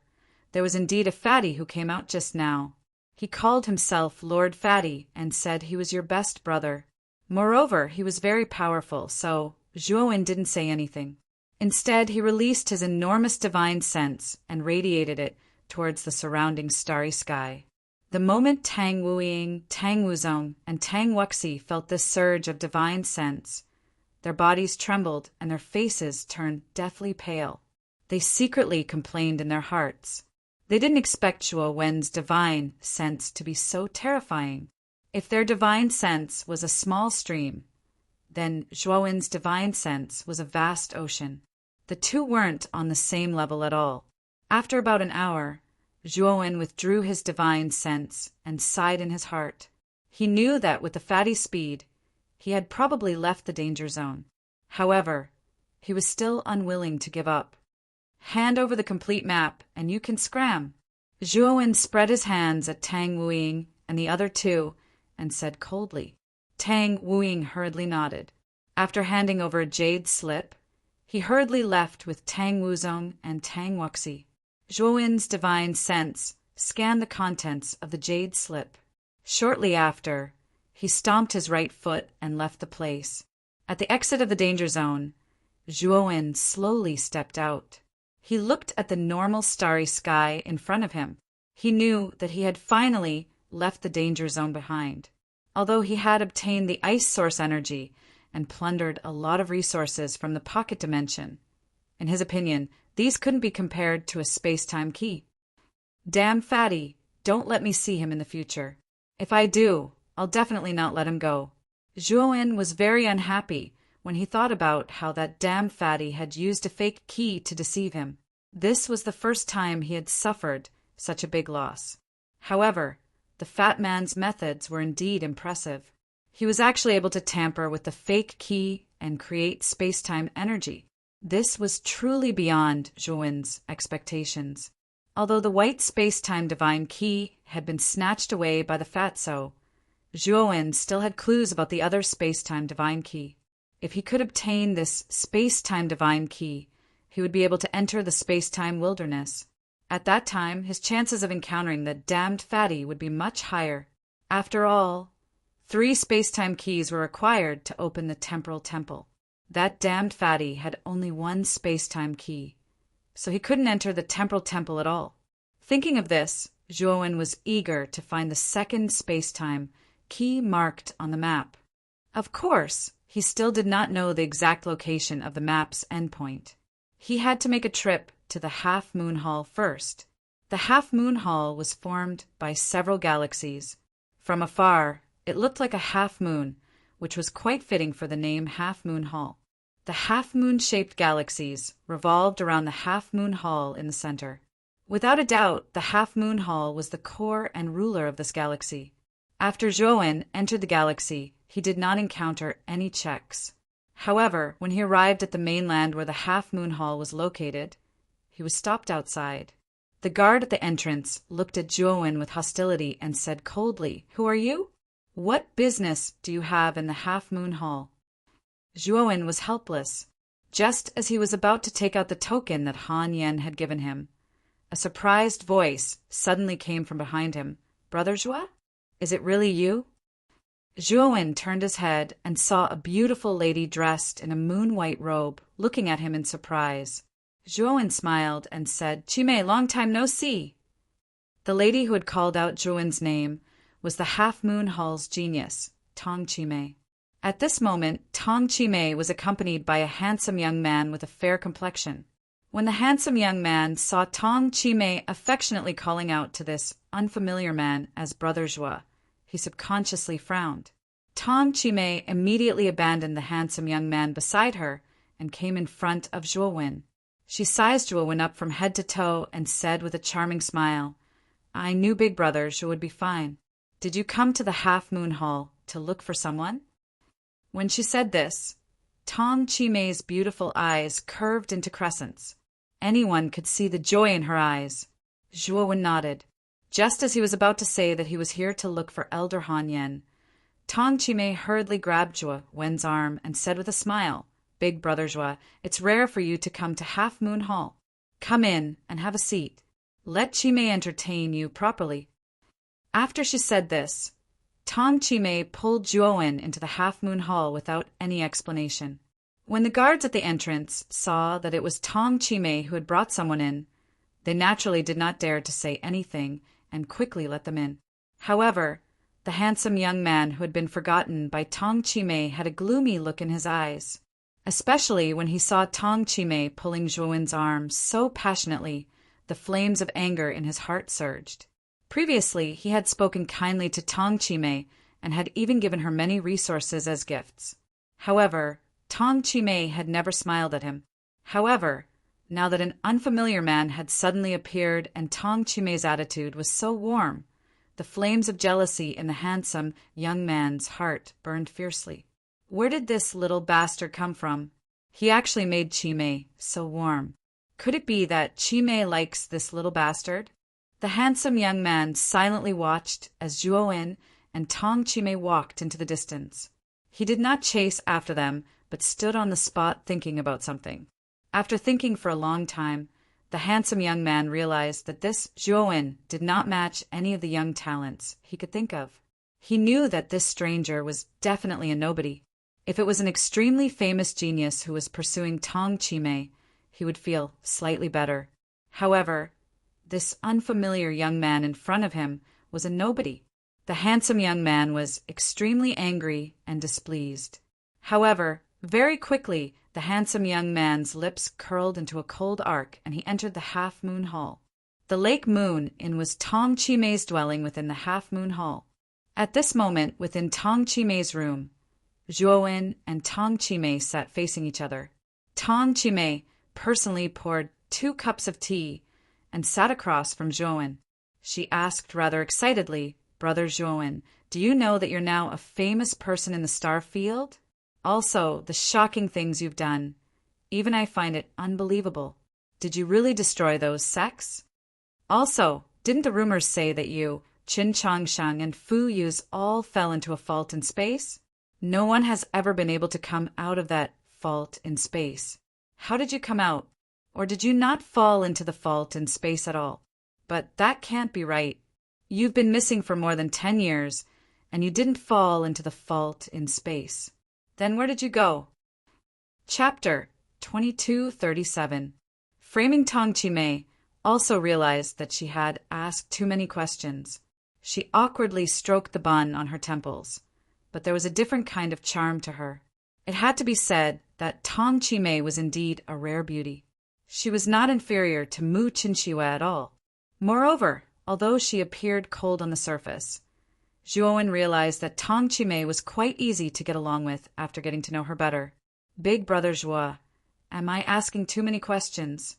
there was indeed a fatty who came out just now. He called himself Lord Fatty and said he was your best brother. Moreover, he was very powerful, so Zhuowen didn't say anything. Instead, he released his enormous divine sense and radiated it towards the surrounding starry sky. The moment Tang Wuying, Tang Wuzong, and Tang Wuxi felt this surge of divine sense, their bodies trembled and their faces turned deathly pale. They secretly complained in their hearts. They didn't expect Zhuowen's divine sense to be so terrifying. If their divine sense was a small stream, then Zhuowen's divine sense was a vast ocean. The 2 weren't on the same level at all. After about an hour, Zhuowen withdrew his divine sense and sighed in his heart. He knew that with the fatty's speed, he had probably left the danger zone. However, he was still unwilling to give up. "Hand over the complete map, and you can scram." Zhuowen spread his hands at Tang Wuying and the other 2 and said coldly. Tang Wuying hurriedly nodded. After handing over a jade slip, he hurriedly left with Tang Wuzong and Tang Wuxi. Zhuowen's divine sense scanned the contents of the jade slip. Shortly after, he stomped his right foot and left the place. At the exit of the danger zone, Zhuowen slowly stepped out. He looked at the normal starry sky in front of him. He knew that he had finally left the danger zone behind. Although he had obtained the ice source energy and plundered a lot of resources from the pocket dimension, in his opinion, these couldn't be compared to a space-time key. Damn fatty, don't let me see him in the future. If I do, I'll definitely not let him go. Zhuowen was very unhappy when he thought about how that damn fatty had used a fake key to deceive him. This was the first time he had suffered such a big loss. However, the fat man's methods were indeed impressive. He was actually able to tamper with the fake key and create space-time energy. This was truly beyond Zhuowen's expectations. Although the white space-time divine key had been snatched away by the fatso, Zhuowen still had clues about the other space-time divine key. If he could obtain this space-time divine key, he would be able to enter the space-time wilderness. At that time, his chances of encountering the damned fatty would be much higher. After all, 3 space-time keys were required to open the temporal temple. That damned fatty had only 1 space-time key, so he couldn't enter the temporal temple at all. Thinking of this, Zhuowen was eager to find the second space-time key marked on the map. Of course, he still did not know the exact location of the map's endpoint. He had to make a trip to the half-moon hall first. The half-moon hall was formed by several galaxies. From afar, it looked like a half-moon, which was quite fitting for the name Half-Moon Hall. The half-moon-shaped galaxies revolved around the half-moon hall in the center. Without a doubt, the half-moon hall was the core and ruler of this galaxy. After Zhuowen entered the galaxy, he did not encounter any checks. However, when he arrived at the mainland where the half-moon hall was located, he was stopped outside. The guard at the entrance looked at Zhuowen with hostility and said coldly, "Who are you? What business do you have in the half-moon hall?" Zhuowen was helpless. Just as he was about to take out the token that Han Yen had given him, a surprised voice suddenly came from behind him. "Brother Zhua? Is it really you?" Zhuowen turned his head and saw a beautiful lady dressed in a moon-white robe looking at him in surprise. Zhuowen smiled and said, "Chimei, long time no see." The lady who had called out Zhuowen's name was the half-moon hall's genius, Tong Chimei. At this moment, Tong Chimei was accompanied by a handsome young man with a fair complexion. When the handsome young man saw Tong Chimei affectionately calling out to this unfamiliar man as Brother Zhua, he subconsciously frowned. Tong Chimei immediately abandoned the handsome young man beside her and came in front of Zhuowen. She sized Zhuowen up from head to toe and said with a charming smile, "I knew Big Brother Zhua would be fine. Did you come to the half-moon hall to look for someone?" When she said this, Tong Chimei's beautiful eyes curved into crescents. Anyone could see the joy in her eyes. Zhuowen nodded. Just as he was about to say that he was here to look for Elder Han Yen, Tong Chimei hurriedly grabbed Zhuowen's arm and said with a smile, "Big Brother Zhua, it's rare for you to come to Half-Moon Hall. Come in and have a seat. Let Chimei entertain you properly." After she said this, Tong Chimei pulled Zhuowen into the half-moon hall without any explanation. When the guards at the entrance saw that it was Tong Chimei who had brought someone in, they naturally did not dare to say anything and quickly let them in. However, the handsome young man who had been forgotten by Tong Chimei had a gloomy look in his eyes, especially when he saw Tong Chimei pulling Zhuowen's arm so passionately, the flames of anger in his heart surged. Previously, he had spoken kindly to Tong Chimei and had even given her many resources as gifts. However, Tong Chimei had never smiled at him. However, now that an unfamiliar man had suddenly appeared and Tong Chimei's attitude was so warm, the flames of jealousy in the handsome young man's heart burned fiercely. Where did this little bastard come from? He actually made Chimei so warm. Could it be that Chimei likes this little bastard? The handsome young man silently watched as Zhuowen and Tong Chimei walked into the distance. He did not chase after them, but stood on the spot thinking about something. After thinking for a long time, the handsome young man realized that this Zhuowen did not match any of the young talents he could think of. He knew that this stranger was definitely a nobody. If it was an extremely famous genius who was pursuing Tang Chimei, he would feel slightly better. However, this unfamiliar young man in front of him was a nobody. The handsome young man was extremely angry and displeased. However, very quickly, the handsome young man's lips curled into a cold arc, and he entered the half-moon hall. The Lake Moon Inn was Tang Chimei's dwelling within the half-moon hall. At this moment, within Tang Chimei's room, Zhuowen and Tang Chimei sat facing each other. Tang Chimei personally poured 2 cups of tea and sat across from Zhuowen. She asked rather excitedly, "Brother Zhuowen, do you know that you're now a famous person in the star field? Also, the shocking things you've done. Even I find it unbelievable. Did you really destroy those sects? Also, didn't the rumors say that you, Qin Changshang, and Fu Yuz all fell into a fault in space? No one has ever been able to come out of that fault in space. How did you come out? Or did you not fall into the fault in space at all? But that can't be right. You've been missing for more than 10 years, and you didn't fall into the fault in space. Then where did you go?" Chapter 2237. Framing Tang Chimei also realized that she had asked too many questions. She awkwardly stroked the bun on her temples, but there was a different kind of charm to her. It had to be said that Tang Chimei was indeed a rare beauty. She was not inferior to Mu Qinxiwe at all. Moreover, although she appeared cold on the surface, Zhuowen realized that Tang Chimei was quite easy to get along with after getting to know her better. "Big brother Zhuo, am I asking too many questions?"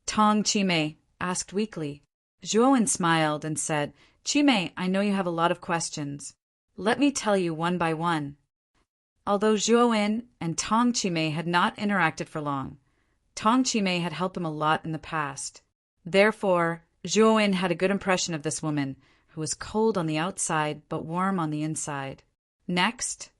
Tang Chimei asked weakly. Zhuowen smiled and said, "Chimei, I know you have a lot of questions. Let me tell you one by one." Although Zhuowen and Tang Chimei had not interacted for long, Tang Chimei had helped him a lot in the past. Therefore, Zhuowen had a good impression of this woman, who was cold on the outside but warm on the inside. Next,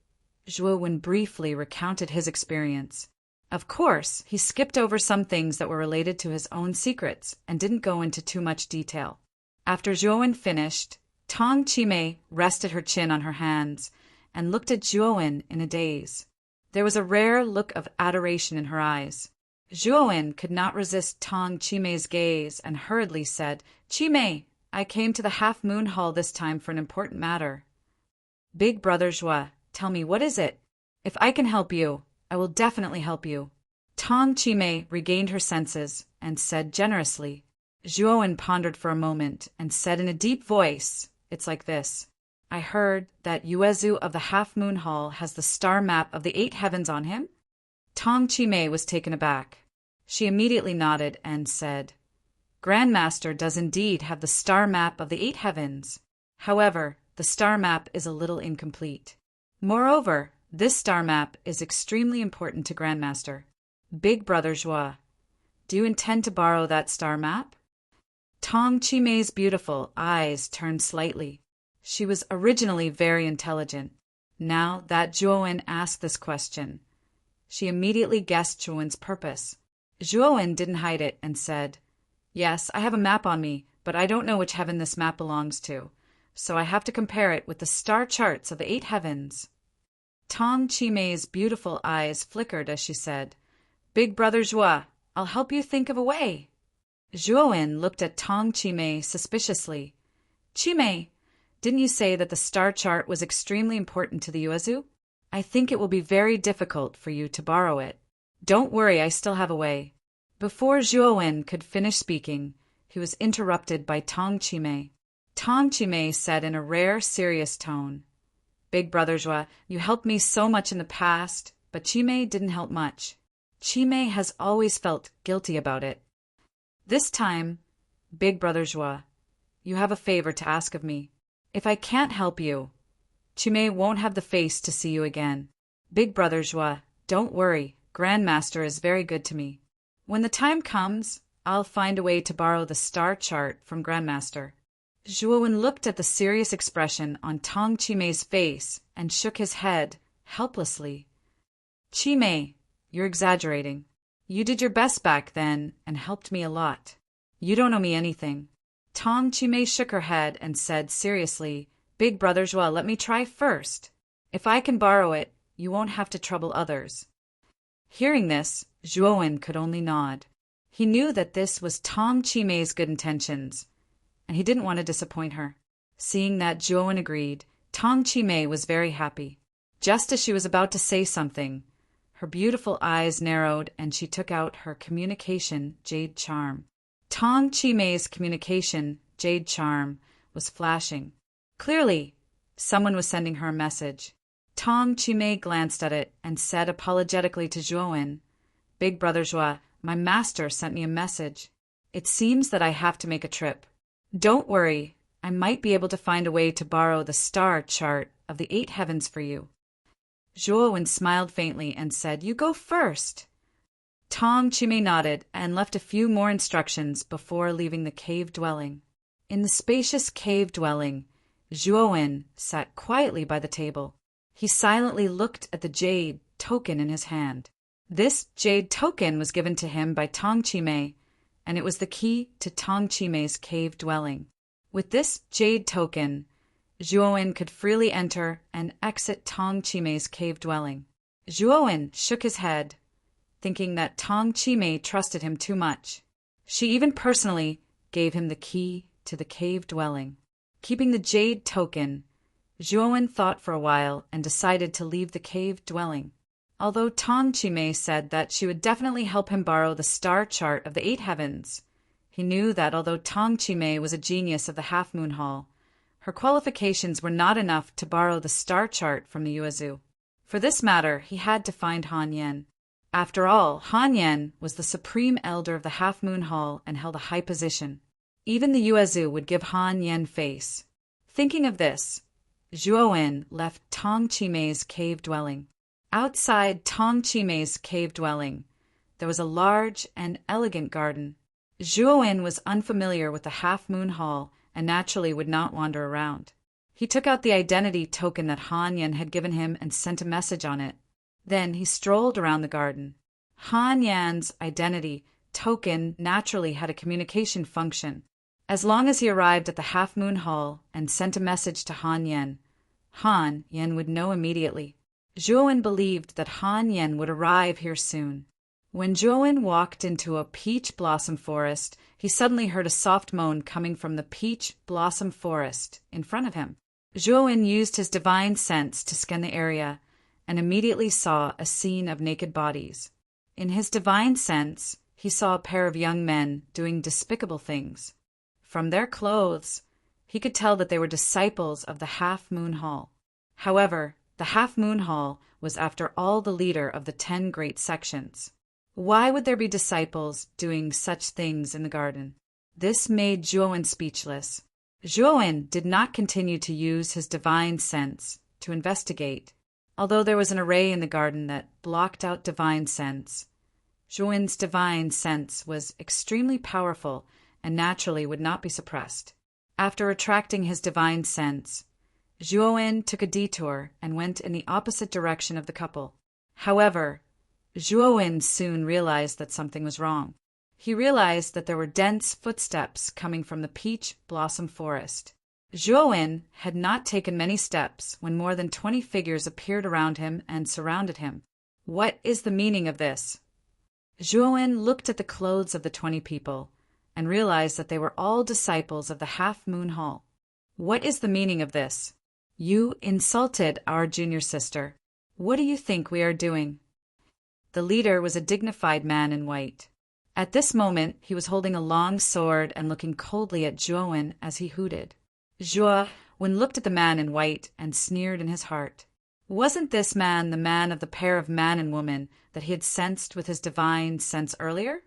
Zhuowen briefly recounted his experience. Of course, he skipped over some things that were related to his own secrets and didn't go into too much detail. After Zhuowen finished, Tang Chimei rested her chin on her hands and looked at Zhuowen in a daze. There was a rare look of adoration in her eyes. Zhuowen could not resist Tang Chimei's gaze and hurriedly said, "Chimei, I came to the half-moon hall this time for an important matter." "Big brother Zhuo, tell me, what is it? If I can help you, I will definitely help you." Tang Chimei regained her senses and said generously. Zhuowen pondered for a moment and said in a deep voice, "It's like this. I heard that Yuezu of the half-moon hall has the star map of the 8 heavens on him?" Tang Chimei was taken aback. She immediately nodded and said, "Grandmaster does indeed have the star map of the 8 heavens. However, the star map is a little incomplete. Moreover, this star map is extremely important to Grandmaster. Big brother Zhuo, do you intend to borrow that star map?" Tang Chimei's beautiful eyes turned slightly. She was originally very intelligent. Now that Zhuowen asked this question, she immediately guessed Zhuowen's purpose. Zhuowen didn't hide it and said, "Yes, I have a map on me, but I don't know which heaven this map belongs to, so I have to compare it with the star charts of the 8 heavens." Tang Chimei's beautiful eyes flickered as she said, "Big brother Zhuo, I'll help you think of a way." Zhuowen looked at Tang Chimei suspiciously. "Chimei, didn't you say that the star chart was extremely important to the Yuezu? I think it will be very difficult for you to borrow it. Don't worry, I still have a way." Before Zhuowen could finish speaking, he was interrupted by Tang Chimei. Tang Chimei said in a rare, serious tone, "Big brother Zhuo, you helped me so much in the past, but Chimei didn't help much. Chimei has always felt guilty about it. This time, big brother Zhuo, you have a favor to ask of me. If I can't help you, Chimei won't have the face to see you again. Big brother Zhuo, don't worry, Grandmaster is very good to me. When the time comes, I'll find a way to borrow the star chart from Grandmaster." Zhuowen looked at the serious expression on Tang Chimei's face and shook his head helplessly. "Chimei, you're exaggerating. You did your best back then and helped me a lot. You don't owe me anything." Tang Chimei shook her head and said seriously, "Big brother Zhuo, let me try first. If I can borrow it, You won't have to trouble others." Hearing this, Zhuowen could only nod. He knew that this was Tong Chimei's good intentions, and he didn't want to disappoint her. Seeing that Zhuowen agreed, Tong Chimei was very happy. Just as she was about to say something, her beautiful eyes narrowed and she took out her communication jade charm. Tong Chimei's communication jade charm was flashing. Clearly, someone was sending her a message. Tong Chimei glanced at it and said apologetically to Zhuowen, "Big Brother Zhua, my master sent me a message. It seems that I have to make a trip. Don't worry, I might be able to find a way to borrow the star chart of the 8 heavens for you." Zhuowen smiled faintly and said, "You go first." Tong Chimei nodded and left a few more instructions before leaving the cave dwelling. In the spacious cave dwelling, Zhuowen sat quietly by the table. He silently looked at the jade token in his hand. This jade token was given to him by Tong Chimei, and it was the key to Tong Chimei's cave dwelling. With this jade token, Zhuowen could freely enter and exit Tong Chimei's cave dwelling. Zhuowen shook his head, thinking that Tong Chimei trusted him too much. She even personally gave him the key to the cave dwelling. Keeping the jade token, Zhuowen thought for a while and decided to leave the cave dwelling. Although Tong Chimei said that she would definitely help him borrow the star chart of the 8 heavens, he knew that although Tong Chimei was a genius of the Half Moon Hall, her qualifications were not enough to borrow the star chart from the Yuezhu. For this matter, he had to find Han Yen. After all, Han Yen was the supreme elder of the Half Moon Hall and held a high position. Even the Yuezhu would give Han Yen face. Thinking of this, Zhuowen left Tong Chimei's cave dwelling. Outside Tong Chimei's cave dwelling, there was a large and elegant garden. Zhuowen was unfamiliar with the Half Moon Hall and naturally would not wander around. He took out the identity token that Han Yen had given him and sent a message on it. Then he strolled around the garden. Han Yan's identity token naturally had a communication function. As long as he arrived at the Half Moon Hall and sent a message to Han Yen would know immediately. Zhuowen believed that Han Yen would arrive here soon. When Zhuowen walked into a peach blossom forest, he suddenly heard a soft moan coming from the peach blossom forest in front of him. Zhuowen used his divine sense to scan the area and immediately saw a scene of naked bodies. In his divine sense, he saw a pair of young men doing despicable things. From their clothes, he could tell that they were disciples of the Half Moon Hall. However, the Half Moon Hall was after all the leader of the 10 great sections. Why would there be disciples doing such things in the garden? This made Zhuowen speechless. Zhuowen did not continue to use his divine sense to investigate. Although there was an array in the garden that blocked out divine sense, Zhuowen's divine sense was extremely powerful and naturally would not be suppressed. After retracting his divine sense, Zhuowen took a detour and went in the opposite direction of the couple. However, Zhuowen soon realized that something was wrong. He realized that there were dense footsteps coming from the peach blossom forest. Zhuowen had not taken many steps when more than 20 figures appeared around him and surrounded him. What is the meaning of this? Zhuowen looked at the clothes of the 20 people and realized that they were all disciples of the Half Moon Hall. What is the meaning of this? You insulted our junior sister. What do you think we are doing? The leader was a dignified man in white. At this moment, he was holding a long sword and looking coldly at Zhuowen as he hooted. Zhuowen looked at the man in white and sneered in his heart. Wasn't this man the man of the pair of man and woman that he had sensed with his divine sense earlier?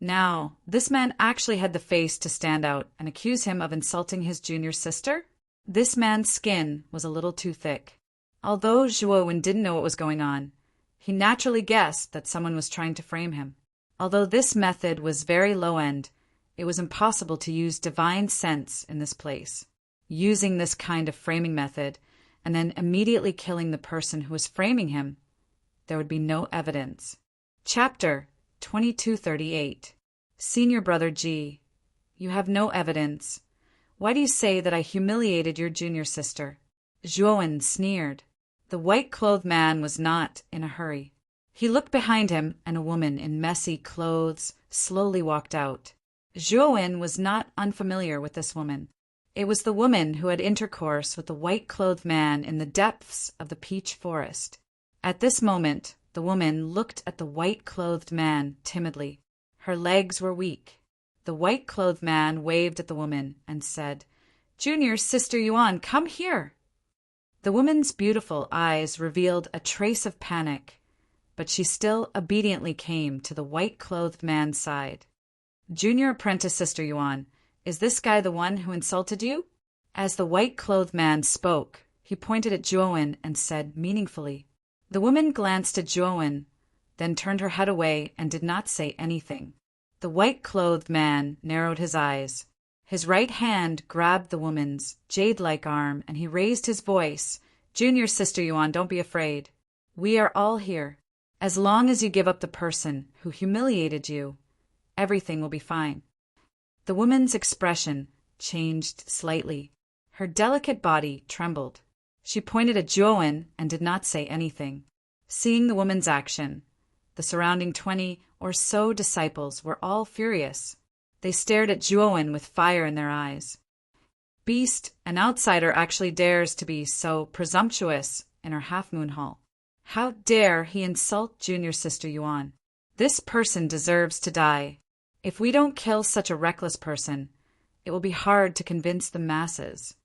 Now, this man actually had the face to stand out and accuse him of insulting his junior sister? This man's skin was a little too thick. Although Zhuowen didn't know what was going on, he naturally guessed that someone was trying to frame him. Although this method was very low-end, it was impossible to use divine sense in this place. Using this kind of framing method and then immediately killing the person who was framing him, there would be no evidence. Chapter 2238. Senior Brother G, you have no evidence. Why do you say that I humiliated your junior sister? Zhuowen sneered. The white-clothed man was not in a hurry. He looked behind him, and a woman in messy clothes slowly walked out. Zhuowen was not unfamiliar with this woman. It was the woman who had intercourse with the white-clothed man in the depths of the peach forest. At this moment, the woman looked at the white-clothed man timidly. Her legs were weak. The white-clothed man waved at the woman and said, "Junior Sister Yuan, come here." The woman's beautiful eyes revealed a trace of panic, but she still obediently came to the white-clothed man's side. "Junior Apprentice Sister Yuan, is this guy the one who insulted you?" As the white-clothed man spoke, he pointed at Zhuowen and said meaningfully. The woman glanced at Zhuowen, then turned her head away and did not say anything. The white-clothed man narrowed his eyes. His right hand grabbed the woman's jade-like arm, and he raised his voice. "Junior Sister Yuan, don't be afraid. We are all here. As long as you give up the person who humiliated you, everything will be fine." The woman's expression changed slightly. Her delicate body trembled. She pointed at Zhuowen and did not say anything. Seeing the woman's action, the surrounding 20 or so disciples were all furious. They stared at Zhuowen with fire in their eyes. "Beast, an outsider actually dares to be so presumptuous in our half-moon hall. How dare he insult Junior Sister Yuan? This person deserves to die. If we don't kill such a reckless person, it will be hard to convince the masses."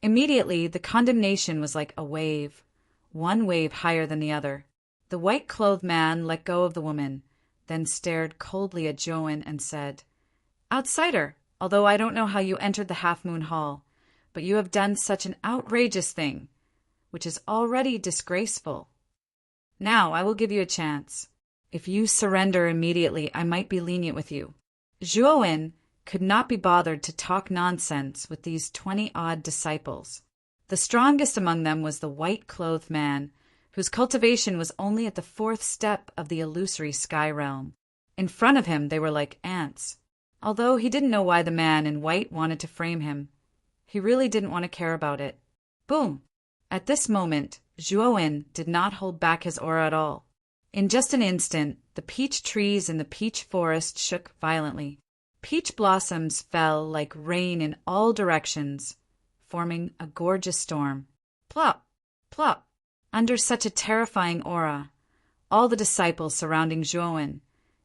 Immediately, the condemnation was like a wave, one wave higher than the other. The white-clothed man let go of the woman, then stared coldly at Zhuowen and said, "Outsider, although I don't know how you entered the half-moon hall, but you have done such an outrageous thing, which is already disgraceful. Now I will give you a chance. If you surrender immediately, I might be lenient with you." Zhuowen could not be bothered to talk nonsense with these 20-odd disciples. The strongest among them was the white-clothed man, whose cultivation was only at the 4th step of the illusory sky realm. In front of him they were like ants. Although he didn't know why the man in white wanted to frame him, he really didn't want to care about it. Boom! At this moment, Zhuowen did not hold back his aura at all. In just an instant, the peach trees in the peach forest shook violently. Peach blossoms fell like rain in all directions, forming a gorgeous storm. Plop! Plop! Under such a terrifying aura, all the disciples surrounding Zhuowen,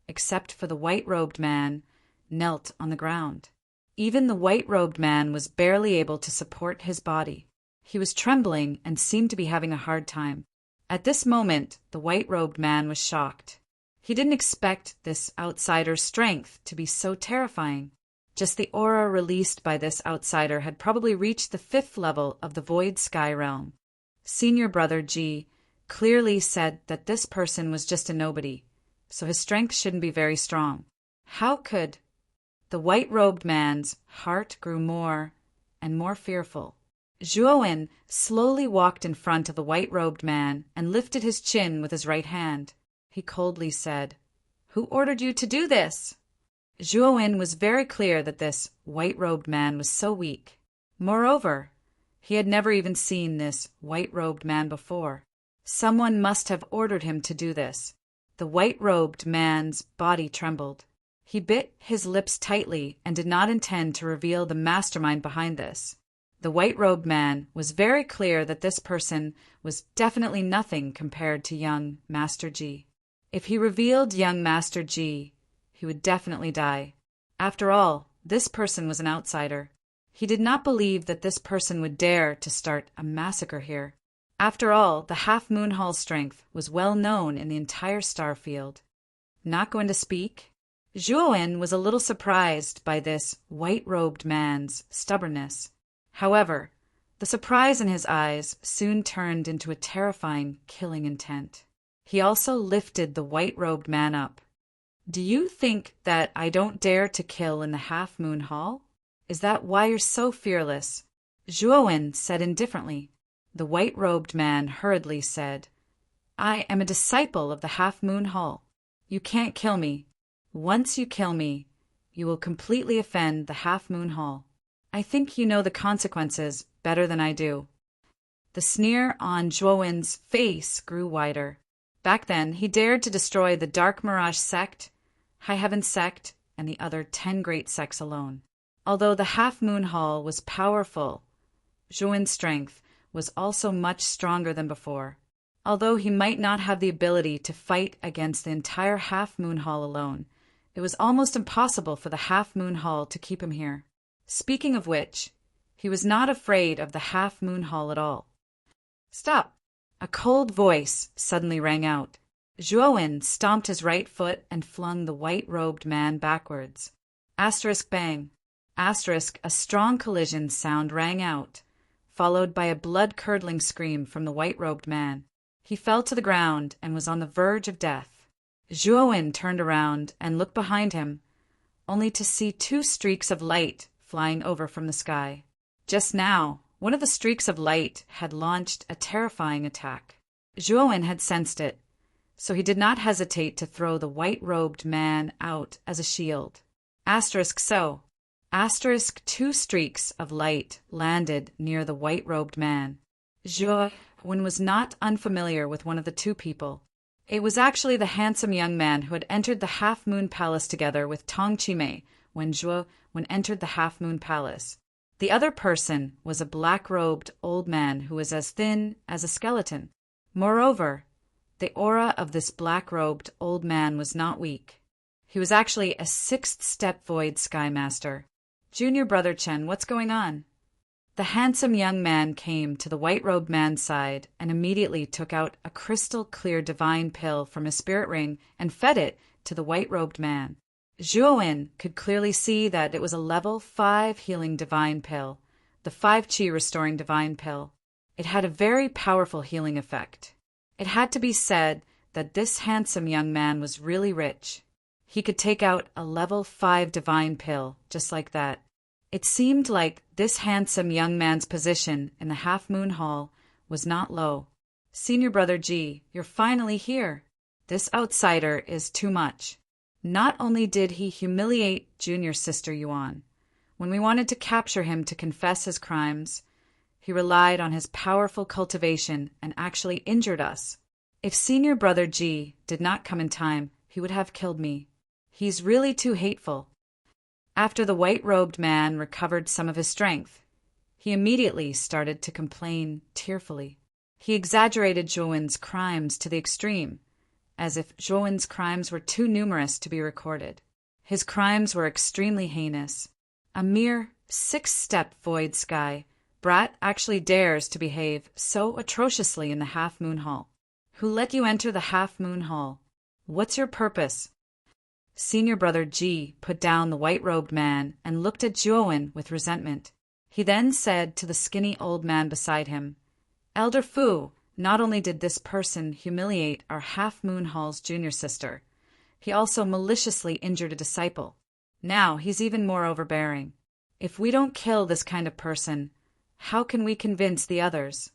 except for the white-robed man, knelt on the ground. Even the white-robed man was barely able to support his body. He was trembling and seemed to be having a hard time. At this moment, the white-robed man was shocked. He didn't expect this outsider's strength to be so terrifying. Just the aura released by this outsider had probably reached the 5th level of the void sky realm. Senior brother Ji clearly said that this person was just a nobody, so his strength shouldn't be very strong. How could... The white-robed man's heart grew more and more fearful. Zhuowen slowly walked in front of the white-robed man and lifted his chin with his right hand. He coldly said, "Who ordered you to do this?" Zhuowen was very clear that this white-robed man was so weak. Moreover, he had never even seen this white-robed man before. Someone must have ordered him to do this. The white-robed man's body trembled. He bit his lips tightly and did not intend to reveal the mastermind behind this. The white-robed man was very clear that this person was definitely nothing compared to young Master Ji. If he revealed young Master Ji, he would definitely die. After all, this person was an outsider. He did not believe that this person would dare to start a massacre here. After all, the half-moon hall strength was well known in the entire star field. Not going to speak? Zhuowen was a little surprised by this white-robed man's stubbornness. However, the surprise in his eyes soon turned into a terrifying, killing intent. He also lifted the white-robed man up. "Do you think that I don't dare to kill in the half-moon hall? Is that why you're so fearless?" Zhuowen said indifferently. The white-robed man hurriedly said, "I am a disciple of the half-moon hall. You can't kill me. Once you kill me, you will completely offend the half-moon hall. I think you know the consequences better than I do." The sneer on Zhuowen's face grew wider. Back then, he dared to destroy the Dark Mirage sect, High Heaven sect, and the other 10 great sects alone. Although the Half Moon Hall was powerful, Zhuowen's strength was also much stronger than before. Although he might not have the ability to fight against the entire Half Moon Hall alone, it was almost impossible for the Half Moon Hall to keep him here. Speaking of which, he was not afraid of the Half Moon Hall at all. "Stop!" A cold voice suddenly rang out. Zhuowen stomped his right foot and flung the white-robed man backwards. Asterisk bang. Asterisk, a strong collision sound rang out, followed by a blood-curdling scream from the white-robed man. He fell to the ground and was on the verge of death. Zhuowen turned around and looked behind him, only to see 2 streaks of light flying over from the sky. Just now, one of the streaks of light had launched a terrifying attack. Zhuowen had sensed it, so he did not hesitate to throw the white-robed man out as a shield. Asterisk so. Asterisk 2 streaks of light landed near the white-robed man. Zhuowen was not unfamiliar with one of the 2 people. It was actually the handsome young man who had entered the Half Moon Palace together with Tong Chimei when Zhuowen entered the Half Moon Palace. The other person was a black-robed old man who was as thin as a skeleton. Moreover, the aura of this black-robed old man was not weak. He was actually a 6th-step Void Sky Master. "Junior Brother Chen, what's going on?" The handsome young man came to the white-robed man's side and immediately took out a crystal-clear divine pill from his spirit ring and fed it to the white-robed man. Zhuowen could clearly see that it was a level 5 healing divine pill, the 5 Qi restoring divine pill. It had a very powerful healing effect. It had to be said that this handsome young man was really rich. He could take out a level 5 divine pill just like that. It seemed like this handsome young man's position in the Half Moon Hall was not low. "Senior Brother Ji, you're finally here. This outsider is too much. Not only did he humiliate Junior Sister Yuan, when we wanted to capture him to confess his crimes, he relied on his powerful cultivation and actually injured us. If Senior Brother Ji did not come in time, he would have killed me. He's really too hateful." After the white-robed man recovered some of his strength, he immediately started to complain tearfully. He exaggerated Zhuowen's crimes to the extreme, as if Zhuowen's crimes were too numerous to be recorded. His crimes were extremely heinous. A mere 6th-step Void Sky brat actually dares to behave so atrociously in the Half Moon Hall. "Who let you enter the Half Moon Hall? What's your purpose?" Senior Brother Ji put down the white-robed man and looked at Zhuowen with resentment. He then said to the skinny old man beside him, "Elder Fu, not only did this person humiliate our Half Moon Hall's junior sister, he also maliciously injured a disciple. Now he's even more overbearing. If we don't kill this kind of person, how can we convince the others?"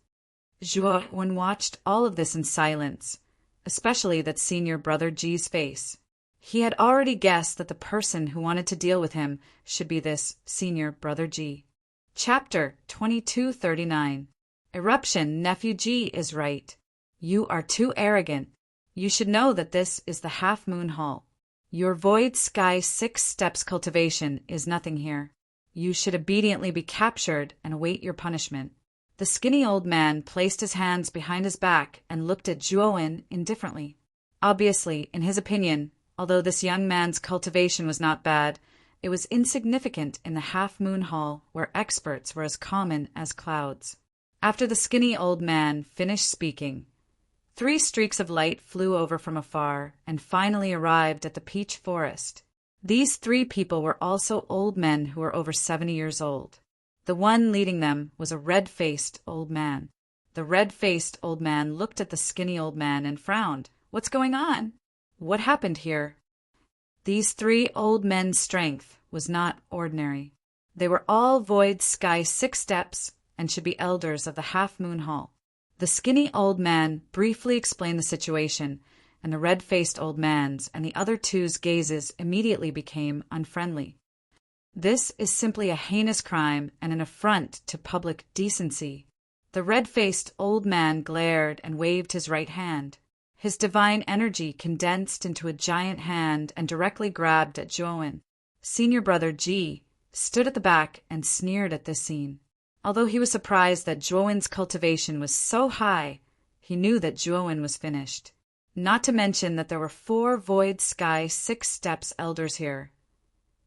Zhuowen watched all of this in silence, especially that Senior Brother Ji's face. He had already guessed that the person who wanted to deal with him should be this Senior Brother Ji. Chapter 2239. Eruption. Nephew Ji is right. You are too arrogant. You should know that this is the Half Moon Hall. Your Void Sky 6 steps cultivation is nothing here. You should obediently be captured and await your punishment. The skinny old man placed his hands behind his back and looked at Zhuowen indifferently. Obviously, in his opinion, although this young man's cultivation was not bad, it was insignificant in the Half Moon Hall where experts were as common as clouds. After the skinny old man finished speaking, 3 streaks of light flew over from afar and finally arrived at the peach forest. These 3 people were also old men who were over 70 years old. The one leading them was a red-faced old man. The red-faced old man looked at the skinny old man and frowned. "What's going on? What happened here?" These 3 old men's strength was not ordinary. They were all Void Sky 6 steps and should be elders of the Half Moon Hall. The skinny old man briefly explained the situation, and the red-faced old man's and the other 2's gazes immediately became unfriendly. "This is simply a heinous crime and an affront to public decency. The red-faced old man glared and waved his right hand. His divine energy condensed into a giant hand and directly grabbed at Zhuowen. Senior brother Ji stood at the back and sneered at this scene. Although he was surprised that Zhuowen's cultivation was so high, he knew that Zhuowen was finished. Not to mention that there were 4 Void Sky 6 Steps elders here.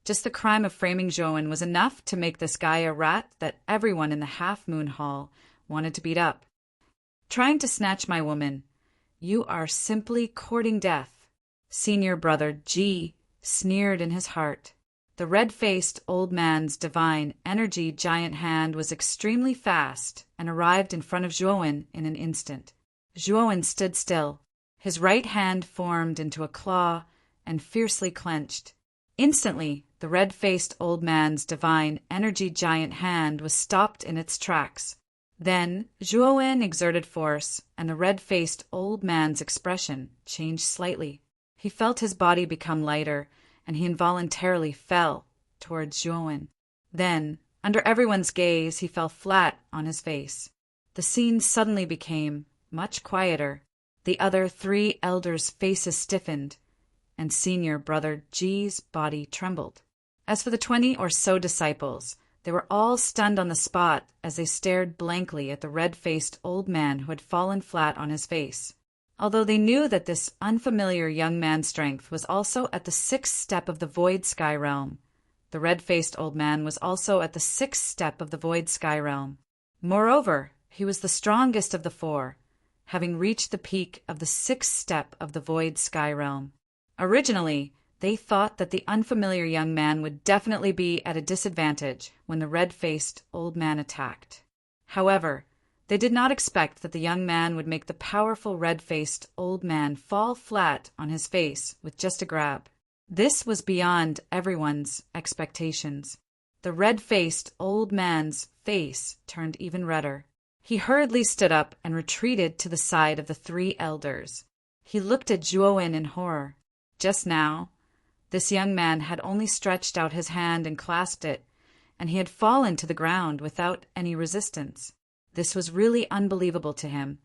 Just the crime of framing Zhuowen was enough to make this guy a rat that everyone in the Half-Moon Hall wanted to beat up. Trying to snatch my woman, you are simply courting death. Senior brother Ji sneered in his heart. The red-faced old man's divine energy giant hand was extremely fast and arrived in front of Zhuowen in an instant. Zhuowen stood still. His right hand formed into a claw and fiercely clenched. Instantly, the red-faced old man's divine energy giant hand was stopped in its tracks. Then Zhuowen exerted force, and the red-faced old man's expression changed slightly. He felt his body become lighter, and he involuntarily fell towards Zhuowen. Then, under everyone's gaze, he fell flat on his face. The scene suddenly became much quieter. The other 3 elders' faces stiffened, and senior brother Ji's body trembled. As for the 20 or so disciples, they were all stunned on the spot as they stared blankly at the red-faced old man who had fallen flat on his face. Although they knew that this unfamiliar young man's strength was also at the 6th step of the Void Sky Realm, the red-faced old man was also at the 6th step of the Void Sky Realm. Moreover, he was the strongest of the 4, having reached the peak of the 6th step of the Void Sky Realm. Originally, they thought that the unfamiliar young man would definitely be at a disadvantage when the red-faced old man attacked. However, they did not expect that the young man would make the powerful red-faced old man fall flat on his face with just a grab. This was beyond everyone's expectations. The red-faced old man's face turned even redder. He hurriedly stood up and retreated to the side of the 3 elders. He looked at Zhuowen in horror. Just now, this young man had only stretched out his hand and clasped it, and he had fallen to the ground without any resistance. This was really unbelievable to him,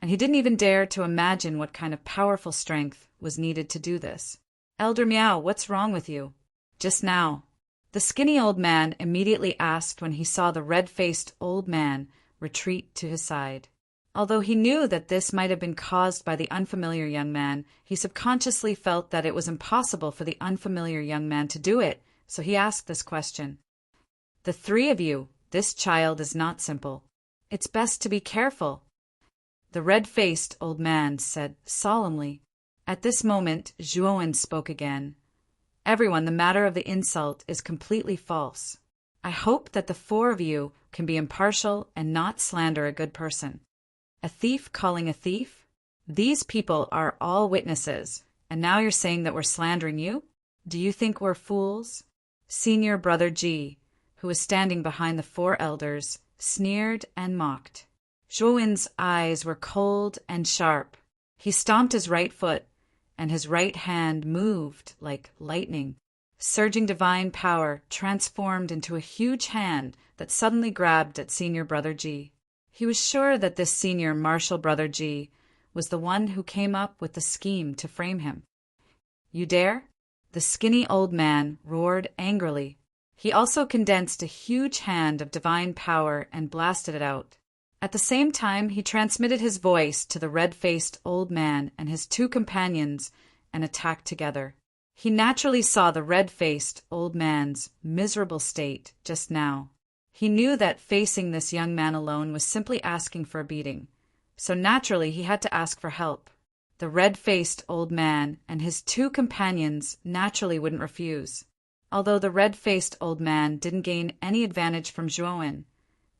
and he didn't even dare to imagine what kind of powerful strength was needed to do this. Elder Miao, what's wrong with you? Just now. The skinny old man immediately asked when he saw the red-faced old man retreat to his side. Although he knew that this might have been caused by the unfamiliar young man, he subconsciously felt that it was impossible for the unfamiliar young man to do it, so he asked this question. The 3 of you, this child is not simple. It's best to be careful. The red-faced old man said solemnly. At this moment, Zhuowen spoke again. Everyone, the matter of the insult is completely false. I hope that the 4 of you can be impartial and not slander a good person. A thief calling a thief? These people are all witnesses, and now you're saying that we're slandering you? Do you think we're fools? Senior brother Ji, who was standing behind the 4 elders, sneered and mocked. Zhuowen's eyes were cold and sharp. He stomped his right foot, and his right hand moved like lightning. Surging divine power transformed into a huge hand that suddenly grabbed at senior brother Ji. He was sure that this senior martial brother Ji was the one who came up with the scheme to frame him. You dare? The skinny old man roared angrily. He also condensed a huge hand of divine power and blasted it out. At the same time, he transmitted his voice to the red-faced old man and his 2 companions and attacked together. He naturally saw the red-faced old man's miserable state just now. He knew that facing this young man alone was simply asking for a beating, so naturally he had to ask for help. The red-faced old man and his 2 companions naturally wouldn't refuse. Although the red-faced old man didn't gain any advantage from Zhuowen,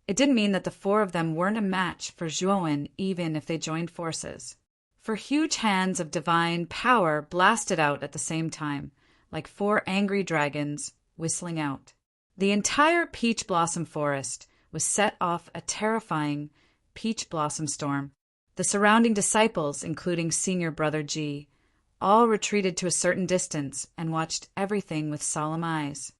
it didn't mean that the 4 of them weren't a match for Zhuowen even if they joined forces. For huge hands of divine power blasted out at the same time, like 4 angry dragons whistling out. The entire peach blossom forest was set off a terrifying peach blossom storm. The surrounding disciples, including senior brother Ji, all retreated to a certain distance and watched everything with solemn eyes.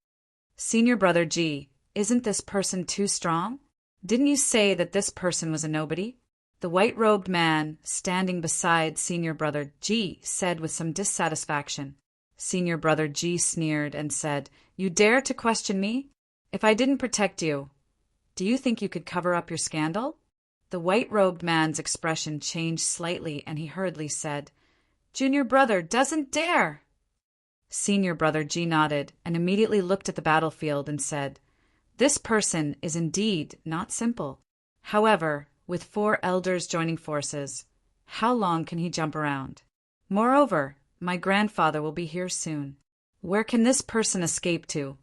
Senior brother Ji, isn't this person too strong? Didn't you say that this person was a nobody? The white-robed man, standing beside Senior Brother G, said with some dissatisfaction. Senior Brother G sneered and said, "You dare to question me? If I didn't protect you, do you think you could cover up your scandal?" The white-robed man's expression changed slightly, and he hurriedly said, "Junior Brother doesn't dare!" Senior Brother G nodded and immediately looked at the battlefield and said, "This person is indeed not simple. However, with 4 elders joining forces, how long can he jump around? Moreover, my grandfather will be here soon. Where can this person escape to?"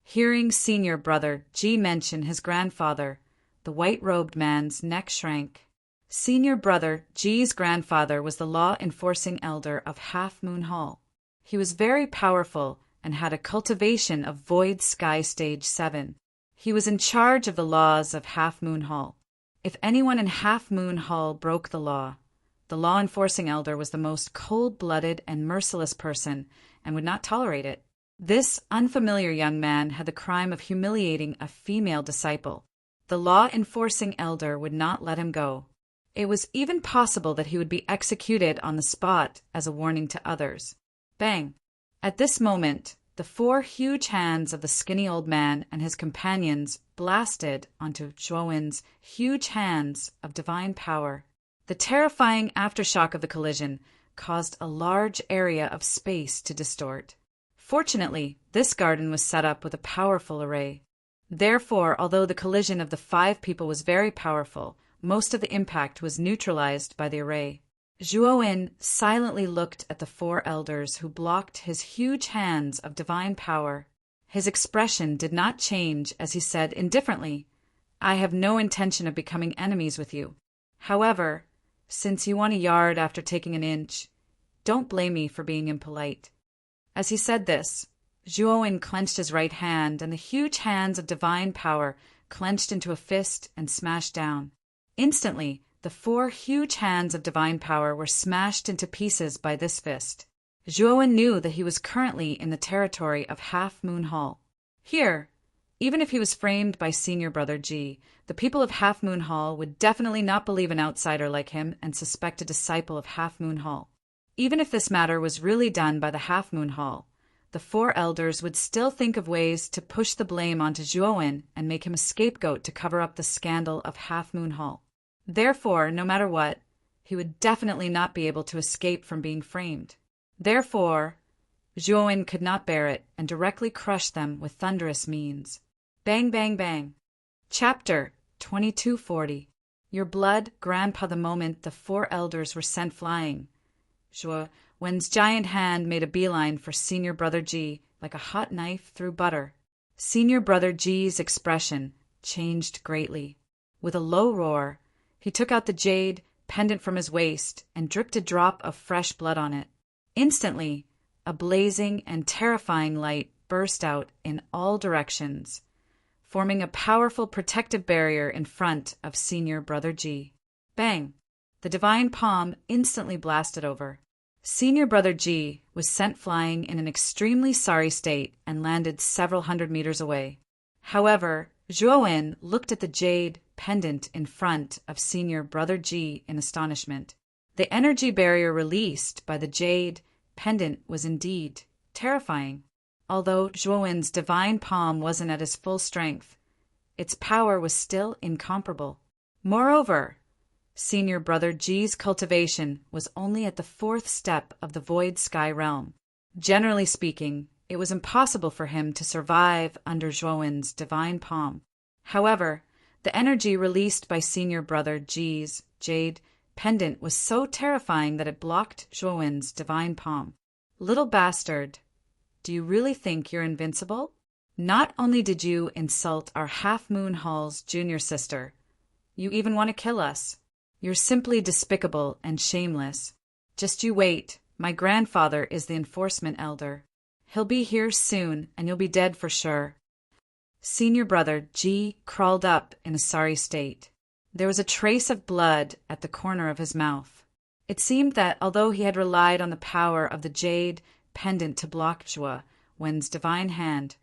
Hearing Senior Brother G mention his grandfather, the white-robed man's neck shrank. Senior Brother G's grandfather was the law-enforcing elder of Half Moon Hall. He was very powerful and had a cultivation of Void Sky Stage 7. He was in charge of the laws of Half Moon Hall. If anyone in Half Moon Hall broke the law-enforcing elder was the most cold-blooded and merciless person and would not tolerate it. This unfamiliar young man had the crime of humiliating a female disciple. The law-enforcing elder would not let him go. It was even possible that he would be executed on the spot as a warning to others. Bang! At this moment, the 4 huge hands of the skinny old man and his companions blasted onto Zhuowen's huge hands of divine power. The terrifying aftershock of the collision caused a large area of space to distort. Fortunately, this garden was set up with a powerful array. Therefore, although the collision of the 5 people was very powerful, most of the impact was neutralized by the array. Zhuowen silently looked at the 4 elders who blocked his huge hands of divine power. His expression did not change as he said indifferently, "I have no intention of becoming enemies with you. However, since you won a yard after taking an inch, don't blame me for being impolite." As he said this, Zhuowen clenched his right hand, and the huge hands of divine power clenched into a fist and smashed down. Instantly, the 4 huge hands of divine power were smashed into pieces by this fist. Zhuowen knew that he was currently in the territory of Half Moon Hall. Here, even if he was framed by Senior Brother G, the people of Half Moon Hall would definitely not believe an outsider like him and suspect a disciple of Half Moon Hall. Even if this matter was really done by the Half Moon Hall, the 4 elders would still think of ways to push the blame onto Zhuowen and make him a scapegoat to cover up the scandal of Half Moon Hall. Therefore, no matter what, he would definitely not be able to escape from being framed. Therefore, Zhuowen could not bear it and directly crushed them with thunderous means. Bang, bang, bang. Chapter 2240. Your blood, Grandpa, the moment the 4 elders were sent flying. Zhuowen's giant hand made a beeline for Senior Brother G like a hot knife through butter. Senior Brother G's expression changed greatly. With a low roar, he took out the jade pendant from his waist and dripped a drop of fresh blood on it. Instantly, a blazing and terrifying light burst out in all directions, forming a powerful protective barrier in front of Senior Brother G. Bang! The divine palm instantly blasted over. Senior Brother G was sent flying in an extremely sorry state and landed several hundred meters away. However, Zhuowen looked at the jade pendant in front of Senior Brother G in astonishment. The energy barrier released by the jade pendant was indeed terrifying. Although Zhuowen's divine palm wasn't at his full strength, its power was still incomparable. Moreover, Senior Brother G's cultivation was only at the 4th step of the Void Sky realm. Generally speaking, it was impossible for him to survive under Zhuowen's divine palm. However, the energy released by Senior Brother G's jade pendant was so terrifying that it blocked Zhuowen's divine palm. Little bastard, do you really think you're invincible? Not only did you insult our Half Moon Hall's junior sister, you even want to kill us. You're simply despicable and shameless. Just you wait. My grandfather is the enforcement elder. He'll be here soon, and you'll be dead for sure. Senior Brother G crawled up in a sorry state. There was a trace of blood at the corner of his mouth. It seemed that although he had relied on the power of the jade pendant to block Zhuowen's divine hand,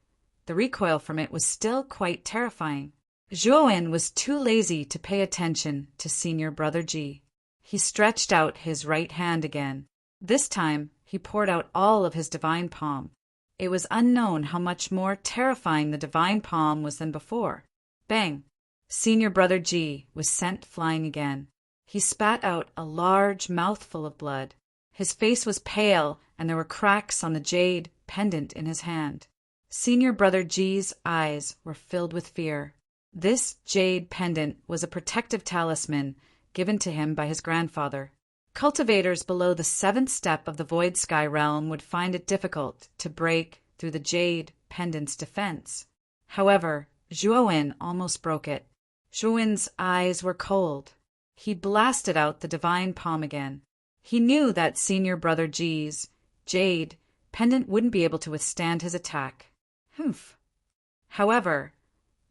the recoil from it was still quite terrifying. Zhuowen was too lazy to pay attention to Senior Brother G. He stretched out his right hand again. This time, he poured out all of his divine palm. It was unknown how much more terrifying the divine palm was than before. Bang! Senior Brother G was sent flying again. He spat out a large mouthful of blood. His face was pale, and there were cracks on the jade pendant in his hand. Senior Brother G's eyes were filled with fear. This jade pendant was a protective talisman given to him by his grandfather. Cultivators below the 7th step of the Void Sky realm would find it difficult to break through the jade pendant's defense. However, Zhuowen almost broke it. Zhuowen's eyes were cold. He blasted out the divine palm again. He knew that Senior Brother G's jade pendant wouldn't be able to withstand his attack. Humph. However,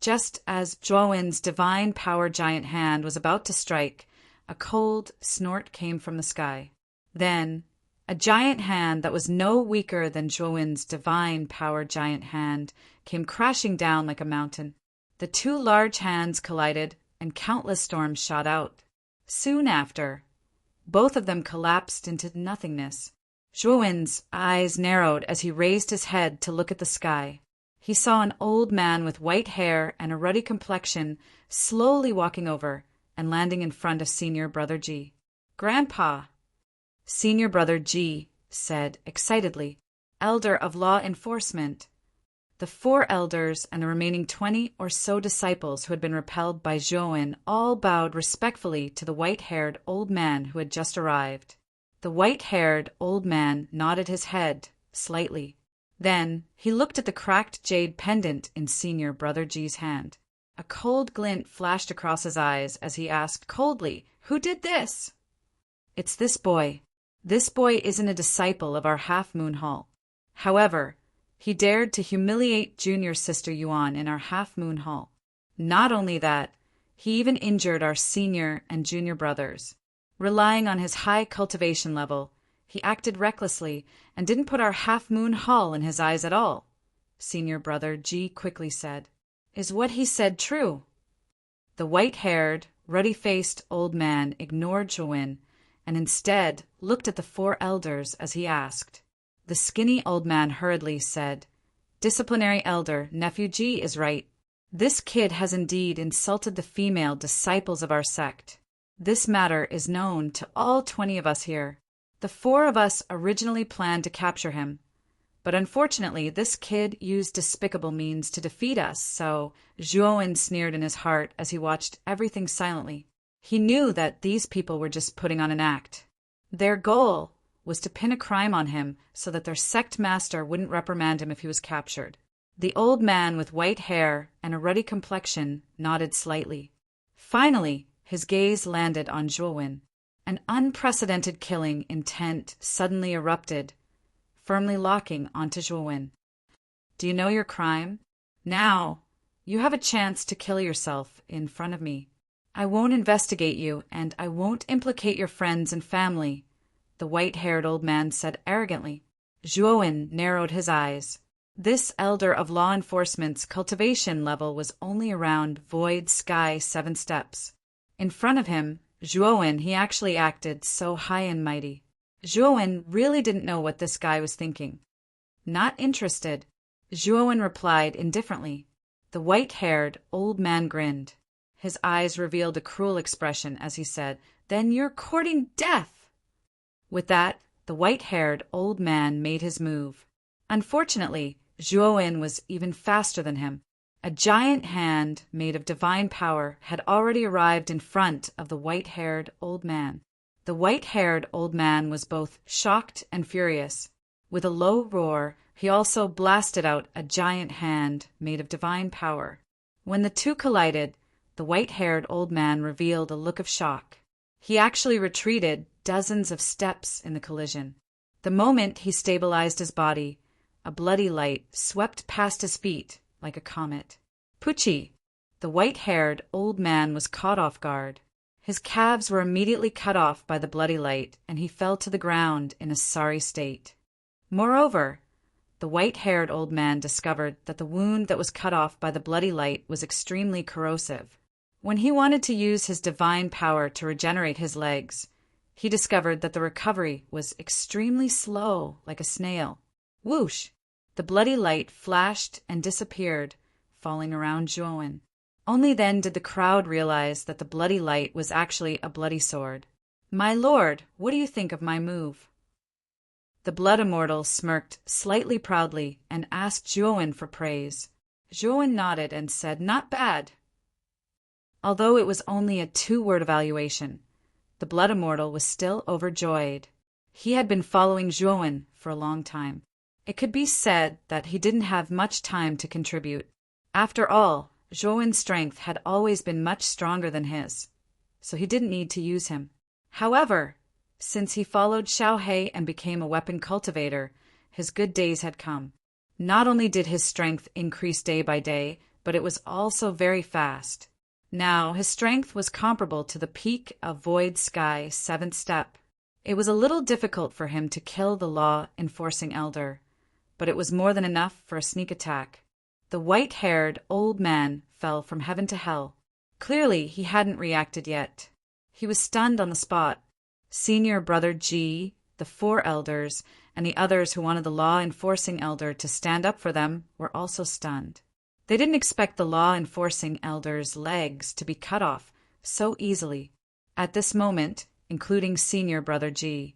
just as Zhuowen's divine power giant hand was about to strike, a cold snort came from the sky. Then, a giant hand that was no weaker than Zhuowen's divine power giant hand came crashing down like a mountain. The two large hands collided, and countless storms shot out. Soon after, both of them collapsed into nothingness. Zhuowen's eyes narrowed as he raised his head to look at the sky. He saw an old man with white hair and a ruddy complexion slowly walking over and landing in front of Senior Brother G. "Grandpa!" Senior Brother G said excitedly, "Elder of Law Enforcement." The 4 elders and the remaining 20 or so disciples who had been repelled by Zhuowen all bowed respectfully to the white-haired old man who had just arrived. The white-haired old man nodded his head slightly. Then he looked at the cracked jade pendant in Senior Brother G's hand. A cold glint flashed across his eyes as he asked coldly, "Who did this?" "It's this boy. This boy isn't a disciple of our Half-Moon Hall. However, he dared to humiliate Junior Sister Yuan in our Half-Moon Hall. Not only that, he even injured our senior and junior brothers. Relying on his high cultivation level, he acted recklessly and didn't put our Half-Moon Hall in his eyes at all," Senior Brother G quickly said. "Is what he said true?" The white-haired, ruddy-faced old man ignored Zhuowen and instead looked at the 4 elders as he asked. The skinny old man hurriedly said, "Disciplinary Elder, Nephew G is right. This kid has indeed insulted the female disciples of our sect. This matter is known to all 20 of us here. The 4 of us originally planned to capture him, but unfortunately this kid used despicable means to defeat us, so..." Zhuowen sneered in his heart as he watched everything silently. He knew that these people were just putting on an act. Their goal was to pin a crime on him so that their sect master wouldn't reprimand him if he was captured. The old man with white hair and a ruddy complexion nodded slightly. Finally, his gaze landed on Zhuowen. An unprecedented killing intent suddenly erupted, firmly locking onto Zhuowen. "Do you know your crime? Now, you have a chance to kill yourself in front of me. I won't investigate you, and I won't implicate your friends and family," the white-haired old man said arrogantly. Zhuowen narrowed his eyes. This elder of law enforcement's cultivation level was only around Void Sky 7 steps. In front of him, Zhuowen, he actually acted so high and mighty. Zhuowen really didn't know what this guy was thinking. "Not interested," Zhuowen replied indifferently. The white-haired old man grinned. His eyes revealed a cruel expression as he said, "Then you're courting death!" With that, the white-haired old man made his move. Unfortunately, Zhuowen was even faster than him. A giant hand made of divine power had already arrived in front of the white-haired old man. The white-haired old man was both shocked and furious. With a low roar, he also blasted out a giant hand made of divine power. When the two collided, the white-haired old man revealed a look of shock. He actually retreated dozens of steps in the collision. The moment he stabilized his body, a bloody light swept past his feet like a comet. "Pucci!" The white-haired old man was caught off guard. His calves were immediately cut off by the bloody light, and he fell to the ground in a sorry state. Moreover, the white-haired old man discovered that the wound that was cut off by the bloody light was extremely corrosive. When he wanted to use his divine power to regenerate his legs, he discovered that the recovery was extremely slow, like a snail. Whoosh! The bloody light flashed and disappeared, falling around Zhuowen. Only then did the crowd realize that the bloody light was actually a bloody sword. "My lord, what do you think of my move?" The blood immortal smirked slightly proudly and asked Zhuowen for praise. Zhuowen nodded and said, "Not bad." Although it was only a 2-word evaluation, the blood immortal was still overjoyed. He had been following Zhuowen for a long time. It could be said that he didn't have much time to contribute. After all, Zhuowen's strength had always been much stronger than his, so he didn't need to use him. However, since he followed Xiaohe and became a weapon cultivator, his good days had come. Not only did his strength increase day by day, but it was also very fast. Now his strength was comparable to the peak of Void Sky 7th step. It was a little difficult for him to kill the law-enforcing elder, but it was more than enough for a sneak attack. The white-haired old man fell from heaven to hell. Clearly, he hadn't reacted yet. He was stunned on the spot. Senior Brother Ji, the 4 elders, and the others who wanted the law-enforcing elder to stand up for them were also stunned. They didn't expect the law-enforcing elder's legs to be cut off so easily. At this moment, including Senior Brother Ji,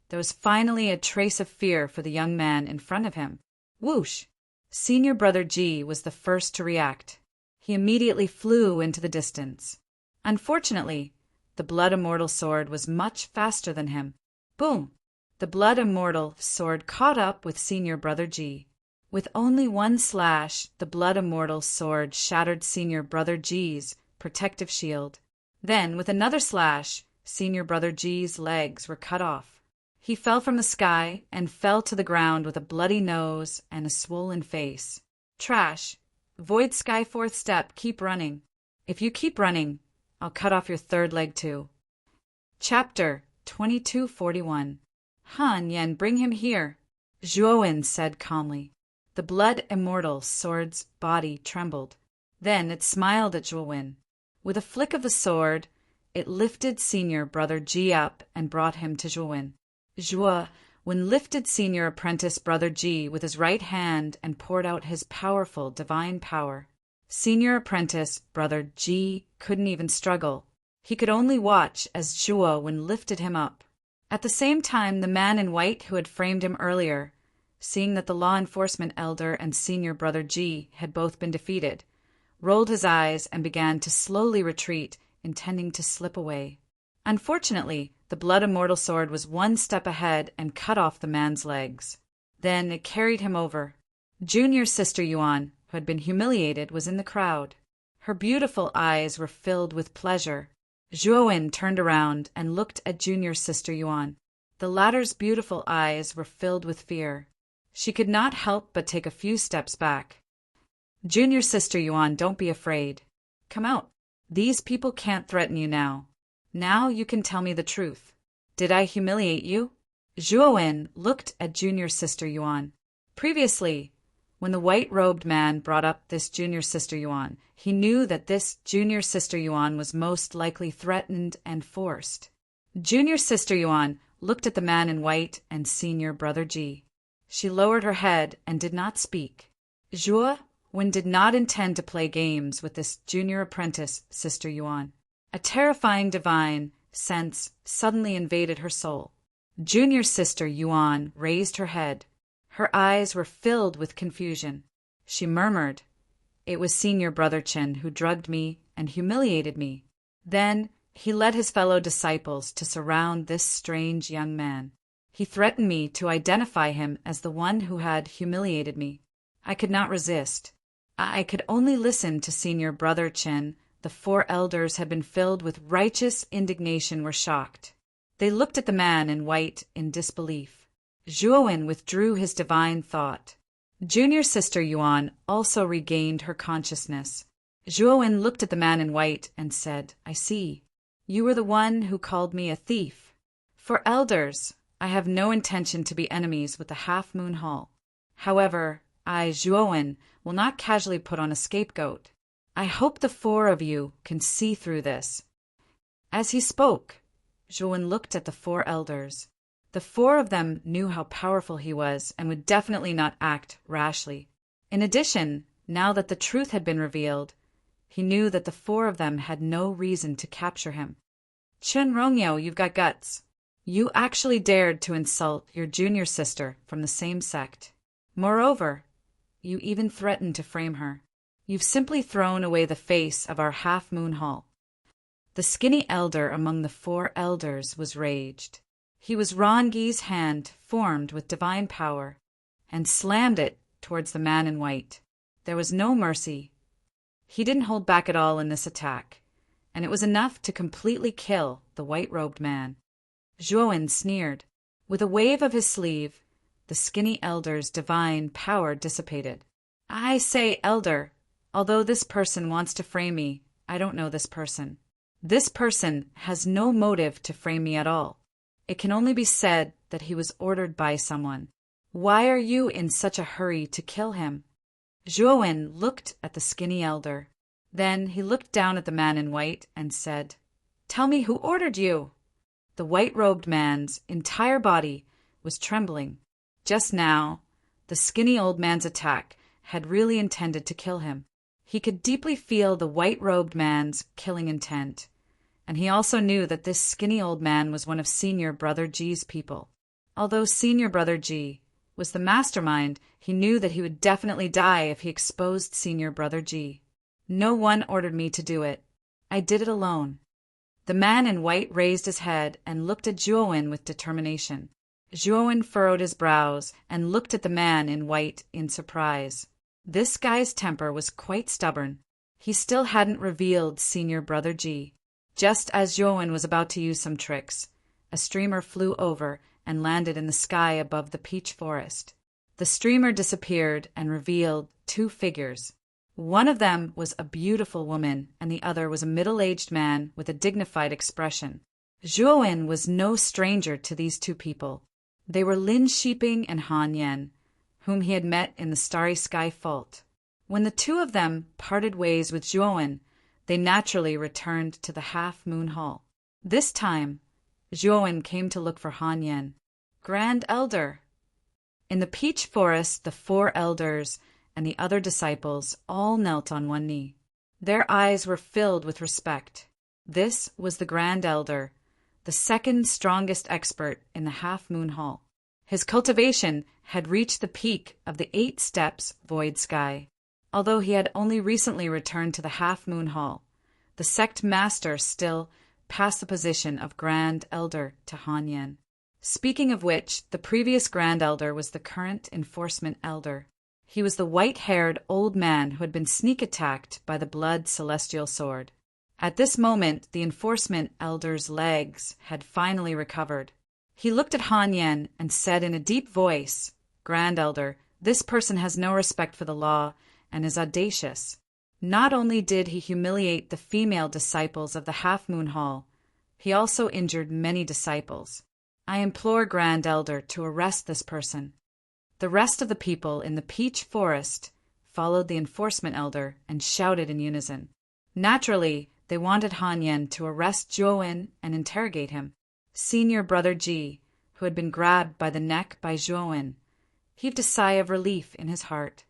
there was finally a trace of fear for the young man in front of him. Whoosh! Senior Brother Ji was the first to react. He immediately flew into the distance. Unfortunately, the blood immortal sword was much faster than him. Boom! The blood immortal sword caught up with Senior Brother Ji. With only one slash, the blood immortal sword shattered Senior Brother Ji's protective shield. Then, with another slash, Senior Brother Ji's legs were cut off. He fell from the sky and fell to the ground with a bloody nose and a swollen face. Trash! Void Sky 4th step, keep running. If you keep running, I'll cut off your 3rd leg too. Chapter 2241. Han Yan, bring him here, Zhuowen said calmly. The blood immortal sword's body trembled. Then it smiled at Zhuowen. With a flick of the sword, it lifted Senior Brother Ji up and brought him to Zhuowen. Zhuowen lifted Senior Apprentice Brother Ji with his right hand and poured out his powerful divine power. Senior Apprentice Brother Ji couldn't even struggle. He could only watch as Zhuowen lifted him up. At the same time, the man in white who had framed him earlier, seeing that the law enforcement elder and Senior Brother Ji had both been defeated, rolled his eyes and began to slowly retreat, intending to slip away. Unfortunately, the blood immortal sword was 1 step ahead and cut off the man's legs. Then it carried him over. Junior Sister Yuan, who had been humiliated, was in the crowd. Her beautiful eyes were filled with pleasure. Zhuowen turned around and looked at Junior Sister Yuan. The latter's beautiful eyes were filled with fear. She could not help but take a few steps back. Junior Sister Yuan, don't be afraid. Come out. These people can't threaten you now. Now you can tell me the truth. Did I humiliate you? Zhuowen looked at Junior Sister Yuan. Previously, when the white-robed man brought up this Junior Sister Yuan, he knew that this Junior Sister Yuan was most likely threatened and forced. Junior Sister Yuan looked at the man in white and Senior Brother Ji. She lowered her head and did not speak. Zhuowen did not intend to play games with this junior apprentice, Sister Yuan. A terrifying divine sense suddenly invaded her soul. Junior Sister Yuan raised her head. Her eyes were filled with confusion. She murmured, "It was Senior Brother Chen who drugged me and humiliated me." Then he led his fellow disciples to surround this strange young man. He threatened me to identify him as the one who had humiliated me. I could not resist. I could only listen to Senior Brother Chen. The 4 elders had been filled with righteous indignation, were shocked. They looked at the man in white in disbelief. Zhuowen withdrew his divine thought. Junior Sister Yuan also regained her consciousness. Zhuowen looked at the man in white and said, "I see. You were the one who called me a thief. For elders, I have no intention to be enemies with the Half Moon Hall. However, I, Zhuowen, will not casually put on a scapegoat. I hope the four of you can see through this." As he spoke, Zhuowen looked at the four elders. The four of them knew how powerful he was and would definitely not act rashly. In addition, now that the truth had been revealed, he knew that the four of them had no reason to capture him. "Chen Rongyao, you've got guts. You actually dared to insult your junior sister from the same sect. Moreover, you even threatened to frame her. You've simply thrown away the face of our half-moon hall." The skinny elder among the four elders was raged. He was Rongi's hand formed with divine power, and slammed it towards the man in white. There was no mercy. He didn't hold back at all in this attack, and it was enough to completely kill the white-robed man. Zhuowen sneered. With a wave of his sleeve, the skinny elder's divine power dissipated. "I say, elder, although this person wants to frame me, I don't know this person. This person has no motive to frame me at all. It can only be said that he was ordered by someone. Why are you in such a hurry to kill him?" Zhuowen looked at the skinny elder. Then he looked down at the man in white and said, "Tell me who ordered you." The white-robed man's entire body was trembling. Just now, the skinny old man's attack had really intended to kill him. He could deeply feel the white-robed man's killing intent, and he also knew that this skinny old man was one of Senior Brother G's people. Although Senior Brother G was the mastermind, he knew that he would definitely die if he exposed Senior Brother G. "No one ordered me to do it. I did it alone." The man in white raised his head and looked at Zhuowen with determination. Zhuowen furrowed his brows and looked at the man in white in surprise. This guy's temper was quite stubborn. He still hadn't revealed Senior Brother G. Just as Zhuowen was about to use some tricks, a streamer flew over and landed in the sky above the peach forest. The streamer disappeared and revealed two figures. One of them was a beautiful woman, and the other was a middle-aged man with a dignified expression. Zhuowen was no stranger to these two people. They were Lin Shiping and Han Yan, whom he had met in the Starry Sky Fault. When the two of them parted ways with Zhuowen, they naturally returned to the half-moon hall. This time, Zhuowen came to look for Han Yan. "Grand Elder." In the peach forest, the four elders and the other disciples all knelt on one knee. Their eyes were filled with respect. This was the Grand Elder, the second strongest expert in the half-moon hall. His cultivation had reached the peak of the 8 steps void sky. Although he had only recently returned to the half-moon hall, the sect master still passed the position of Grand Elder to Han Yan. Speaking of which, the previous Grand Elder was the current Enforcement Elder. He was the white-haired old man who had been sneak-attacked by the Blood Celestial Sword. At this moment, the Enforcement Elder's legs had finally recovered. He looked at Han Yan and said in a deep voice, "Grand Elder, this person has no respect for the law and is audacious. Not only did he humiliate the female disciples of the Half-Moon Hall, he also injured many disciples. I implore Grand Elder to arrest this person." The rest of the people in the Peach Forest followed the Enforcement Elder and shouted in unison. Naturally, they wanted Han Yan to arrest Zhuowen and interrogate him. Senior Brother G, who had been grabbed by the neck by Zhuowen, heaved a sigh of relief in his heart.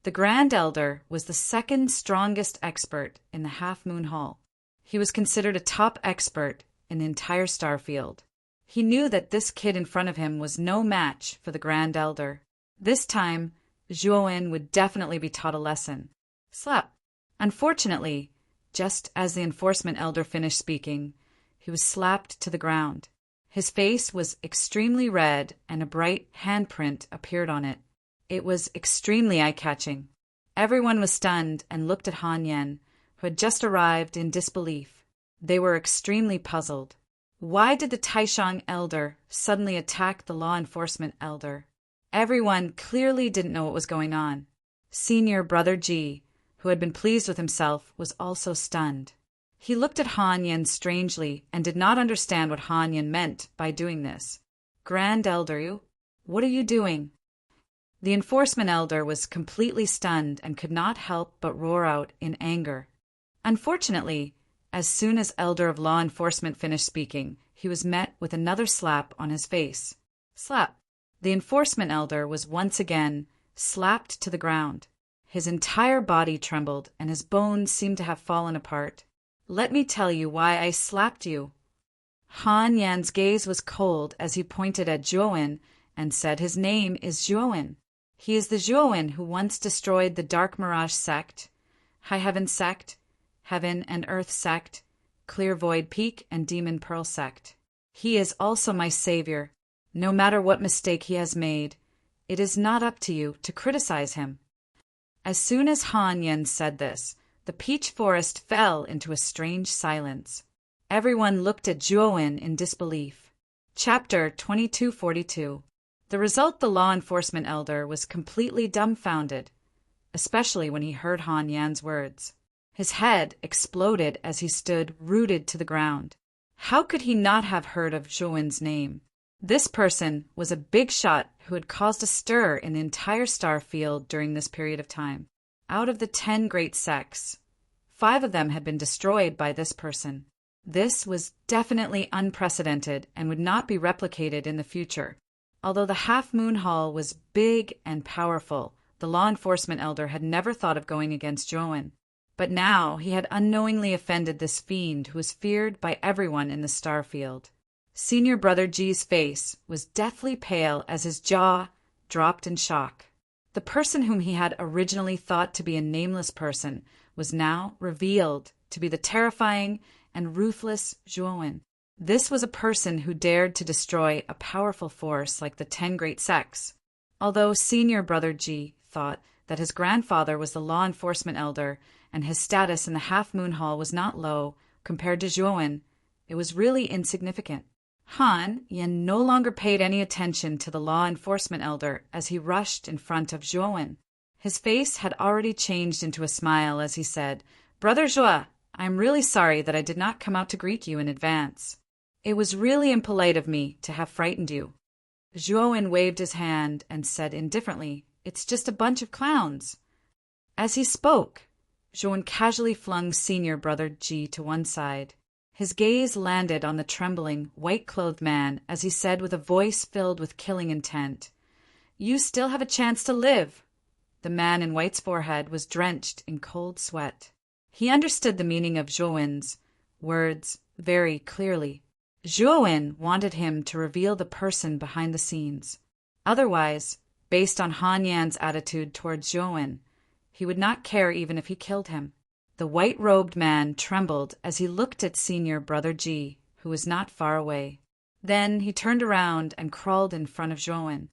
The Grand Elder was the second strongest expert in the Half-Moon Hall. He was considered a top expert in the entire Starfield. He knew that this kid in front of him was no match for the Grand Elder. This time, Zhuowen would definitely be taught a lesson. Slap. Unfortunately, just as the Enforcement Elder finished speaking, he was slapped to the ground. His face was extremely red and a bright handprint appeared on it. It was extremely eye-catching. Everyone was stunned and looked at Han Yan, who had just arrived, in disbelief. They were extremely puzzled. Why did the Taishang Elder suddenly attack the Law Enforcement Elder? Everyone clearly didn't know what was going on. Senior Brother G, who had been pleased with himself, was also stunned. He looked at Han Yan strangely and did not understand what Han Yan meant by doing this. "Grand Elder, what are you doing?" The enforcement elder was completely stunned and could not help but roar out in anger. Unfortunately, as soon as Elder of Law Enforcement finished speaking, he was met with another slap on his face. Slap. The enforcement elder was once again slapped to the ground. His entire body trembled, and his bones seemed to have fallen apart. "Let me tell you why I slapped you." Han Yan's gaze was cold as he pointed at Zhuowen and said his name is Zhuowen. He is the Zhuowen who once destroyed the Dark Mirage sect, High Heaven sect, Heaven and Earth sect, Clear Void Peak and Demon Pearl sect. He is also my savior. No matter what mistake he has made, it is not up to you to criticize him. As soon as Han Yan said this, the peach forest fell into a strange silence. Everyone looked at Zhuowen in disbelief. Chapter 2242. The result, the law enforcement elder was completely dumbfounded, especially when he heard Han Yan's words. His head exploded as he stood rooted to the ground. How could he not have heard of Zhuowen's name? This person was a big shot who had caused a stir in the entire star field during this period of time. Out of the 10 great sects, 5 of them had been destroyed by this person. This was definitely unprecedented and would not be replicated in the future. Although the Half Moon Hall was big and powerful, the law enforcement elder had never thought of going against Zhuowen. But now he had unknowingly offended this fiend who was feared by everyone in the star field. Senior Brother Ji's face was deathly pale as his jaw dropped in shock. The person whom he had originally thought to be a nameless person was now revealed to be the terrifying and ruthless Zhuowen. This was a person who dared to destroy a powerful force like the 10 great sects. Although Senior Brother Ji thought that his grandfather was the law enforcement elder and his status in the Half Moon Hall was not low compared to Zhuowen, it was really insignificant. Han Yan no longer paid any attention to the law enforcement elder as he rushed in front of Zhuowen. His face had already changed into a smile as he said, "Brother Zhuo, I am really sorry that I did not come out to greet you in advance. It was really impolite of me to have frightened you." Zhuowen waved his hand and said indifferently, "It's just a bunch of clowns." As he spoke, Zhuowen casually flung Senior Brother Ji to one side. His gaze landed on the trembling, white-clothed man as he said with a voice filled with killing intent, "You still have a chance to live." The man in white's forehead was drenched in cold sweat. He understood the meaning of Zhuowen's words very clearly. Zhuowen wanted him to reveal the person behind the scenes. Otherwise, based on Han Yan's attitude towards Zhuowen, he would not care even if he killed him. The white-robed man trembled as he looked at Senior Brother Ji, who was not far away. Then he turned around and crawled in front of Zhuowen.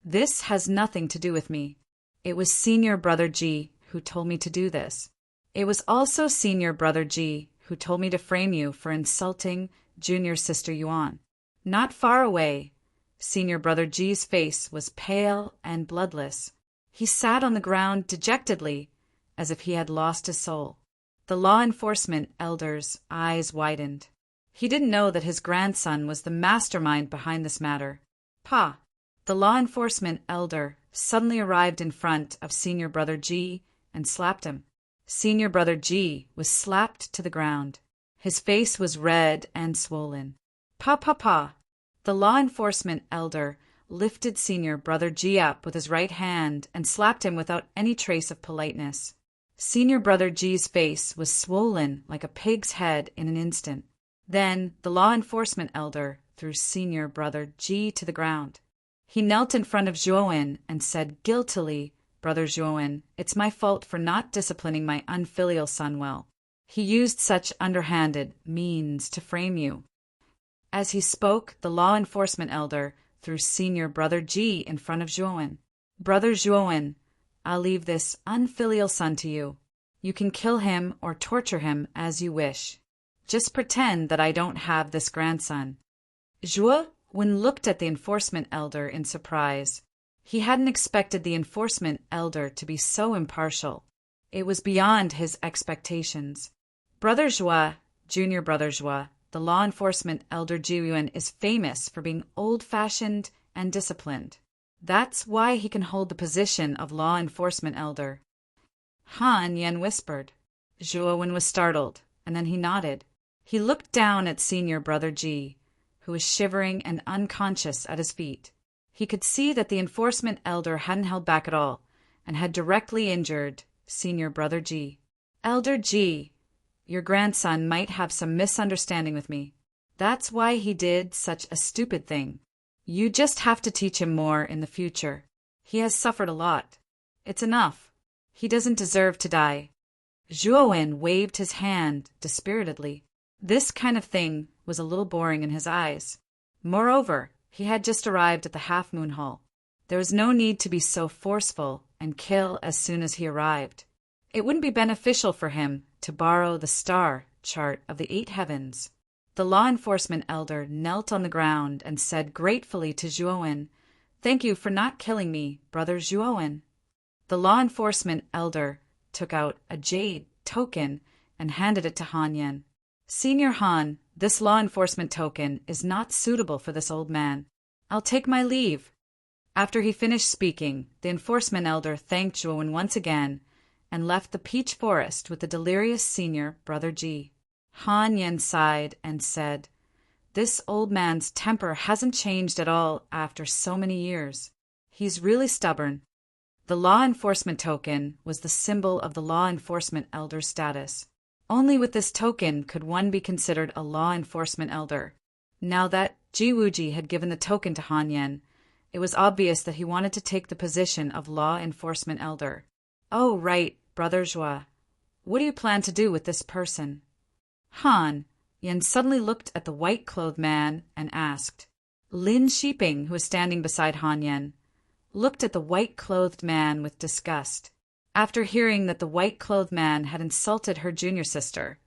"This has nothing to do with me. It was Senior Brother Ji who told me to do this. It was also Senior Brother Ji who told me to frame you for insulting Junior Sister Yuan." Not far away, Senior Brother Ji's face was pale and bloodless. He sat on the ground dejectedly, as if he had lost his soul. The law enforcement elder's eyes widened. He didn't know that his grandson was the mastermind behind this matter. Pa! The law enforcement elder suddenly arrived in front of Senior Brother Ji and slapped him. Senior Brother Ji was slapped to the ground. His face was red and swollen. Pa! The law enforcement elder lifted Senior Brother Ji up with his right hand and slapped him without any trace of politeness. Senior Brother Ji's face was swollen like a pig's head in an instant. Then the law enforcement elder threw Senior Brother Ji to the ground. He knelt in front of Zhuowen and said guiltily, "Brother Zhuowen, it's my fault for not disciplining my unfilial son well. He used such underhanded means to frame you." As he spoke, the law enforcement elder threw Senior Brother Ji in front of Zhuowen. "Brother Zhuowen, I'll leave this unfilial son to you. You can kill him or torture him as you wish. Just pretend that I don't have this grandson." Zhuowen looked at the enforcement elder in surprise. He hadn't expected the enforcement elder to be so impartial. It was beyond his expectations. Brother Zhuo, Junior Brother Zhuo, the law enforcement elder Ji Yuan is famous for being old-fashioned and disciplined. That's why he can hold the position of law enforcement elder. Han Yen whispered. Zhuowen was startled, and then he nodded. He looked down at senior brother Ji, who was shivering and unconscious at his feet. He could see that the enforcement elder hadn't held back at all, and had directly injured senior brother Ji. Elder Ji, your grandson might have some misunderstanding with me. That's why he did such a stupid thing. You just have to teach him more in the future. He has suffered a lot. It's enough. He doesn't deserve to die. Zhuowen waved his hand dispiritedly. This kind of thing was a little boring in his eyes. Moreover, he had just arrived at the half-moon hall. There was no need to be so forceful and kill as soon as he arrived. It wouldn't be beneficial for him to borrow the star chart of the 8 heavens. The law enforcement elder knelt on the ground and said gratefully to Zhuowen, "Thank you for not killing me, brother Zhuowen." The law enforcement elder took out a jade token and handed it to Han Yen. "Senior Han, this law enforcement token is not suitable for this old man. I'll take my leave." After he finished speaking, the enforcement elder thanked Zhuowen once again and left the peach forest with the delirious senior brother Ji. Han Yen sighed and said, "This old man's temper hasn't changed at all after so many years. He's really stubborn." The law enforcement token was the symbol of the law enforcement elder's status. Only with this token could one be considered a law enforcement elder. Now that Ji Wuji had given the token to Han Yen, it was obvious that he wanted to take the position of law enforcement elder. "Oh, right, brother Zhua. What do you plan to do with this person?" Han Yen suddenly looked at the white-clothed man and asked. Lin Shiping, who was standing beside Han Yen, looked at the white-clothed man with disgust. After hearing that the white-clothed man had insulted her junior sister,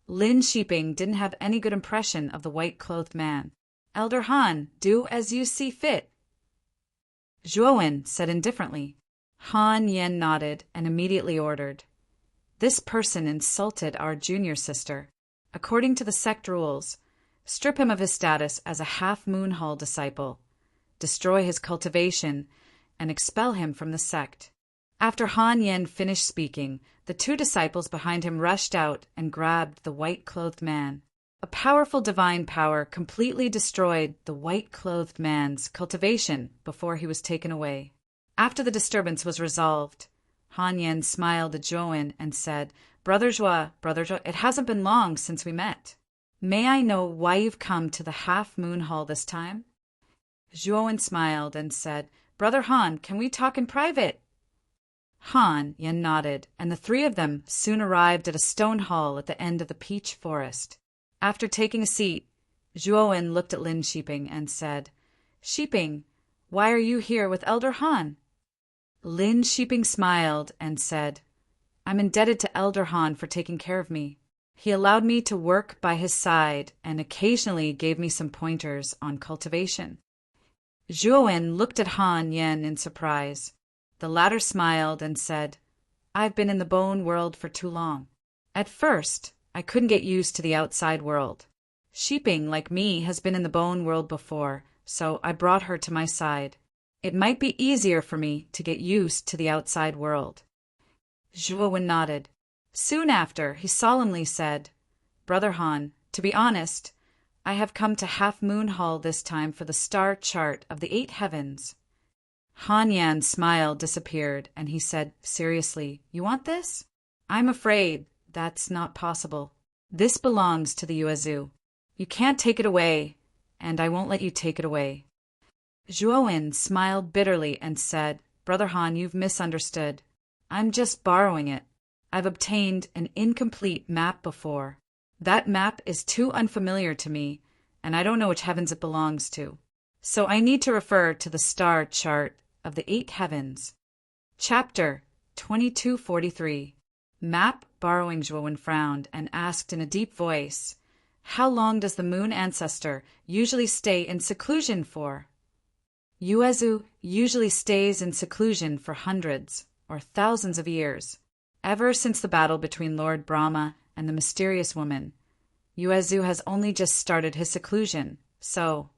Lin Shiping didn't have any good impression of the white-clothed man. "Elder Han, do as you see fit," Zhuowen said indifferently. Han Yen nodded and immediately ordered, "This person insulted our junior sister. According to the sect rules, strip him of his status as a half-moon hall disciple, destroy his cultivation, and expel him from the sect." After Han Yen finished speaking, the 2 disciples behind him rushed out and grabbed the white-clothed man. A powerful divine power completely destroyed the white-clothed man's cultivation before he was taken away. After the disturbance was resolved, Han Yen smiled at Zhuowen and said, brother Zhua, it hasn't been long since we met. May I know why you've come to the half-moon hall this time?" Zhuowen smiled and said, "Brother Han, can we talk in private?" Han Yen nodded, and the 3 of them soon arrived at a stone hall at the end of the peach forest. After taking a seat, Zhuowen looked at Lin Shiping and said, "Shiping, why are you here with Elder Han?" Lin Shiping smiled and said, "I'm indebted to Elder Han for taking care of me. He allowed me to work by his side and occasionally gave me some pointers on cultivation." Zhuowen looked at Han Yen in surprise. The latter smiled and said, "I've been in the bone world for too long. At first, I couldn't get used to the outside world. Shiping, like me, has been in the bone world before, so I brought her to my side. It might be easier for me to get used to the outside world." Zhuowen nodded. Soon after, he solemnly said, "Brother Han, to be honest, I have come to Half Moon Hall this time for the star chart of the 8 heavens." Han Yan's smile disappeared, and he said seriously, "You want this?" "I'm afraid that's not possible. This belongs to the Yuezhu. You can't take it away, and I won't let you take it away." Zhuowen smiled bitterly and said, "Brother Han, you've misunderstood. I'm just borrowing it. I've obtained an incomplete map before. That map is too unfamiliar to me, and I don't know which heavens it belongs to. So I need to refer to the star chart of the 8 heavens." Chapter 2243. Map borrowing. Zhuowen frowned and asked in a deep voice, "How long does the moon ancestor usually stay in seclusion for?" Yuezhu usually stays in seclusion for hundreds or thousands of years. Ever since the battle between Lord Brahma and the mysterious woman, Yuezhu has only just started his seclusion, so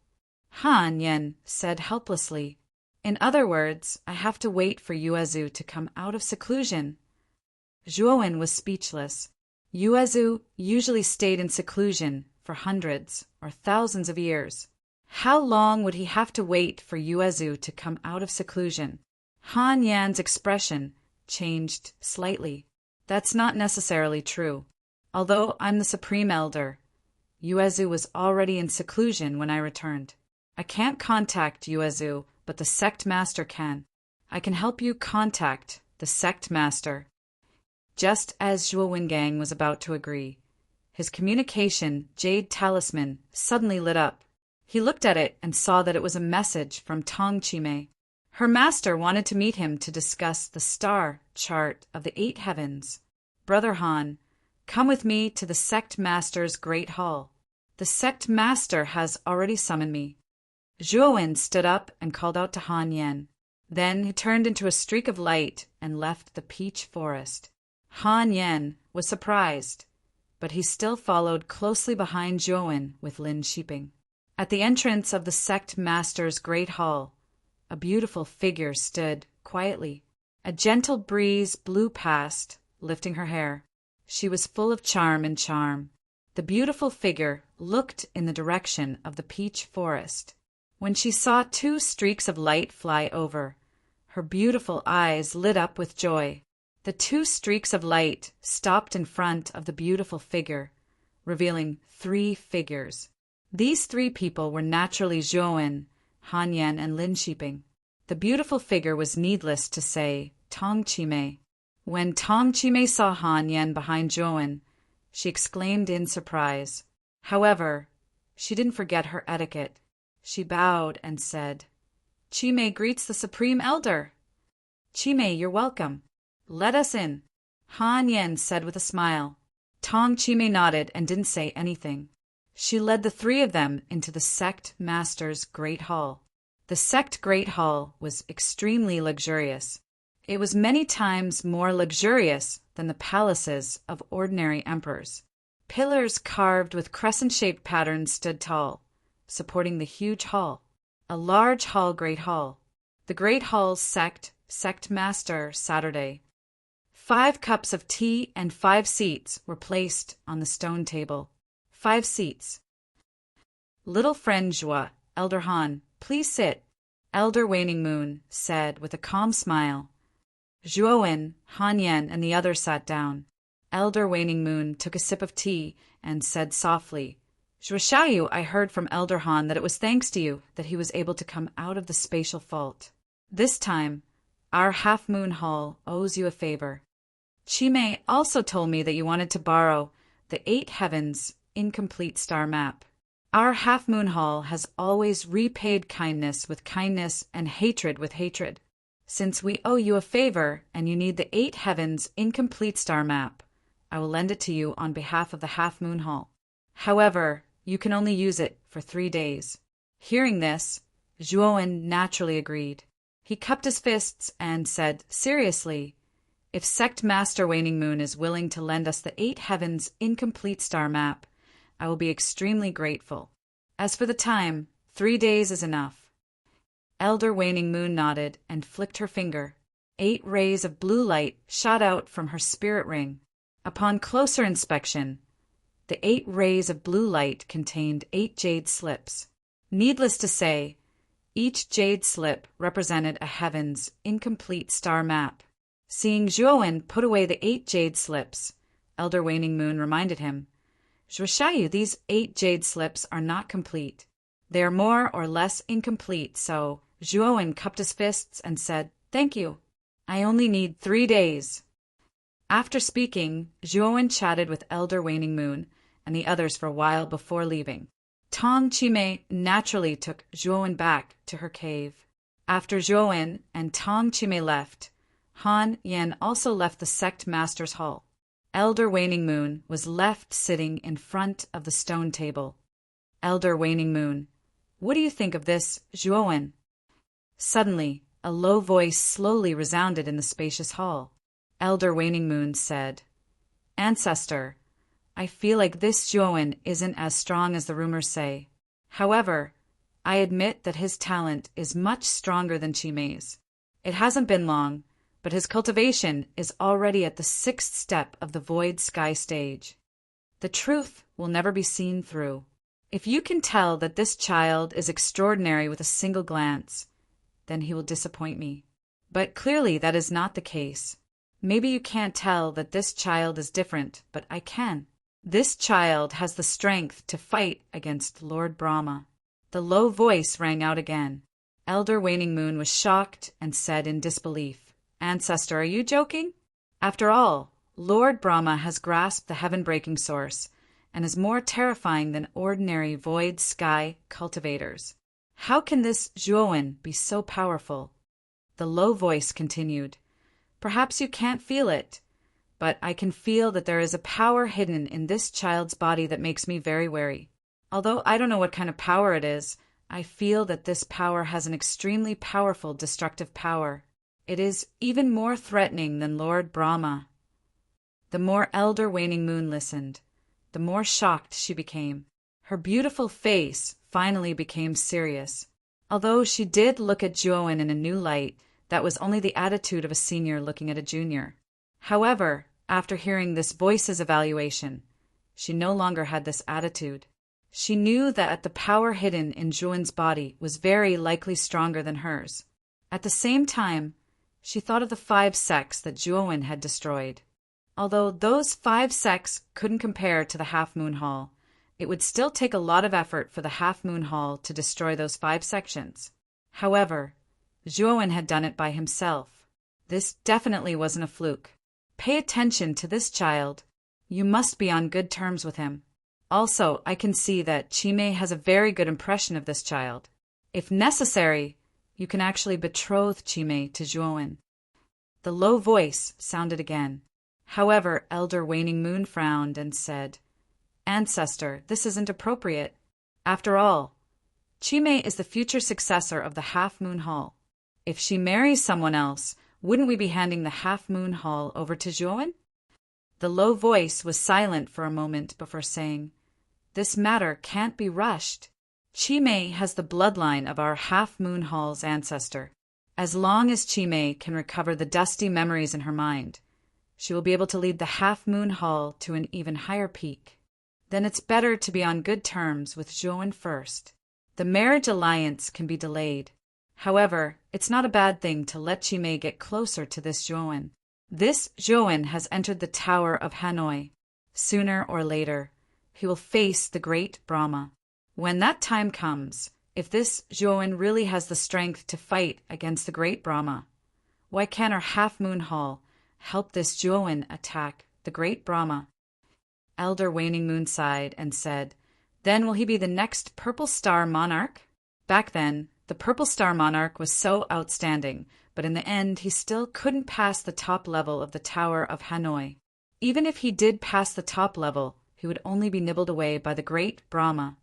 Han Yen said helplessly, In other words, I have to wait for Yuezu to come out of seclusion. Zhuowen was speechless. Yuezu usually stayed in seclusion for hundreds or thousands of years. How long would he have to wait for Yuezu to come out of seclusion? Han Yan's expression changed slightly. That's not necessarily true. Although I'm the Supreme Elder, Yuezu was already in seclusion when I returned. I can't contact Yuezu, but the sect master can. I can help you contact the sect master. Just as Zhuo Wengang was about to agree, his communication jade talisman suddenly lit up. He looked at it and saw that it was a message from Tong Chimei. Her master wanted to meet him to discuss the star chart of the 8 heavens. Brother Han, come with me to the sect master's great hall. The sect master has already summoned me. Zhuowen stood up and called out to Han Yan. Then he turned into a streak of light and left the peach forest. Han Yan was surprised, but he still followed closely behind Zhuowen with Lin Shiping. At the entrance of the sect master's great hall, a beautiful figure stood quietly. A gentle breeze blew past, lifting her hair. She was full of charm and charm. The beautiful figure looked in the direction of the peach forest. When she saw 2 streaks of light fly over, her beautiful eyes lit up with joy. The 2 streaks of light stopped in front of the beautiful figure, revealing 3 figures. These 3 people were naturally Zhuowen, Han Yan, and Lin Shiping. The beautiful figure was, needless to say, Tong Chimei. When Tong Chimei saw Han Yan behind Zhuowen, she exclaimed in surprise. However, she didn't forget her etiquette. She bowed and said, "Chimei greets the Supreme Elder." "Chimei, you're welcome. Let us in," Han Yan said with a smile. Tong Chimei nodded and didn't say anything. She led the 3 of them into the sect master's great hall. The sect great hall was extremely luxurious. It was many times more luxurious than the palaces of ordinary emperors. Pillars carved with crescent-shaped patterns stood tall, supporting the huge hall. A large hall, great hall. The great hall's sect master, Saturday. 5 cups of tea and 5 seats were placed on the stone table. 5 seats. Little friend Zhua, Elder Han, please sit, Elder Waning Moon said with a calm smile. Zhuowen, Han Yan, and the others sat down. Elder Waning Moon took a sip of tea and said softly, "Zhuo, I heard from Elder Han that it was thanks to you that he was able to come out of the spatial fault. This time, our half-moon hall owes you a favor. Chimei also told me that you wanted to borrow the 8 heavens incomplete star map. Our half-moon hall has always repaid kindness with kindness and hatred with hatred. Since we owe you a favor and you need the 8 heavens incomplete star map, I will lend it to you on behalf of the half-moon hall. However, you can only use it for 3 days." Hearing this, Zhuowen naturally agreed. He cupped his fists and said, "Seriously, if Sect Master Waning Moon is willing to lend us the 8 heavens incomplete star map, I will be extremely grateful. As for the time, 3 days is enough." Elder Waning Moon nodded and flicked her finger. 8 rays of blue light shot out from her spirit ring. Upon closer inspection, the 8 rays of blue light contained 8 jade slips. Needless to say, each jade slip represented a heaven's incomplete star map. Seeing Zhuowen put away the 8 jade slips, Elder Waning Moon reminded him, "Zhuo, these 8 jade slips are not complete. They are more or less incomplete, so..." Zhuowen cupped his fists and said, "Thank you. I only need 3 days." After speaking, Zhuowen chatted with Elder Waning Moon and the others for a while before leaving. Tong Chimei naturally took Zhuowen back to her cave. After Zhuowen and Tong Chimei left, Han Yan also left the sect master's hall. Elder Waning Moon was left sitting in front of the stone table. "Elder Waning Moon, what do you think of this, Zhuowen?" Suddenly, a low voice slowly resounded in the spacious hall. Elder Waning Moon said, "Ancestor, I feel like this Zhuowen isn't as strong as the rumors say. However, I admit that his talent is much stronger than Chimei's. It hasn't been long, but his cultivation is already at the 6th step of the void sky stage. The truth will never be seen through. If you can tell that this child is extraordinary with a single glance, then he will disappoint me. But clearly that is not the case. Maybe you can't tell that this child is different, but I can. This child has the strength to fight against Lord Brahma. The low voice rang out again. Elder Waning Moon was shocked and said in disbelief, "Ancestor, are you joking? After all, Lord Brahma has grasped the heaven-breaking source and is more terrifying than ordinary void sky cultivators. How can this Zhuowen be so powerful?" The low voice continued, "Perhaps you can't feel it, but I can feel that there is a power hidden in this child's body that makes me very wary. Although I don't know what kind of power it is, I feel that this power has an extremely powerful destructive power. It is even more threatening than Lord Brahma." The more Elder Waning Moon listened, the more shocked she became. Her beautiful face finally became serious. Although she did look at Zhuowen in a new light, that was only the attitude of a senior looking at a junior. However, after hearing this voice's evaluation, she no longer had this attitude. She knew that the power hidden in Zhuowen's body was very likely stronger than hers. At the same time, she thought of the 5 sects that Zhuowen had destroyed. Although those 5 sects couldn't compare to the Half Moon Hall, it would still take a lot of effort for the Half Moon Hall to destroy those 5 sections. However, Zhuowen had done it by himself. This definitely wasn't a fluke. Pay attention to this child. You must be on good terms with him. Also, I can see that Chimei has a very good impression of this child. If necessary, you can actually betroth Chimei to Zhuowen. The low voice sounded again. However, Elder Waning Moon frowned and said, "Ancestor, this isn't appropriate. After all, Chimei is the future successor of the Half Moon Hall. If she marries someone else, wouldn't we be handing the Half Moon Hall over to Zhuowen?" The low voice was silent for a moment before saying, "This matter can't be rushed. Chimei has the bloodline of our Half Moon Hall's ancestor. As long as Chimei can recover the dusty memories in her mind, she will be able to lead the Half Moon Hall to an even higher peak. Then it's better to be on good terms with Zhuowen first. The marriage alliance can be delayed. However, it's not a bad thing to let Chimei get closer to this Zhuowen. This Zhuowen has entered the Tower of Hanoi. Sooner or later, he will face the great Brahma. When that time comes, if this Zhuowen really has the strength to fight against the great Brahma, why can't our Half Moon Hall help this Zhuowen attack the great Brahma?" Elder Waning Moon sighed and said, "Then will he be the next Purple Star Monarch?" Back then, the Purple Star Monarch was so outstanding, but in the end he still couldn't pass the top level of the Tower of Hanoi. Even if he did pass the top level, he would only be nibbled away by the great Brahma.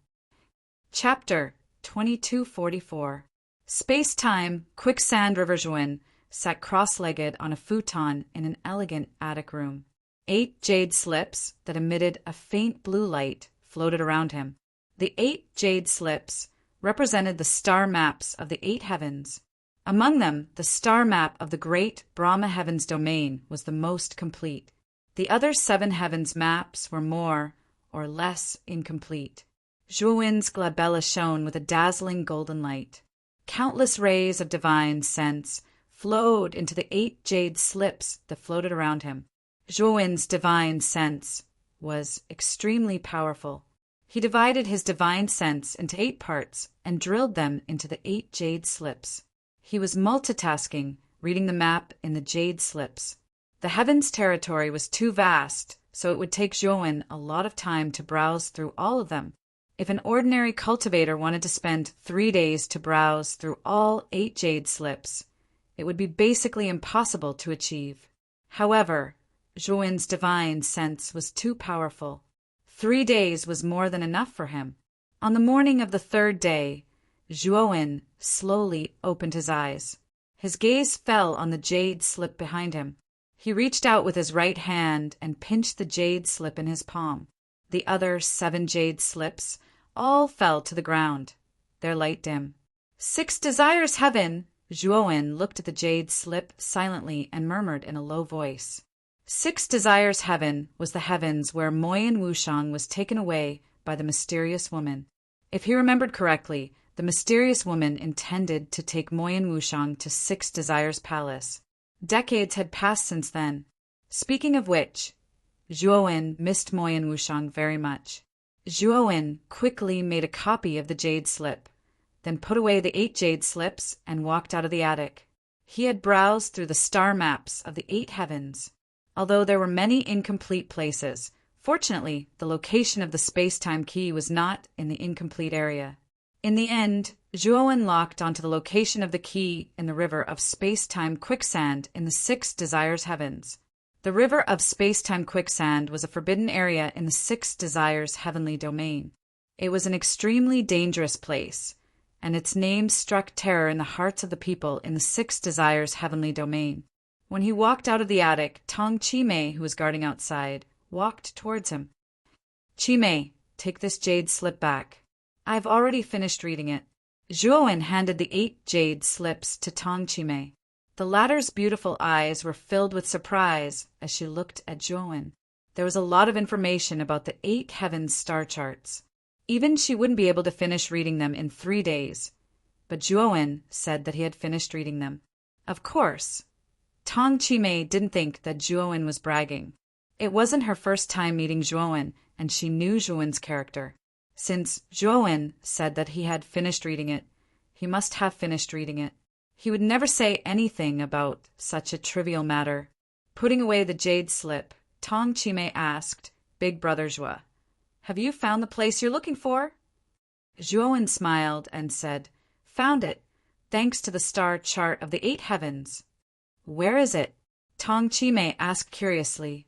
Chapter 2244. Space-Time Quicksand River Zhuowen sat cross-legged on a futon in an elegant attic room. 8 jade slips that emitted a faint blue light floated around him. The 8 jade slips represented the star maps of the 8 heavens. Among them, the star map of the great Brahma Heaven's domain was the most complete. The other 7 heavens' maps were more or less incomplete. Zhuowen's glabella shone with a dazzling golden light. Countless rays of divine sense flowed into the 8 jade slips that floated around him. Zhuowen's divine sense was extremely powerful. He divided his divine sense into 8 parts and drilled them into the 8 jade slips. He was multitasking, reading the map in the jade slips. The heavens' territory was too vast, so it would take Zhuowen a lot of time to browse through all of them. If an ordinary cultivator wanted to spend 3 days to browse through all 8 jade slips, it would be basically impossible to achieve. However, Zhuowen's divine sense was too powerful. 3 days was more than enough for him. On the morning of the 3rd day, Zhuowen slowly opened his eyes. His gaze fell on the jade slip behind him. He reached out with his right hand and pinched the jade slip in his palm. The other 7 jade slips all fell to the ground. their light dim. 6 desires heaven! Zhuowen looked at the jade slip silently and murmured in a low voice. 6 desires heaven was the heavens where Moyin Wushang was taken away by the mysterious woman. If he remembered correctly, the mysterious woman intended to take Moyin Wushang to 6 desires palace. Decades had passed since then. Speaking of which, Zhuowen missed Moyin Wushang very much. Zhuowen quickly made a copy of the jade slip, then put away the 8 jade slips and walked out of the attic. He had browsed through the star maps of the 8 heavens. Although there were many incomplete places, fortunately, the location of the space-time key was not in the incomplete area. In the end, Zhuowen locked onto the location of the key in the river of space-time quicksand in the 6 desires heavens. The river of space-time quicksand was a forbidden area in the 6 desires heavenly domain. It was an extremely dangerous place, and its name struck terror in the hearts of the people in the 6 desires heavenly domain. When he walked out of the attic, Tong Chimei, who was guarding outside, walked towards him. Chimei, take this jade slip back. I've already finished reading it. Zhuowen handed the 8 jade slips to Tong Chimei. The latter's beautiful eyes were filled with surprise as she looked at Zhuowen. There was a lot of information about the 8 heavens star charts. Even she wouldn't be able to finish reading them in 3 days. But Zhuowen said that he had finished reading them. Of course, Tong Chimei didn't think that Zhuowen was bragging. It wasn't her first time meeting Zhuowen, and she knew Zhuowen's character. Since Zhuowen said that he had finished reading it, he must have finished reading it. He would never say anything about such a trivial matter. Putting away the jade slip, Tong Chimei asked Big Brother Zhua, "Have you found the place you're looking for?" Zhuowen smiled and said, "Found it, thanks to the star chart of the 8 heavens." "Where is it?" Tong Chimei asked curiously.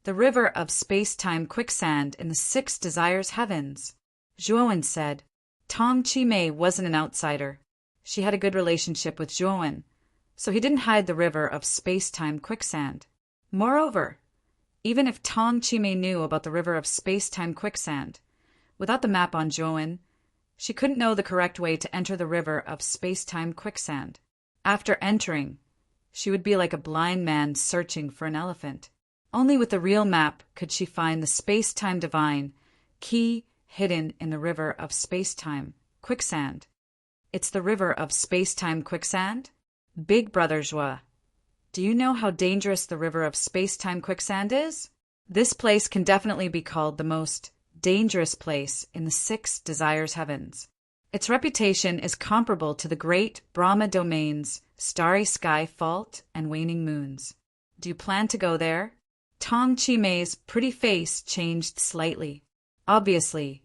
"The river of space-time quicksand in the 6 desires heavens," Zhuowen said. Tong Chimei wasn't an outsider. She had a good relationship with Zhuowen, so he didn't hide the river of space-time quicksand. Moreover, even if Tong Chimei knew about the river of space-time quicksand, without the map on Zhuowen, she couldn't know the correct way to enter the river of space-time quicksand. After entering, she would be like a blind man searching for an elephant. Only with the real map could she find the space-time divine key hidden in the river of space-time quicksand. It's the river of space-time quicksand? Big Brother Zhua, do you know how dangerous the river of space-time quicksand is? This place can definitely be called the most dangerous place in the 6 desires heavens. Its reputation is comparable to the great Brahma domain's starry sky fault and waning moons. Do you plan to go there? Tong Chimei's pretty face changed slightly. Obviously,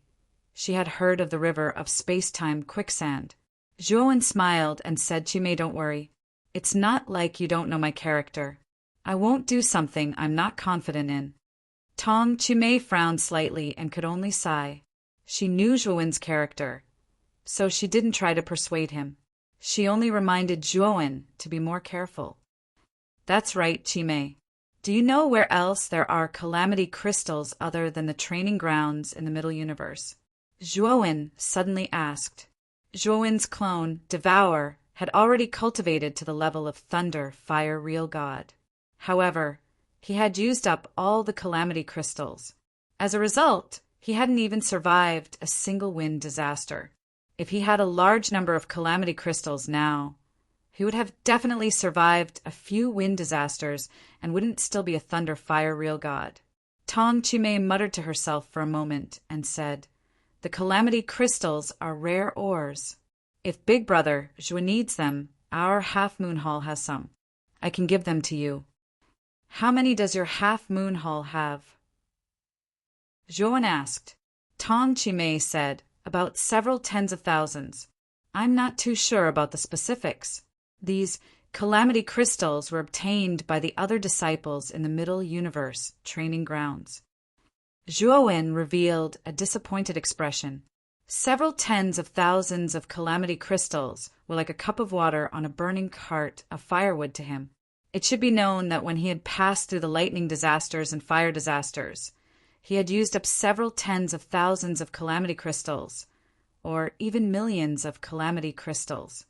she had heard of the river of space-time quicksand. Zhuowen smiled and said, "Chimei, don't worry. It's not like you don't know my character. I won't do something I'm not confident in." Tong Chimei frowned slightly and could only sigh. She knew Zhuowen's character, so she didn't try to persuade him. She only reminded Zhuowen to be more careful. "That's right, Chimei. Do you know where else there are calamity crystals other than the training grounds in the Middle Universe?" Zhuowen suddenly asked. Zhuowen's clone, Devour, had already cultivated to the level of Thunder, Fire, Real God. However, he had used up all the calamity crystals. As a result, he hadn't even survived a single wind disaster. If he had a large number of calamity crystals now, he would have definitely survived a few wind disasters and wouldn't still be a Thunder, Fire, Real God. Tong Chimei muttered to herself for a moment and said, "The calamity crystals are rare ores. If Big Brother Zhua needs them, our half-moon hall has some. I can give them to you." "How many does your half-moon hall have?" Zhuowen asked. Tong Chimei said, "About several tens of thousands. I'm not too sure about the specifics. These calamity crystals were obtained by the other disciples in the Middle Universe training grounds." Zhuowen revealed a disappointed expression. Several tens of thousands of calamity crystals were like a cup of water on a burning cart of firewood to him. It should be known that when he had passed through the lightning disasters and fire disasters, he had used up several tens of thousands of calamity crystals, or even millions of calamity crystals.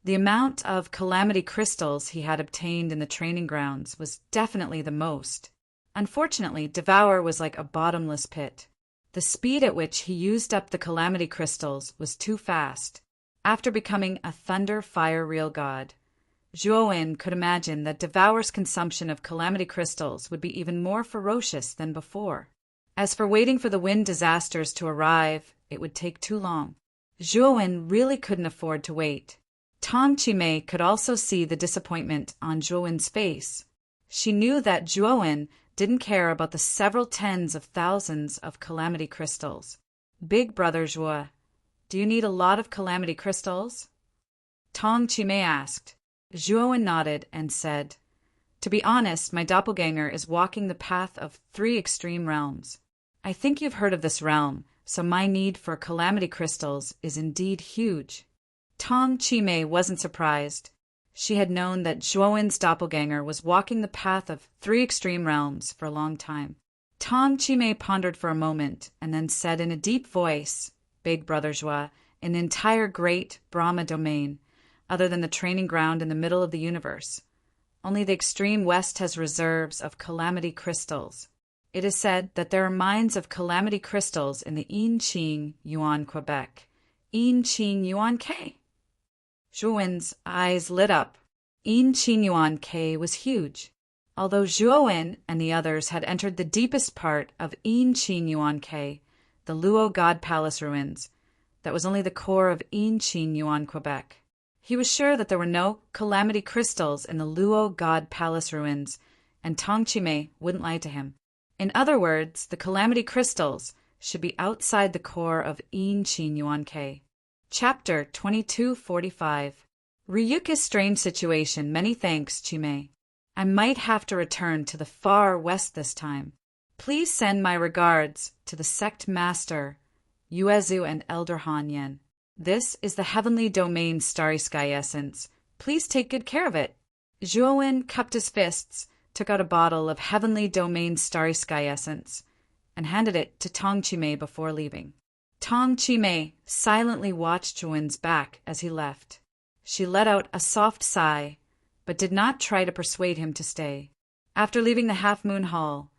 The amount of calamity crystals he had obtained in the training grounds was definitely the most. Unfortunately, Devour was like a bottomless pit. The speed at which he used up the calamity crystals was too fast. After becoming a thunder fire real god, Zhuowen could imagine that Devour's consumption of calamity crystals would be even more ferocious than before. As for waiting for the wind disasters to arrive, it would take too long. Zhuowen really couldn't afford to wait. Tang Chimei could also see the disappointment on Zhuowen's face. She knew that Zhuowen didn't care about the several tens of thousands of calamity crystals. Big brother Zhuo, do you need a lot of calamity crystals? Tang Chimei asked. Zhuowen nodded and said, to be honest, my doppelganger is walking the path of 3 extreme realms. I think you've heard of this realm, so my need for calamity crystals is indeed huge. Tang Chimei wasn't surprised. She had known that Zhuowen's doppelganger was walking the path of 3 extreme realms for a long time. Tang Chimei pondered for a moment and then said in a deep voice, Big brother Zhuo, an entire great Brahma domain, other than the training ground in the middle of the universe. Only the extreme west has reserves of calamity crystals. It is said that there are mines of calamity crystals in the Inqing Yuan, Quebec. Inqing Yuan K. Zhuowen's eyes lit up. Inqing Yuan K was huge. Although Zhuowen and the others had entered the deepest part of Inqing Yuan K, the Luo God Palace ruins, that was only the core of Inqing Yuan, Quebec. He was sure that there were no calamity crystals in the Luo God Palace ruins, and Tang Chimei wouldn't lie to him. In other words, the calamity crystals should be outside the core of Inqing Yuan K. Chapter 2245. Ryuka's strange situation. Many thanks, Chimei. I might have to return to the far west this time. Please send my regards to the sect master, Yuezu and Elder Han Yen. This is the heavenly domain starry sky essence. Please take good care of it. Zhuowen cupped his fists, took out a bottle of heavenly domain starry sky essence, and handed it to Tang Chimei before leaving. Tang Chimei silently watched Zhuowen's back as he left. She let out a soft sigh, but did not try to persuade him to stay. After leaving the half-moon hall,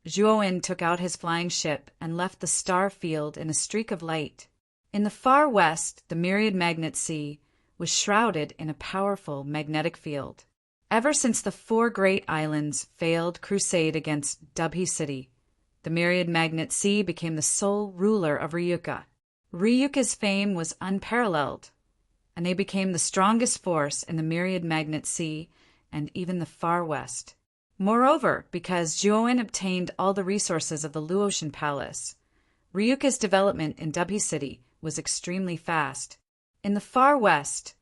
Zhuowen took out his flying ship and left the star field in a streak of light. In the far west, the myriad magnet sea was shrouded in a powerful magnetic field. Ever since the 4 great islands failed crusade against Dubhe City, the myriad magnet sea became the sole ruler of Ryuka. Ryuka's fame was unparalleled, and they became the strongest force in the myriad magnet sea and even the far west. Moreover, because Zhuowen obtained all the resources of the Luotian Palace, Ryuka's development in Dubhe City was extremely fast. In the far west,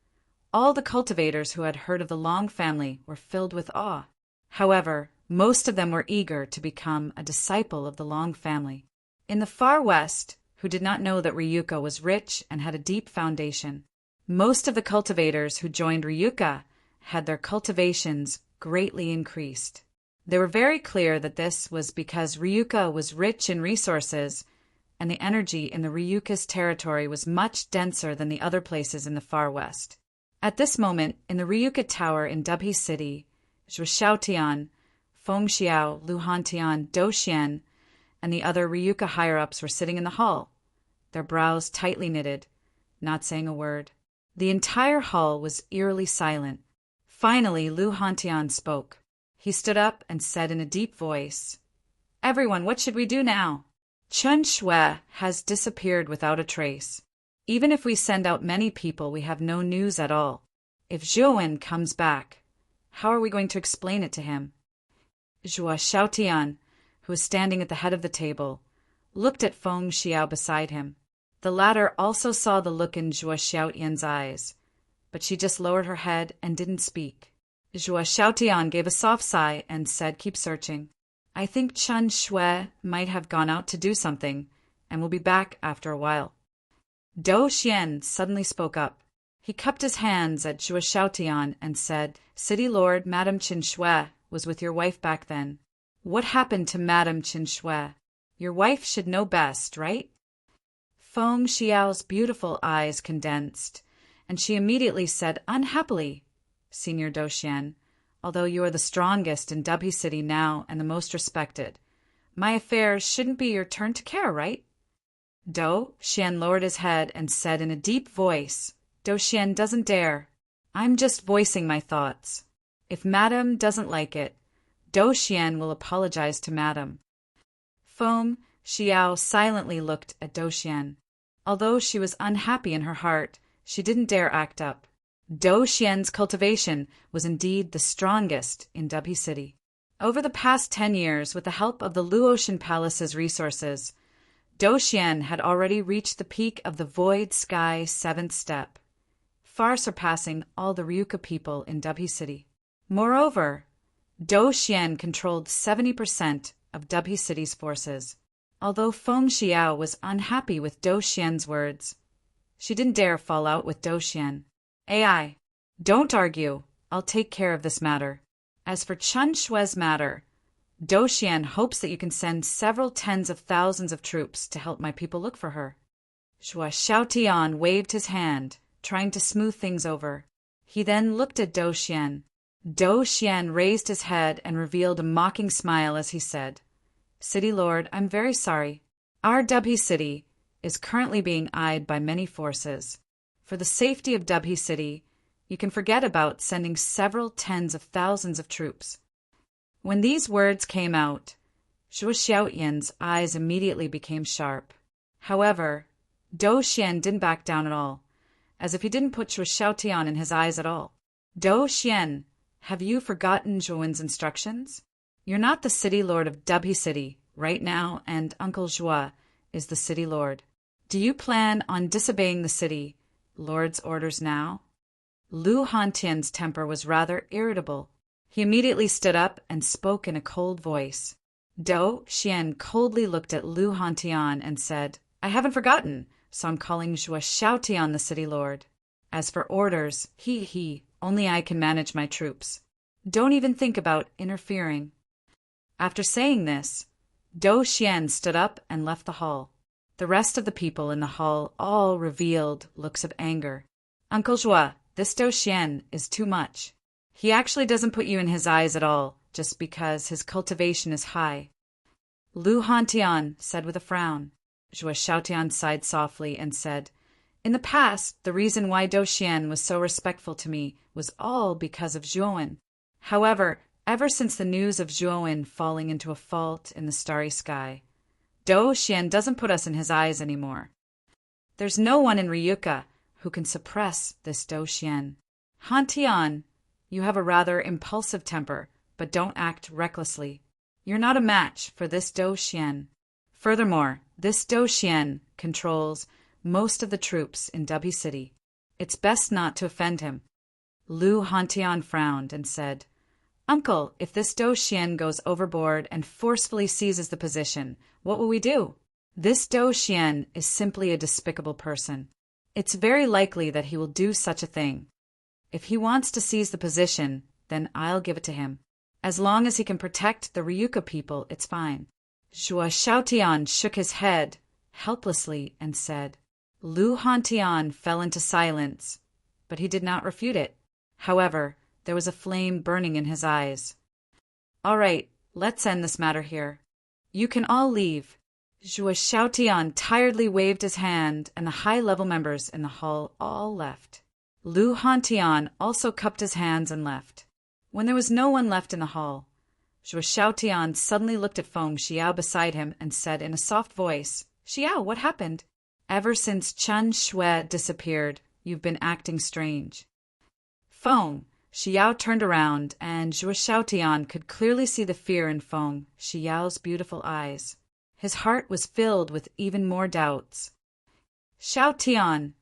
all the cultivators who had heard of the Long family were filled with awe. However, most of them were eager to become a disciple of the Long family. In the far west, who did not know that Ryuka was rich and had a deep foundation, most of the cultivators who joined Ryuka had their cultivations greatly increased. They were very clear that this was because Ryuka was rich in resources, and the energy in the Ryuka's territory was much denser than the other places in the far west. At this moment, in the Ryuka Tower in Dubhe City, Zhuo Xiaotian, Feng Xiao, Lu Hantian, Dou Xian, and the other Ryuka higher-ups were sitting in the hall, their brows tightly knitted, not saying a word. The entire hall was eerily silent. Finally, Lu Hantian spoke. He stood up and said in a deep voice, "Everyone, what should we do now? Chen Shui has disappeared without a trace. Even if we send out many people, we have no news at all. If Zhuowen comes back, how are we going to explain it to him?" Zhuo Xiaotian, who was standing at the head of the table, looked at Feng Xiao beside him. The latter also saw the look in Zhuo Xiaotian's eyes, but she just lowered her head and didn't speak. Zhuo Xiaotian gave a soft sigh and said, "Keep searching. I think Chen Shui might have gone out to do something and will be back after a while." Dou Xian suddenly spoke up. He cupped his hands at Zhuo Xiaotian and said, "City Lord Madame Chen Shui was with your wife back then. What happened to Madame Chen Shui? Your wife should know best, right?" Feng Xiao's beautiful eyes condensed, and she immediately said unhappily, Senior Doxian, although you are the strongest in Dubhe City now and the most respected, my affairs shouldn't be your turn to care, right? Doxian lowered his head and said in a deep voice, Doxian doesn't dare. I'm just voicing my thoughts. If Madame doesn't like it, Doxian will apologize to Madame. Feng Xiao silently looked at Doxian. Although she was unhappy in her heart, she didn't dare act up. Doxian's cultivation was indeed the strongest in Dubhe City. Over the past 10 years, with the help of the Luotian Palace's resources, Doxian had already reached the peak of the Void Sky 7th step, far surpassing all the Ryuka people in Dubhe City. Moreover, Doxian controlled 70% of Dubhe City's forces. Although Feng Xiao was unhappy with Doxian's words, she didn't dare fall out with Doxian. AI, don't argue. I'll take care of this matter. As for Chen Shue's matter, Doxian hopes that you can send several tens of thousands of troops to help my people look for her. Zhuo Xiaotian waved his hand, trying to smooth things over. He then looked at Doxian. Doxian raised his head and revealed a mocking smile as he said, City Lord, I'm very sorry. Our Dubhe City is currently being eyed by many forces. For the safety of Dubhe City, you can forget about sending several tens of thousands of troops. When these words came out, Zhuo Xiaotian's eyes immediately became sharp. However, Doxian didn't back down at all, as if he didn't put Zhuo Xiaotian in his eyes at all. Doxian, have you forgotten Zhuowen's instructions? You're not the city lord of Dubhe City right now, and Uncle Zhuo is the city lord. Do you plan on disobeying the city lord's orders now? Lu Hantian's temper was rather irritable. He immediately stood up and spoke in a cold voice. Doxian coldly looked at Lu Hantian and said, I haven't forgotten, so I'm calling Zhuo Xiaotian the city lord. As for orders, only I can manage my troops. Don't even think about interfering. After saying this, Doxian stood up and left the hall. The rest of the people in the hall all revealed looks of anger. Uncle Zhuo, this Doxian is too much. He actually doesn't put you in his eyes at all, just because his cultivation is high. Lu Hantian said with a frown. Zhuo Xiaotian sighed softly and said, In the past, the reason why Doxian was so respectful to me was all because of Zhuowen. However, ever since the news of Zhuowen falling into a fault in the starry sky, Doxian doesn't put us in his eyes anymore. There's no one in Ryuka who can suppress this Doxian. Hantian, you have a rather impulsive temper, but don't act recklessly. You're not a match for this Doxian. Furthermore, this Doxian controls most of the troops in Dubhe City. It's best not to offend him. Lu Hantian frowned and said, Uncle, if this Doxian goes overboard and forcefully seizes the position, what will we do? This Doxian is simply a despicable person. It's very likely that he will do such a thing. If he wants to seize the position, then I'll give it to him. As long as he can protect the Ryuka people, it's fine. Zhuo Xiaotian shook his head helplessly and said. Lu Hantian fell into silence, but he did not refute it. However, there was a flame burning in his eyes. All right, let's end this matter here. You can all leave. Zhuo Xiaotian tiredly waved his hand, and the high-level members in the hall all left. Lu Hantian also cupped his hands and left. When there was no one left in the hall, Zhuo Xiaotian suddenly looked at Feng Xiao beside him and said in a soft voice, Xiao, what happened? Ever since Chen Shui disappeared, you've been acting strange. Feng Xiao turned around, and Zhuo Xiaotian could clearly see the fear in Feng Xiao's beautiful eyes. His heart was filled with even more doubts. Xiaotian,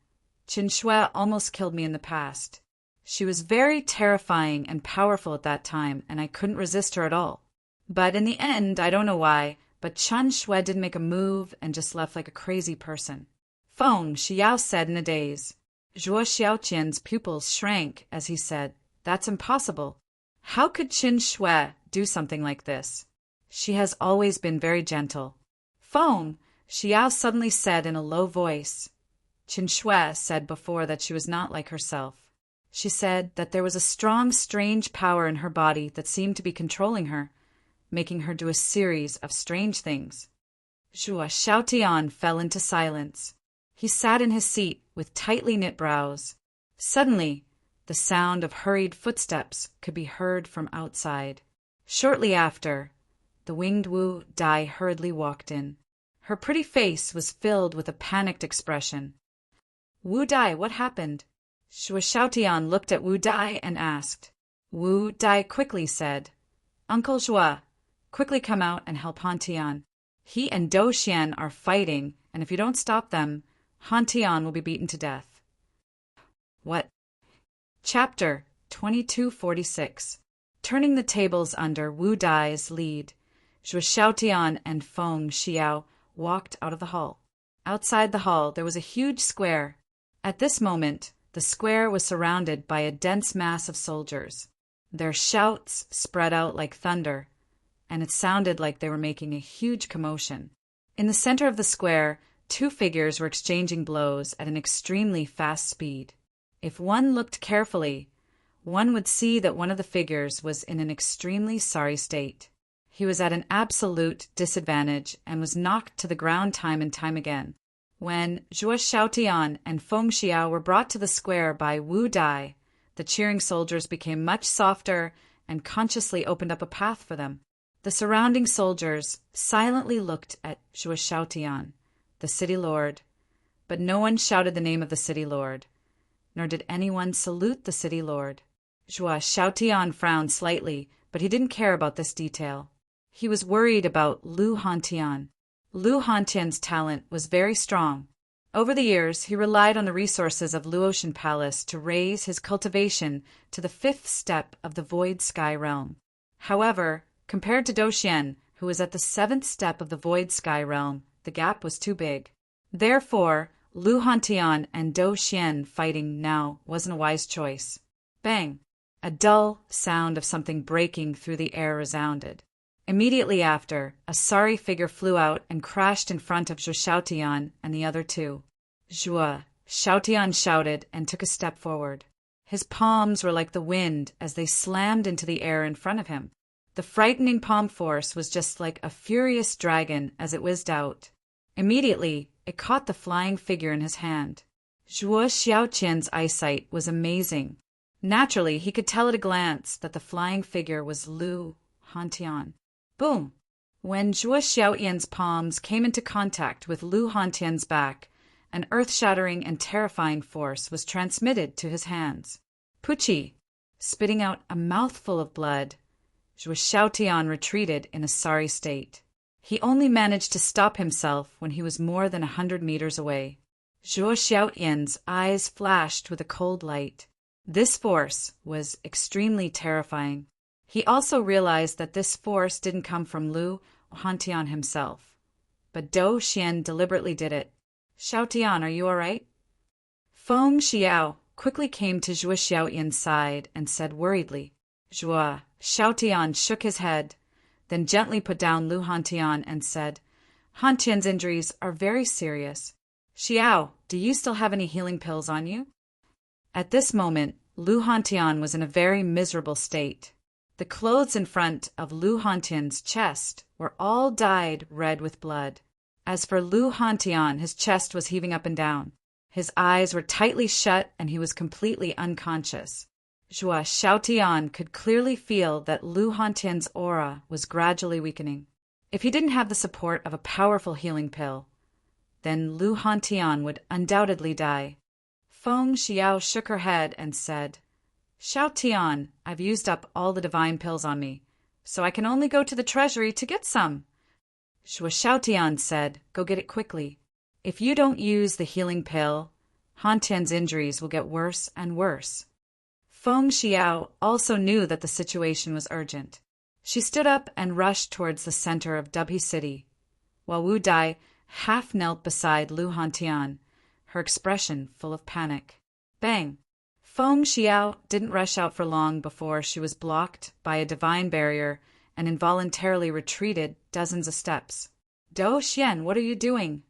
Chen Shui almost killed me in the past. She was very terrifying and powerful at that time, and I couldn't resist her at all. But in the end, I don't know why, but Chen Shui didn't make a move and just left like a crazy person. Feng Xiao said in a daze. Zhuo Xiaotian's pupils shrank as he said, That's impossible. How could Chen Shui do something like this? She has always been very gentle. Feng Xiao suddenly said in a low voice. Qin Shui said before that she was not like herself. She said that there was a strong, strange power in her body that seemed to be controlling her, making her do a series of strange things. Zhuo Xiaotian fell into silence. He sat in his seat with tightly knit brows. Suddenly, the sound of hurried footsteps could be heard from outside. Shortly after, the winged Wu Dai hurriedly walked in. Her pretty face was filled with a panicked expression. Wu Dai, what happened? Zhuo Xiaotian looked at Wu Dai and asked. Wu Dai quickly said, Uncle Zhuo, quickly come out and help Han Tian. He and Dou Xian are fighting, and if you don't stop them, Han Tian will be beaten to death. What? Chapter 2246. Turning the tables under Wu Dai's lead, Zhuo Xiaotian and Feng Xiao walked out of the hall. Outside the hall there was a huge square. At this moment, the square was surrounded by a dense mass of soldiers. Their shouts spread out like thunder, and it sounded like they were making a huge commotion. In the center of the square, two figures were exchanging blows at an extremely fast speed. If one looked carefully, one would see that one of the figures was in an extremely sorry state. He was at an absolute disadvantage and was knocked to the ground time and time again. When Zhuo Xiaotian and Feng Xiao were brought to the square by Wu Dai, the cheering soldiers became much softer and consciously opened up a path for them. The surrounding soldiers silently looked at Zhuo Xiaotian, the city lord, but no one shouted the name of the city lord, nor did anyone salute the city lord. Zhuo Xiaotian frowned slightly, but he didn't care about this detail. He was worried about Lu Hantian. Lu Hantian's talent was very strong. Over the years, he relied on the resources of Luotian Palace to raise his cultivation to the 5th step of the Void Sky Realm. However, compared to Dou Xian, who was at the 7th step of the Void Sky Realm, the gap was too big. Therefore, Lu Hantian and Dou Xian fighting now wasn't a wise choice. Bang! A dull sound of something breaking through the air resounded. Immediately after, a sorry figure flew out and crashed in front of Zhuo Xiaotian and the other two. Zhuo Xiaotian shouted and took a step forward. His palms were like the wind as they slammed into the air in front of him. The frightening palm force was just like a furious dragon as it whizzed out. Immediately, it caught the flying figure in his hand. Zhuo Xiaotian's eyesight was amazing. Naturally, he could tell at a glance that the flying figure was Lu Hantian. Boom! When Zhuo Xiaotian's palms came into contact with Lu Hantian's back, an earth-shattering and terrifying force was transmitted to his hands. Puchi! Spitting out a mouthful of blood, Zhuo Xiaotian retreated in a sorry state. He only managed to stop himself when he was more than 100 meters away. Zhuo Xiaotian's eyes flashed with a cold light. This force was extremely terrifying. He also realized that this force didn't come from Lu Hantian himself, but Dou Xian deliberately did it. Xiaotian, are you all right? Feng Xiao quickly came to Zhuo Xiaotian's side and said worriedly. Zhuo Xiaotian shook his head, then gently put down Lu Hantian and said, Hantian's injuries are very serious. Xiao, do you still have any healing pills on you? At this moment, Lu Hantian was in a very miserable state. The clothes in front of Lu Hantian's chest were all dyed red with blood. As for Lu Hantian, his chest was heaving up and down. His eyes were tightly shut and he was completely unconscious. Zhuo Xiaotian could clearly feel that Lu Hantian's aura was gradually weakening. If he didn't have the support of a powerful healing pill, then Lu Hantian would undoubtedly die. Feng Xiao shook her head and said, Xiaotian, I've used up all the divine pills on me, so I can only go to the treasury to get some. Zhuo Xiaotian said, go get it quickly. If you don't use the healing pill, Hantian's injuries will get worse and worse. Feng Xiao also knew that the situation was urgent. She stood up and rushed towards the center of Dubhe City, while Wu Dai half knelt beside Lu Hantian, her expression full of panic. Bang! Feng Xiao didn't rush out for long before she was blocked by a divine barrier and involuntarily retreated dozens of steps. Dou Xian, what are you doing?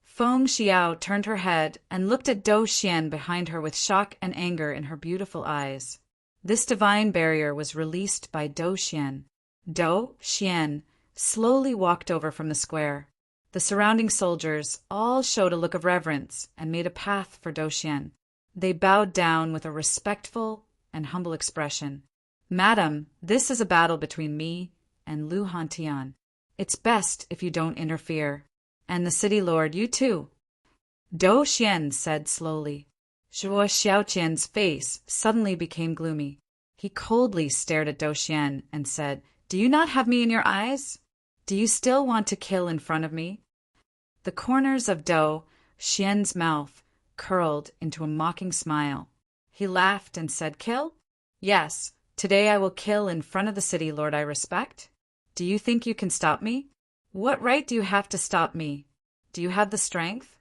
Feng Xiao turned her head and looked at Dou Xian behind her with shock and anger in her beautiful eyes. This divine barrier was released by Dou Xian. Dou Xian slowly walked over from the square. The surrounding soldiers all showed a look of reverence and made a path for Dou Xian. They bowed down with a respectful and humble expression. Madam, this is a battle between me and Lu Hantian. It's best if you don't interfere. And the city lord, you too. Dou Xian said slowly. Zhuo Xiaoqian's face suddenly became gloomy. He coldly stared at Dou Xian and said, Do you not have me in your eyes? Do you still want to kill in front of me? The corners of Dou Xian's mouth curled into a mocking smile. He laughed and said, Kill? Yes, today I will kill in front of the city lord I respect. Do you think you can stop me? What right do you have to stop me? Do you have the strength?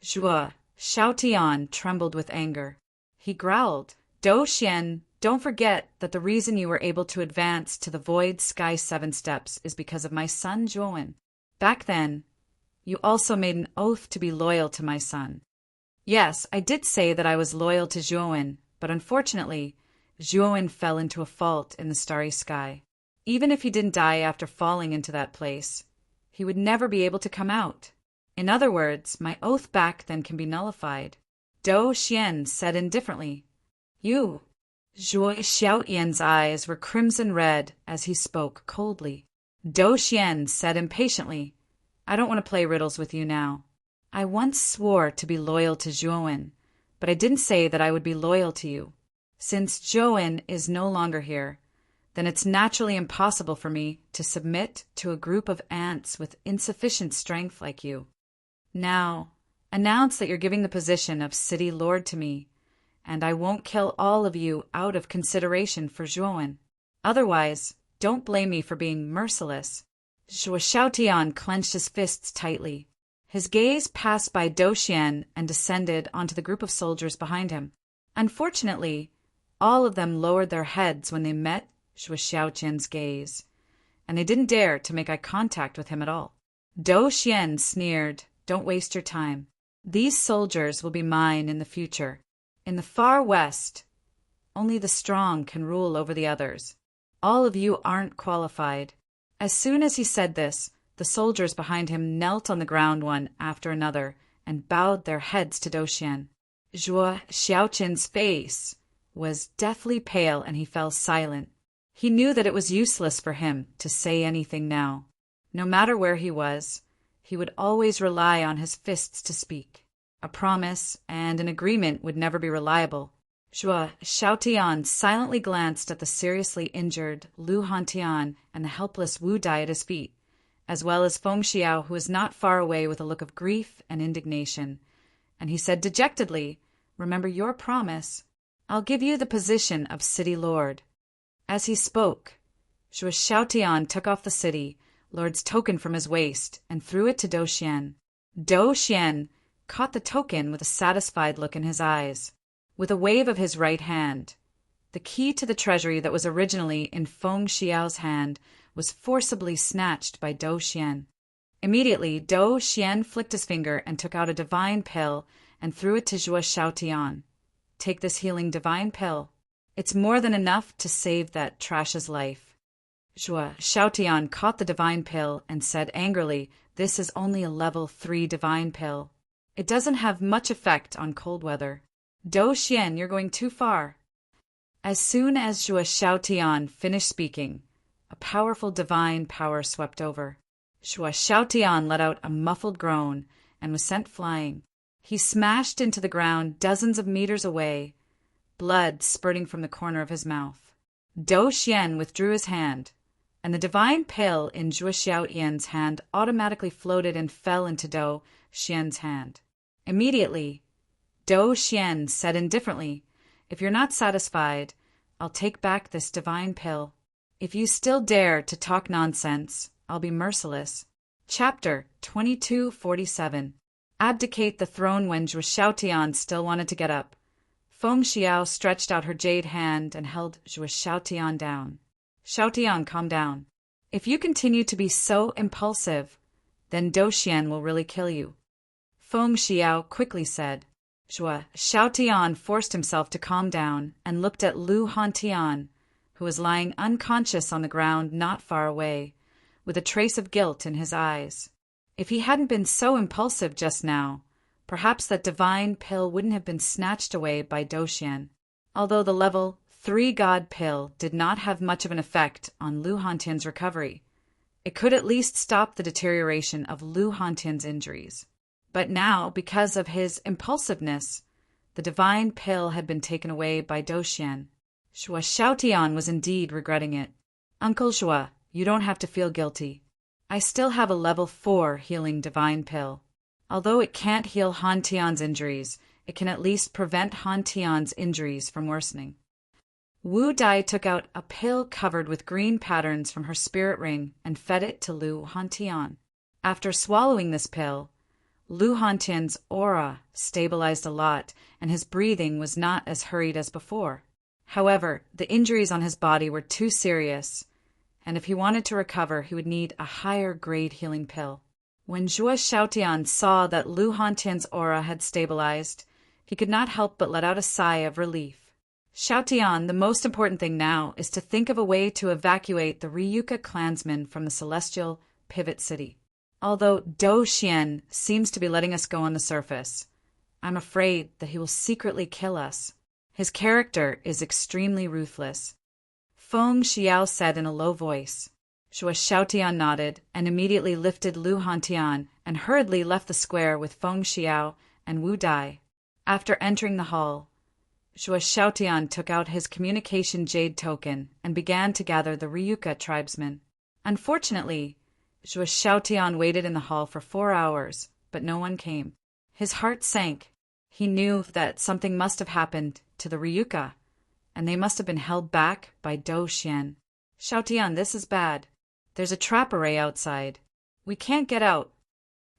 Zhuo Xiaotian trembled with anger. He growled, Dou Xian, don't forget that the reason you were able to advance to the Void Sky 7 steps is because of my son Zhuowen. Back then, you also made an oath to be loyal to my son. Yes, I did say that I was loyal to Zhuowen, but unfortunately, Zhuowen fell into a fault in the starry sky. Even if he didn't die after falling into that place, he would never be able to come out. In other words, my oath back then can be nullified. Dou Xian said indifferently. You. Zhuo Xiaoyan's eyes were crimson red as he spoke coldly. Dou Xian said impatiently, I don't want to play riddles with you now. I once swore to be loyal to Zhuowen, but I didn't say that I would be loyal to you. Since Zhuowen is no longer here, then it's naturally impossible for me to submit to a group of ants with insufficient strength like you. Now, announce that you're giving the position of city lord to me, and I won't kill all of you out of consideration for Zhuowen. Otherwise, don't blame me for being merciless. Zhuo Xiaotian clenched his fists tightly. His gaze passed by Dou Xian and descended onto the group of soldiers behind him. Unfortunately, all of them lowered their heads when they met Zhuo Xiaoqian's gaze, and they didn't dare to make eye contact with him at all. Dou Xian sneered, Don't waste your time. These soldiers will be mine in the future. In the far west, only the strong can rule over the others. All of you aren't qualified. As soon as he said this, the soldiers behind him knelt on the ground one after another and bowed their heads to Dou Xian. Zhuo Xiaoqian's face was deathly pale and he fell silent. He knew that it was useless for him to say anything now. No matter where he was, he would always rely on his fists to speak. A promise and an agreement would never be reliable. Zhuo Xiaotian silently glanced at the seriously injured Lu Hantian and the helpless Wu Dai at his feet, as well as Feng Xiao, who was not far away with a look of grief and indignation. And he said dejectedly, Remember your promise. I'll give you the position of city lord. As he spoke, Zhuo Xiaotian took off the city lord's token from his waist and threw it to Dou Xian. Dou Xian caught the token with a satisfied look in his eyes. With a wave of his right hand, the key to the treasury that was originally in Feng Xiao's hand was forcibly snatched by Dou Xian. Immediately, Dou Xian flicked his finger and took out a divine pill and threw it to Zhuo Xiaotian. Take this healing divine pill. It's more than enough to save that trash's life. Zhuo Xiaotian caught the divine pill and said angrily, This is only a level 3 divine pill. It doesn't have much effect on cold weather. Dou Xian, you're going too far. As soon as Zhuo Xiaotian finished speaking, a powerful divine power swept over. Zhuo Xiaotian let out a muffled groan and was sent flying. He smashed into the ground dozens of meters away, blood spurting from the corner of his mouth. Dou Xian withdrew his hand, and the divine pill in Zhuo Xiaotian's hand automatically floated and fell into Dou Xian's hand. Immediately, Dou Xian said indifferently, If you're not satisfied, I'll take back this divine pill. If you still dare to talk nonsense, I'll be merciless. Chapter 2247. Abdicate the throne. When Zhuo Xiaotian still wanted to get up, Feng Xiao stretched out her jade hand and held Zhuo Xiaotian down. Xiaotian, calm down. If you continue to be so impulsive, then Dou Xian will really kill you. Feng Xiao quickly said. Zhuo Xiaotian forced himself to calm down and looked at Lu Hantian, who was lying unconscious on the ground not far away, with a trace of guilt in his eyes. If he hadn't been so impulsive just now, perhaps that divine pill wouldn't have been snatched away by Dou Xian. Although the level 3 God pill did not have much of an effect on Lu Hantian's recovery, it could at least stop the deterioration of Lu Hantian's injuries. But now, because of his impulsiveness, the divine pill had been taken away by Dou Xian. Zhuo Xiaotian was indeed regretting it. Uncle Zhuo, you don't have to feel guilty. I still have a level 4 healing divine pill. Although it can't heal Han Tian's injuries, it can at least prevent Han Tian's injuries from worsening. Wu Dai took out a pill covered with green patterns from her spirit ring and fed it to Lu Hantian. After swallowing this pill, Lu Hantian's aura stabilized a lot, and his breathing was not as hurried as before. However, the injuries on his body were too serious, and if he wanted to recover, he would need a higher-grade healing pill. When Zhuo Xiaotian saw that Lu Hantian's aura had stabilized, he could not help but let out a sigh of relief. Xiaotian, the most important thing now is to think of a way to evacuate the Ryuka clansmen from the celestial pivot city. Although Dou Xian seems to be letting us go on the surface, I'm afraid that he will secretly kill us. His character is extremely ruthless. Feng Xiao said in a low voice. Zhuo Xiaotian nodded and immediately lifted Lu Hantian and hurriedly left the square with Feng Xiao and Wu Dai. After entering the hall, Zhuo Xiaotian took out his communication jade token and began to gather the Ryuka tribesmen. Unfortunately, Zhuo Xiaotian waited in the hall for 4 hours, but no one came. His heart sank. He knew that something must have happened to the Ryuka, and they must have been held back by Dou Xian. Xiaotian, this is bad. There's a trap array outside. We can't get out.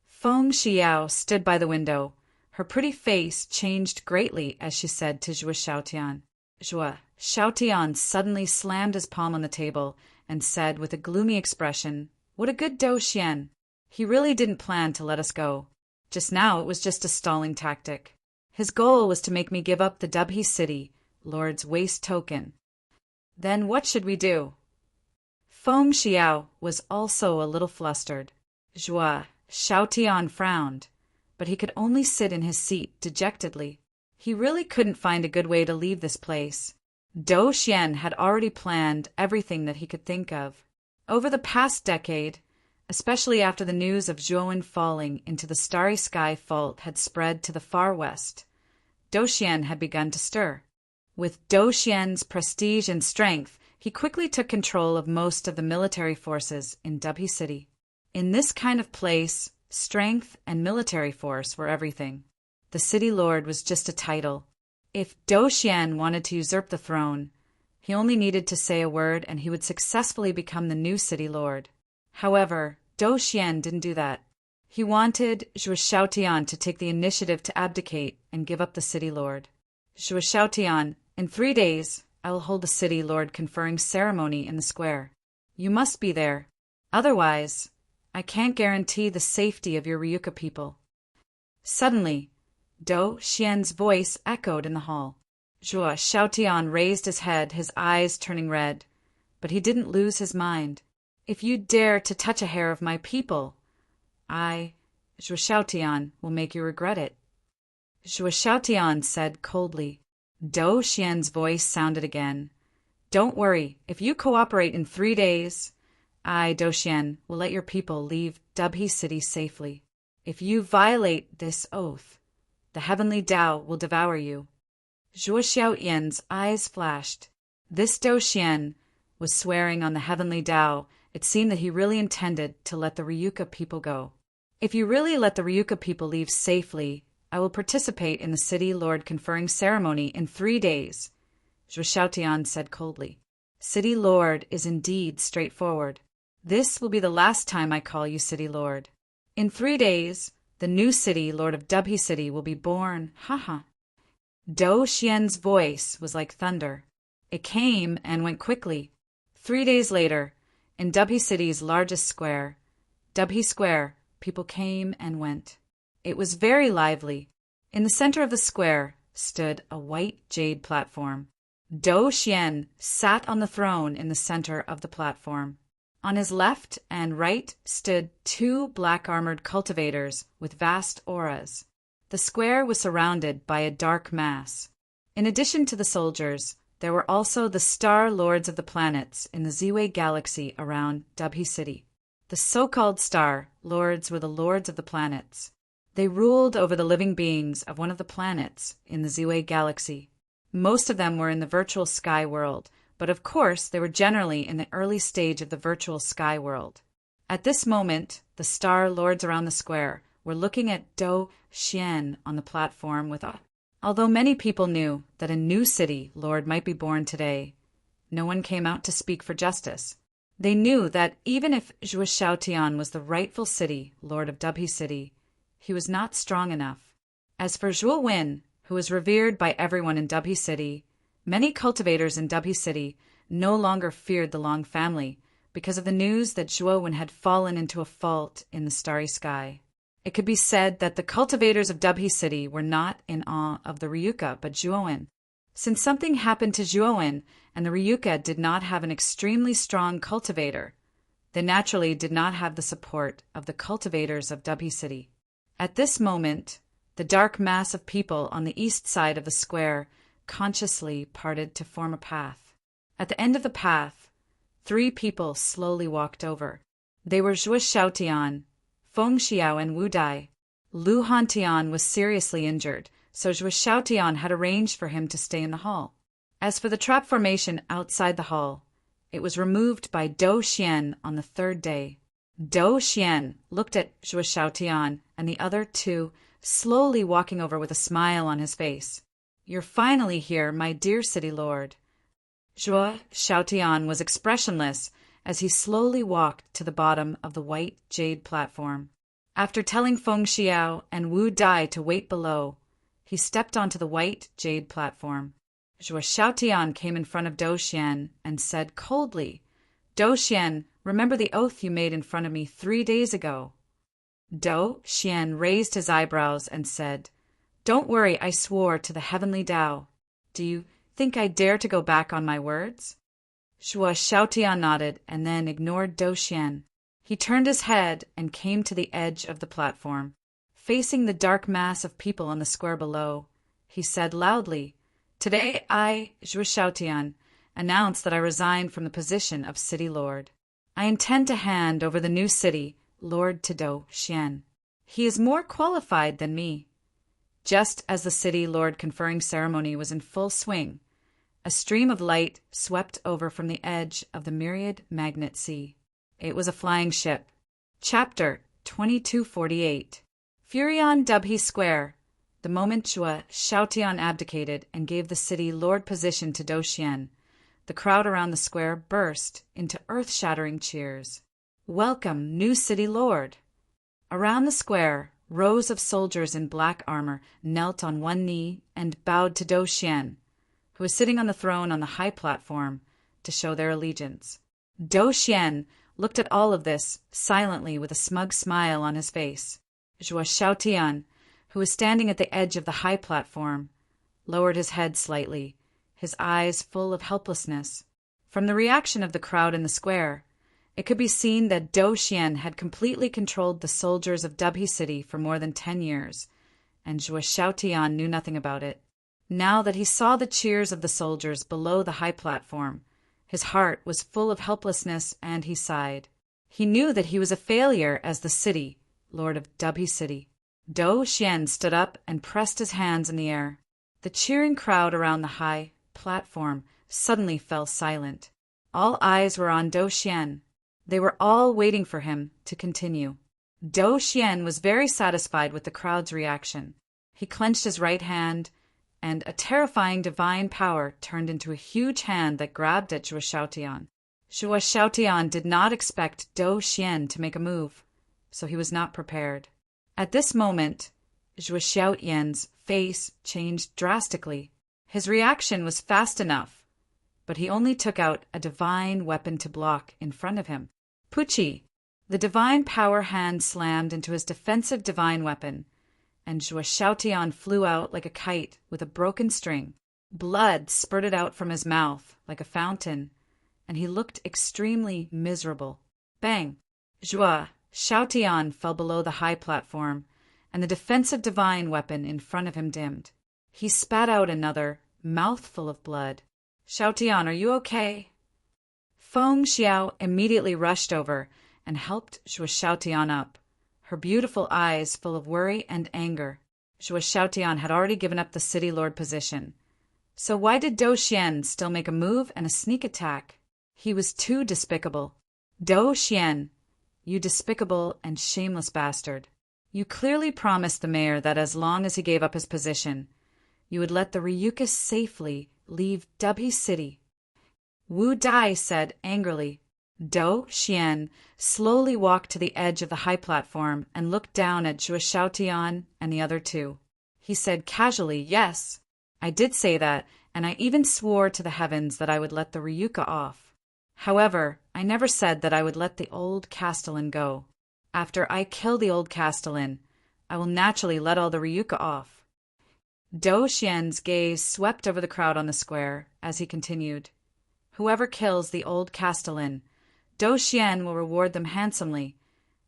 Feng Xiao stood by the window. Her pretty face changed greatly as she said to Zhuo Xiaotian. Zhuo Xiaotian suddenly slammed his palm on the table and said with a gloomy expression, "What a good Dou Xian. He really didn't plan to let us go. Just now it was just a stalling tactic. His goal was to make me give up the Dubhe City Lord's waste token. Then what should we do?" Feng Xiao was also a little flustered. Zhuo Xiaotian frowned, but he could only sit in his seat dejectedly. He really couldn't find a good way to leave this place. Dou Xian had already planned everything that he could think of. Over the past decade, especially after the news of Zhuowen falling into the starry sky fault had spread to the far west, Dou Xian had begun to stir. With Dou Xian's prestige and strength, he quickly took control of most of the military forces in Dubhe City. In this kind of place, strength and military force were everything. The city lord was just a title. If Dou Xian wanted to usurp the throne, he only needed to say a word and he would successfully become the new city lord. However, Dou Xian didn't do that. He wanted Zhuo Xiaotian to take the initiative to abdicate and give up the city lord. Zhuo Xiaotian, in 3 days, I will hold the city lord conferring ceremony in the square. You must be there. Otherwise, I can't guarantee the safety of your Ryuka people. Suddenly, Dou Xian's voice echoed in the hall. Zhuo Xiaotian raised his head, his eyes turning red, but he didn't lose his mind. If you dare to touch a hair of my people, I, Zhuo Xiaotian, will make you regret it. Zhuo Xiaotian said coldly. Dou Xian's voice sounded again. Don't worry, if you cooperate in 3 days, I, Dou Xian, will let your people leave Dubhe City safely. If you violate this oath, the heavenly Tao will devour you. Zhuo Xiaotian's eyes flashed. This Dou Xian was swearing on the heavenly Tao. It seemed that he really intended to let the Ryuka people go. If you really let the Ryuka people leave safely, I will participate in the city lord conferring ceremony in 3 days, Zhuo Xiaotian said coldly. City lord is indeed straightforward. This will be the last time I call you city lord. In 3 days, the new city lord of Dubhe City will be born. Haha. Dou Xian's voice was like thunder. It came and went quickly. 3 days later, in Dubhi City's largest square, Dubhi Square, people came and went. It was very lively. In the center of the square stood a white jade platform. Dou Xian sat on the throne in the center of the platform. On his left and right stood two black-armored cultivators with vast auras. The square was surrounded by a dark mass. In addition to the soldiers, there were also the star lords of the planets in the Ziwei galaxy around Dubhi City. The so-called star lords were the lords of the planets. They ruled over the living beings of one of the planets in the Ziwei galaxy. Most of them were in the virtual sky world, but of course they were generally in the early stage of the virtual sky world. At this moment, the star lords around the square were looking at Dou Xian on the platform with awe. Although many people knew that a new city lord might be born today, no one came out to speak for justice. They knew that even if Zhuo Xiaotian was the rightful city lord of Dubhi City, he was not strong enough. As for Zhuo Wen, who was revered by everyone in Dubhi City, many cultivators in Dubhi City no longer feared the Long family because of the news that Zhuo Wen had fallen into a fault in the starry sky. It could be said that the cultivators of Dubhi City were not in awe of the Ryuka but Zhuo Wen. Since something happened to Zhuo Wen and the Ryuka did not have an extremely strong cultivator, they naturally did not have the support of the cultivators of Dubhi City. At this moment, the dark mass of people on the east side of the square consciously parted to form a path. At the end of the path, 3 people slowly walked over. They were Zhuo Xiaotian, Feng Xiao, and Wu Dai. Lu Hantian was seriously injured, so Zhuo Xiaotian had arranged for him to stay in the hall. As for the trap formation outside the hall, it was removed by Dou Xian on the 3rd day. Dou Xian looked at Zhuo Xiaotian and the other 2, slowly walking over with a smile on his face. "You're finally here, my dear city lord." Zhuo Xiaotian was expressionless as he slowly walked to the bottom of the white jade platform. After telling Feng Xiao and Wu Dai to wait below, he stepped onto the white jade platform. Zhuo Xiaotian came in front of Dou Xian and said coldly, "Dou Xian, remember the oath you made in front of me 3 days ago." Dou Xian raised his eyebrows and said, "Don't worry, I swore to the heavenly Tao. Do you think I dare to go back on my words?" Zhuo Xiaotian nodded and then ignored Dou Xian. He turned his head and came to the edge of the platform. Facing the dark mass of people on the square below, he said loudly, "Today I, Zhuo Xiaotian, announce that I resign from the position of city lord. I intend to hand over the new city lord to Dou Xian. He is more qualified than me." Just as the city lord conferring ceremony was in full swing, a stream of light swept over from the edge of the myriad magnet sea. It was a flying ship. Chapter 2248. Furion Dubhi Square. The moment Zhuo Xiaotian abdicated and gave the city lord position to Dou Xian, the crowd around the square burst into earth-shattering cheers. "Welcome, new city lord!" Around the square, rows of soldiers in black armor knelt on one knee and bowed to Dou Xian, who was sitting on the throne on the high platform, to show their allegiance. Dou Xian looked at all of this silently with a smug smile on his face. Zhuo Xiaotian, who was standing at the edge of the high platform, lowered his head slightly, his eyes full of helplessness. From the reaction of the crowd in the square, it could be seen that Dou Xian had completely controlled the soldiers of Dubhi City for more than 10 years, and Zhuo Xiaotian knew nothing about it. Now that he saw the cheers of the soldiers below the high platform, his heart was full of helplessness and he sighed. He knew that he was a failure as the city lord of Dubhi City. Dou Xian stood up and pressed his hands in the air. The cheering crowd around the high platform suddenly fell silent. All eyes were on Dou Xian. They were all waiting for him to continue. Dou Xian was very satisfied with the crowd's reaction. He clenched his right hand, and a terrifying divine power turned into a huge hand that grabbed at Zhuo Xiaotian. Zhuo Xiaotian did not expect Dou Xian to make a move, so he was not prepared. At this moment, Zhuo Xiaotian's face changed drastically. His reaction was fast enough, but he only took out a divine weapon to block in front of him. Pucci! The divine power hand slammed into his defensive divine weapon, and Zhuo Xiaotian flew out like a kite with a broken string. Blood spurted out from his mouth like a fountain, and he looked extremely miserable. Bang! Zhuo Xiaotian fell below the high platform, and the defensive divine weapon in front of him dimmed. He spat out another mouthful of blood. Xiaotian, are you okay? Feng Xiao immediately rushed over and helped Zhuo Xiaotian up, her beautiful eyes full of worry and anger. Zhuo Xiaotian had already given up the city lord position. So why did Dou Xian still make a move and a sneak attack? He was too despicable. Dou Xian, you despicable and shameless bastard. You clearly promised the mayor that as long as he gave up his position, you would let the Ryukas safely leave Dubhe City. Wu Dai said angrily. Dou Xian slowly walked to the edge of the high platform and looked down at Zhuo Xiaotian and the other two. He said casually, yes, I did say that, and I even swore to the heavens that I would let the Ryuka off. However, I never said that I would let the old Castellan go. After I kill the old Castellan, I will naturally let all the Ryuka off. Dou Xian's gaze swept over the crowd on the square as he continued. Whoever kills the old Castellan, Dou Xian will reward them handsomely,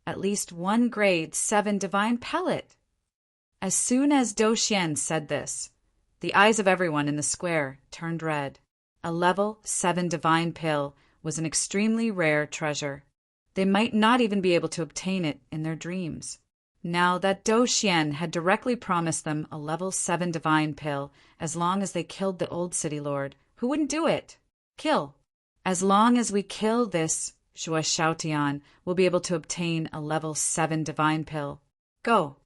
at least 1 grade 7 divine pellet. As soon as Dou Xian said this, the eyes of everyone in the square turned red. A level 7 divine pill was an extremely rare treasure. They might not even be able to obtain it in their dreams. Now that Dou Xian had directly promised them a level 7 divine pill as long as they killed the old city lord, who wouldn't do it? Kill. As long as we kill this, Zhuo Xiaotian will be able to obtain a level 7 divine pill. Go.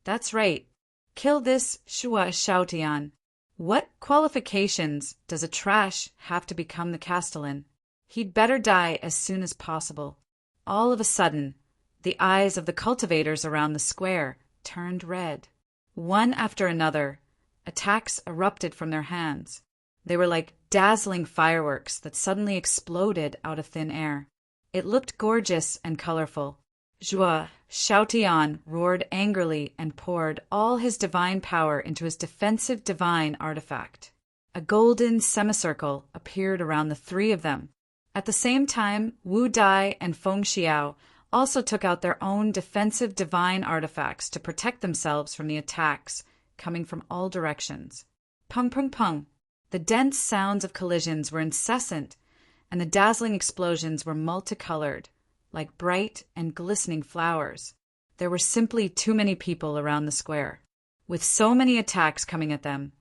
That's right. Kill this Zhuo Xiaotian. What qualifications does a trash have to become the Castellan? He'd better die as soon as possible. All of a sudden, the eyes of the cultivators around the square turned red. One after another, attacks erupted from their hands. They were like dazzling fireworks that suddenly exploded out of thin air. It looked gorgeous and colorful. Zhuo Xiaotian roared angrily and poured all his divine power into his defensive divine artifact. A golden semicircle appeared around the 3 of them. At the same time, Wu Dai and Feng Xiao also took out their own defensive divine artifacts to protect themselves from the attacks coming from all directions. Pung pung pung. The dense sounds of collisions were incessant, and the dazzling explosions were multicolored, like bright and glistening flowers. There were simply too many people around the square. With so many attacks coming at them,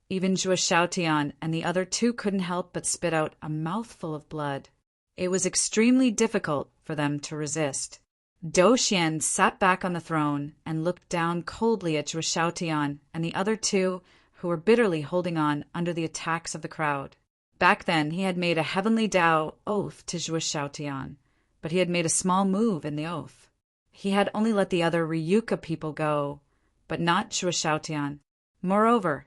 even Zhuo Xiaotian and the other 2 couldn't help but spit out a mouthful of blood. It was extremely difficult for them to resist. Dou Xian sat back on the throne and looked down coldly at Zhuo Xiaotian and the other 2 who were bitterly holding on under the attacks of the crowd. Back then, he had made a heavenly Tao oath to Zhuo Xiaotian, but he had made a small move in the oath. He had only let the other Ryuka people go, but not Zhuo Xiaotian. Moreover,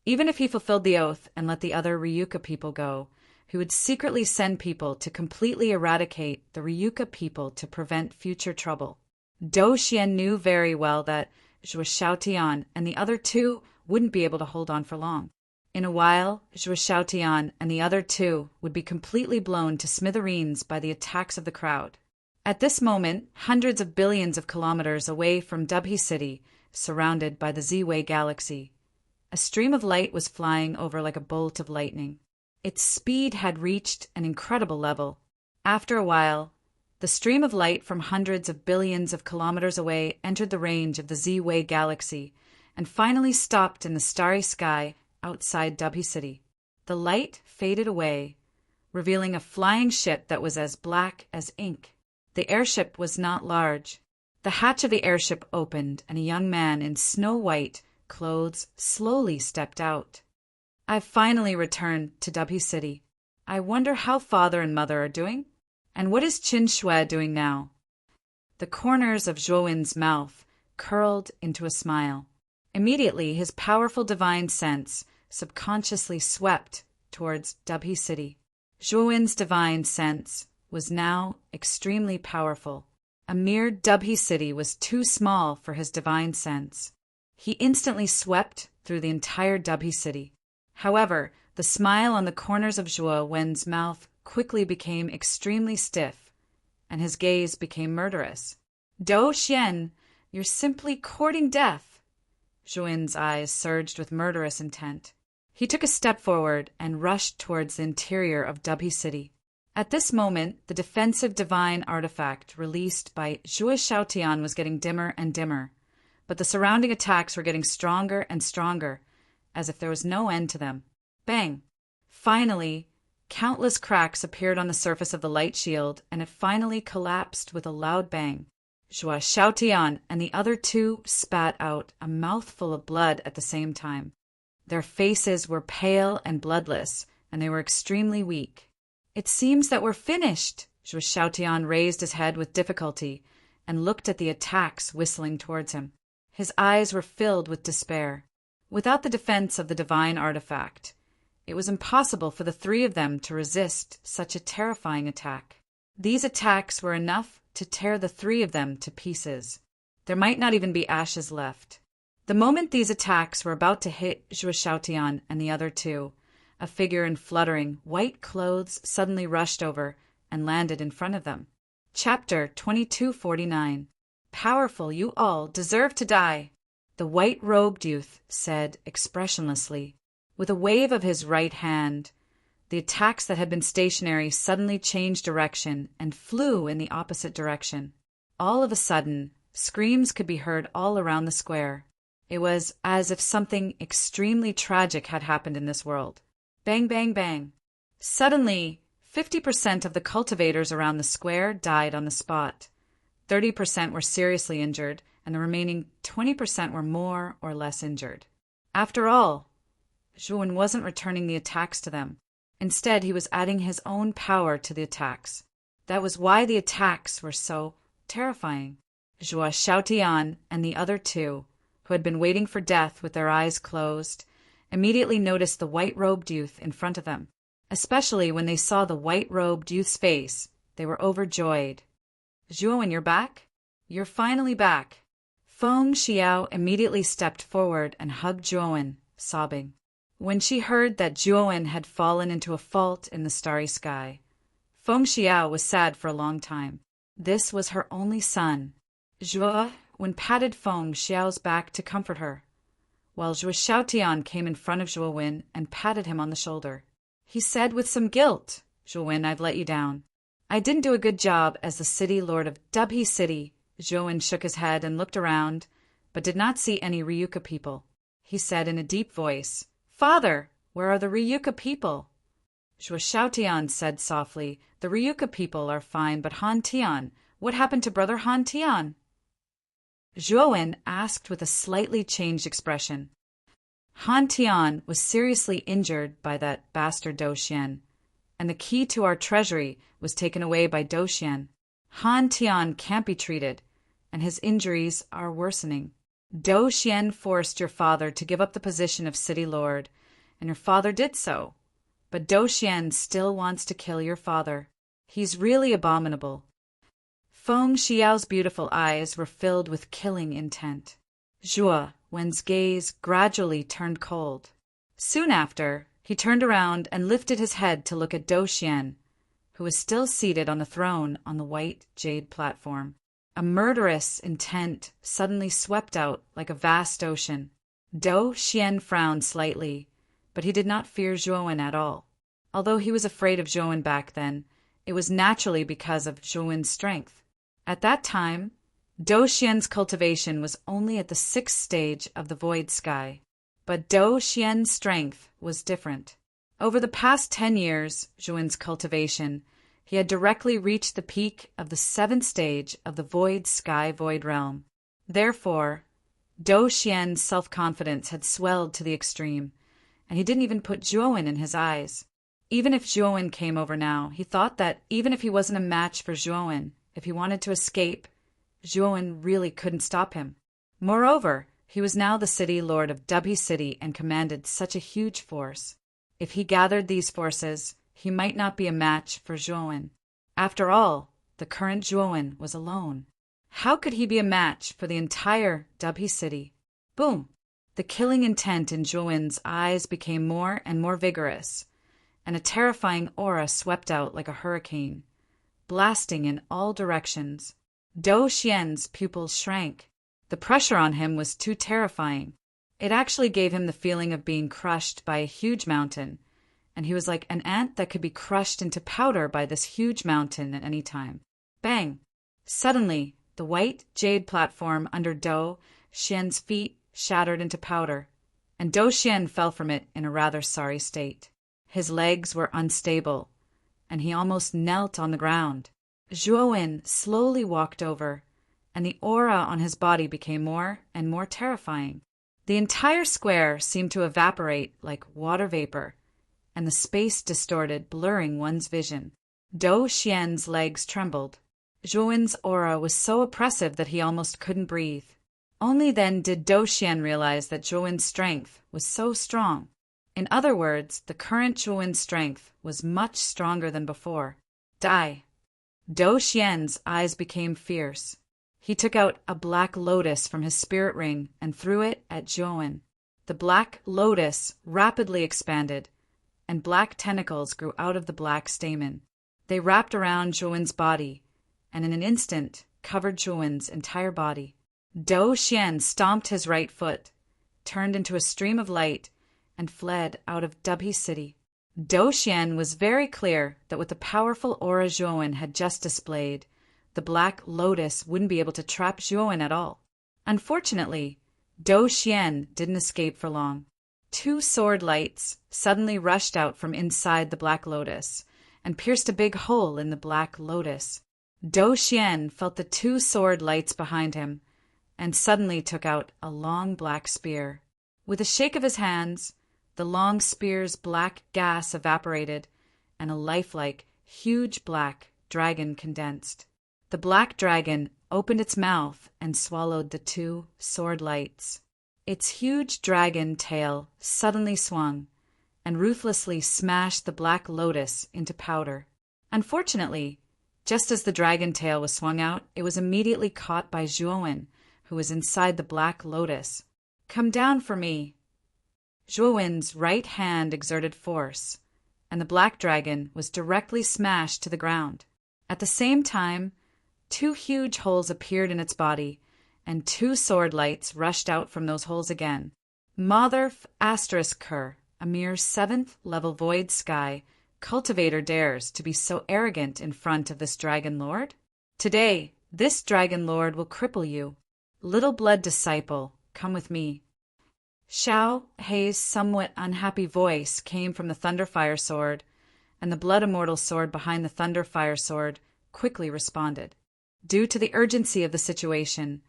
even if he fulfilled the oath and let the other Ryuka people go, he would secretly send people to completely eradicate the Ryuka people to prevent future trouble. Dou Xian knew very well that Zhuo Xiaotian and the other 2 wouldn't be able to hold on for long. In a while, Zhuo Xiaotian and the other 2 would be completely blown to smithereens by the attacks of the crowd. At this moment, hundreds of billions of kilometers away from Dubhe City, surrounded by the Z-Way galaxy, a stream of light was flying over like a bolt of lightning. Its speed had reached an incredible level. After a while, the stream of light from hundreds of billions of kilometers away entered the range of the Z-Way galaxy and finally stopped in the starry sky outside Dubhe City. The light faded away, revealing a flying ship that was as black as ink. The airship was not large. The hatch of the airship opened, and a young man in snow-white clothes slowly stepped out. I've finally returned to Dubhe City. I wonder how father and mother are doing? And what is Qin Shui doing now? The corners of Zhouwen's mouth curled into a smile. Immediately, his powerful divine sense subconsciously swept towards Dubhi City. Zhuowen's divine sense was now extremely powerful. A mere Dubhi City was too small for his divine sense. He instantly swept through the entire Dubhi City. However, the smile on the corners of Zhuo Wen's mouth quickly became extremely stiff, and his gaze became murderous. "Dou Xian, you're simply courting death." Zhuo Wen's eyes surged with murderous intent. He took a step forward and rushed towards the interior of Dubhi City. At this moment, the defensive divine artifact released by Zhuo Xiaotian was getting dimmer and dimmer, but the surrounding attacks were getting stronger and stronger, as if there was no end to them. Bang! Finally, countless cracks appeared on the surface of the light shield, and it finally collapsed with a loud bang. Zhuo Xiaotian and the other two spat out a mouthful of blood at the same time. Their faces were pale and bloodless, and they were extremely weak. "It seems that we're finished." Zhuo Xiaotian raised his head with difficulty and looked at the attacks whistling towards him. His eyes were filled with despair. Without the defense of the divine artifact, it was impossible for the three of them to resist such a terrifying attack. These attacks were enough to tear the three of them to pieces. There might not even be ashes left. The moment these attacks were about to hit Zhuo Xiaotian and the other two, a figure in fluttering, white clothes suddenly rushed over and landed in front of them. Chapter 2249. Powerful, you all deserve to die. The white-robed youth said expressionlessly. With a wave of his right hand, the attacks that had been stationary suddenly changed direction and flew in the opposite direction. All of a sudden, screams could be heard all around the square. It was as if something extremely tragic had happened in this world. Bang, bang, bang. Suddenly, 50% of the cultivators around the square died on the spot. 30% were seriously injured, and the remaining 20% were more or less injured. After all, Zhuo wasn't returning the attacks to them. Instead, he was adding his own power to the attacks. That was why the attacks were so terrifying. Zhuo Xiaotian and the other two, who had been waiting for death with their eyes closed, immediately noticed the white-robed youth in front of them. Especially when they saw the white-robed youth's face, they were overjoyed. "Zhuo, you're back? You're finally back." Feng Xiao immediately stepped forward and hugged Zhuo, sobbing. When she heard that Zhuo had fallen into a fault in the starry sky, Feng Xiao was sad for a long time. This was her only son. Zhuo patted Feng Xiao's back to comfort her, while Zhuo Xiaotian came in front of Zhuo and patted him on the shoulder. He said with some guilt, "Zhuo, I've let you down. I didn't do a good job as the city lord of Dubhi City." Zhuo shook his head and looked around, but did not see any Ryuka people. He said in a deep voice, "Father, where are the Ryuka people?" Zhuo Xiaotian said softly, "The Ryuka people are fine, but Han Tian, what happened to brother Han Tian?" Zhuo asked with a slightly changed expression. Han Tian was seriously injured by that bastard Dou Xian, and the key to our treasury was taken away by Dou Xian. Han Tian can't be treated, and his injuries are worsening. Dou Xian forced your father to give up the position of city lord, and your father did so. But Dou Xian still wants to kill your father. He's really abominable. Feng Xiao's beautiful eyes were filled with killing intent. Zhuo Wen's gaze gradually turned cold. Soon after, he turned around and lifted his head to look at Dou Xian, who was still seated on a throne on the white jade platform. A murderous intent suddenly swept out like a vast ocean. Dou Xian frowned slightly, but he did not fear Zhuo at all. Although he was afraid of Zhuo back then, it was naturally because of Zhuo's strength. At that time, Dou Xian's cultivation was only at the 6th stage of the void sky. But Dou Xian's strength was different. Over the past 10 years, Zhuo's cultivation, he had directly reached the peak of the 7th stage of the void sky void realm. Therefore, Dou Xian's self-confidence had swelled to the extreme, and he didn't even put Zhuo in his eyes. Even if Zhuo came over now, he thought that even if he wasn't a match for Zhuo, if he wanted to escape, Zhuo really couldn't stop him. Moreover, he was now the city lord of Dubhi City and commanded such a huge force. If he gathered these forces, he might not be a match for Zhuowen. After all, the current Zhuowen was alone. How could he be a match for the entire Dubhe city? Boom! The killing intent in Zhuowen's eyes became more and more vigorous, and a terrifying aura swept out like a hurricane, blasting in all directions. Dou Xian's pupils shrank. The pressure on him was too terrifying. It actually gave him the feeling of being crushed by a huge mountain, and he was like an ant that could be crushed into powder by this huge mountain at any time. Bang! Suddenly, the white jade platform under Dou Xian's feet shattered into powder, and Dou Xian fell from it in a rather sorry state. His legs were unstable, and he almost knelt on the ground. Zhuowen slowly walked over, and the aura on his body became more and more terrifying. The entire square seemed to evaporate like water vapor, and the space distorted, blurring one's vision. Dou Xian's legs trembled. Zhuowen's aura was so oppressive that he almost couldn't breathe. Only then did Dou Xian realize that Zhuowen's strength was so strong. In other words, the current Zhuowen's strength was much stronger than before. Die! Dou Xian's eyes became fierce. He took out a black lotus from his spirit ring and threw it at Zhuowen. The black lotus rapidly expanded, and black tentacles grew out of the black stamen. They wrapped around Zhuowen's body, and in an instant covered Zhuowen's entire body. Dou Xian stomped his right foot, turned into a stream of light, and fled out of Dubhe city. Dou Xian was very clear that with the powerful aura Zhuowen had just displayed, the black lotus wouldn't be able to trap Zhuowen at all. Unfortunately, Dou Xian didn't escape for long. Two sword lights suddenly rushed out from inside the black lotus and pierced a big hole in the black lotus. Dou Xian felt the two sword lights behind him and suddenly took out a long black spear. With a shake of his hands, the long spear's black gas evaporated, and a lifelike, huge black dragon condensed. The black dragon opened its mouth and swallowed the two sword lights. Its huge dragon tail suddenly swung and ruthlessly smashed the black lotus into powder. Unfortunately, just as the dragon tail was swung out, it was immediately caught by Zhuowen, who was inside the black lotus. "Come down for me." Zhuowen's right hand exerted force, and the black dragon was directly smashed to the ground. At the same time, two huge holes appeared in its body, and two sword lights rushed out from those holes again. Motherf asterisk her, a mere 7th level void sky cultivator dares to be so arrogant in front of this dragon lord? Today, this dragon lord will cripple you. Little blood disciple, come with me. Xiao Hei's somewhat unhappy voice came from the Thunderfire sword, and the Blood Immortal sword behind the Thunderfire sword quickly responded. Due to the urgency of the situation,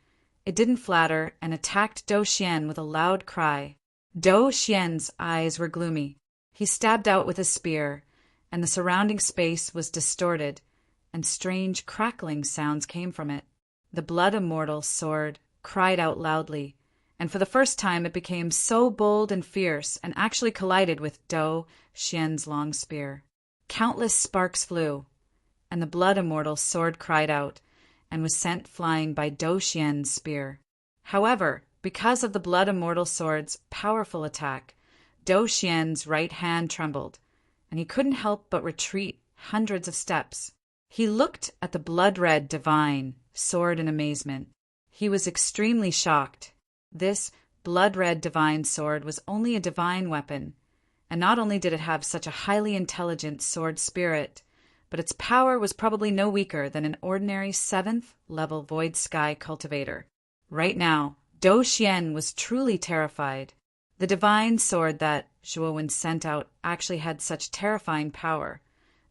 it didn't flatter and attacked Dou Xian with a loud cry. Dou Xian's eyes were gloomy. He stabbed out with his spear, and the surrounding space was distorted, and strange crackling sounds came from it. The Blood Immortal sword cried out loudly, and for the first time it became so bold and fierce and actually collided with Dou Xian's long spear. Countless sparks flew, and the Blood Immortal sword cried out and was sent flying by Dou Xian's spear. However, because of the Blood Immortal sword's powerful attack, Dou Xian's right hand trembled, and he couldn't help but retreat hundreds of steps. He looked at the blood-red divine sword in amazement. He was extremely shocked. This blood-red divine sword was only a divine weapon, and not only did it have such a highly intelligent sword spirit, but its power was probably no weaker than an ordinary 7th level void sky cultivator. Right now, Dou Xian was truly terrified. The divine sword that Zhuowen sent out actually had such terrifying power.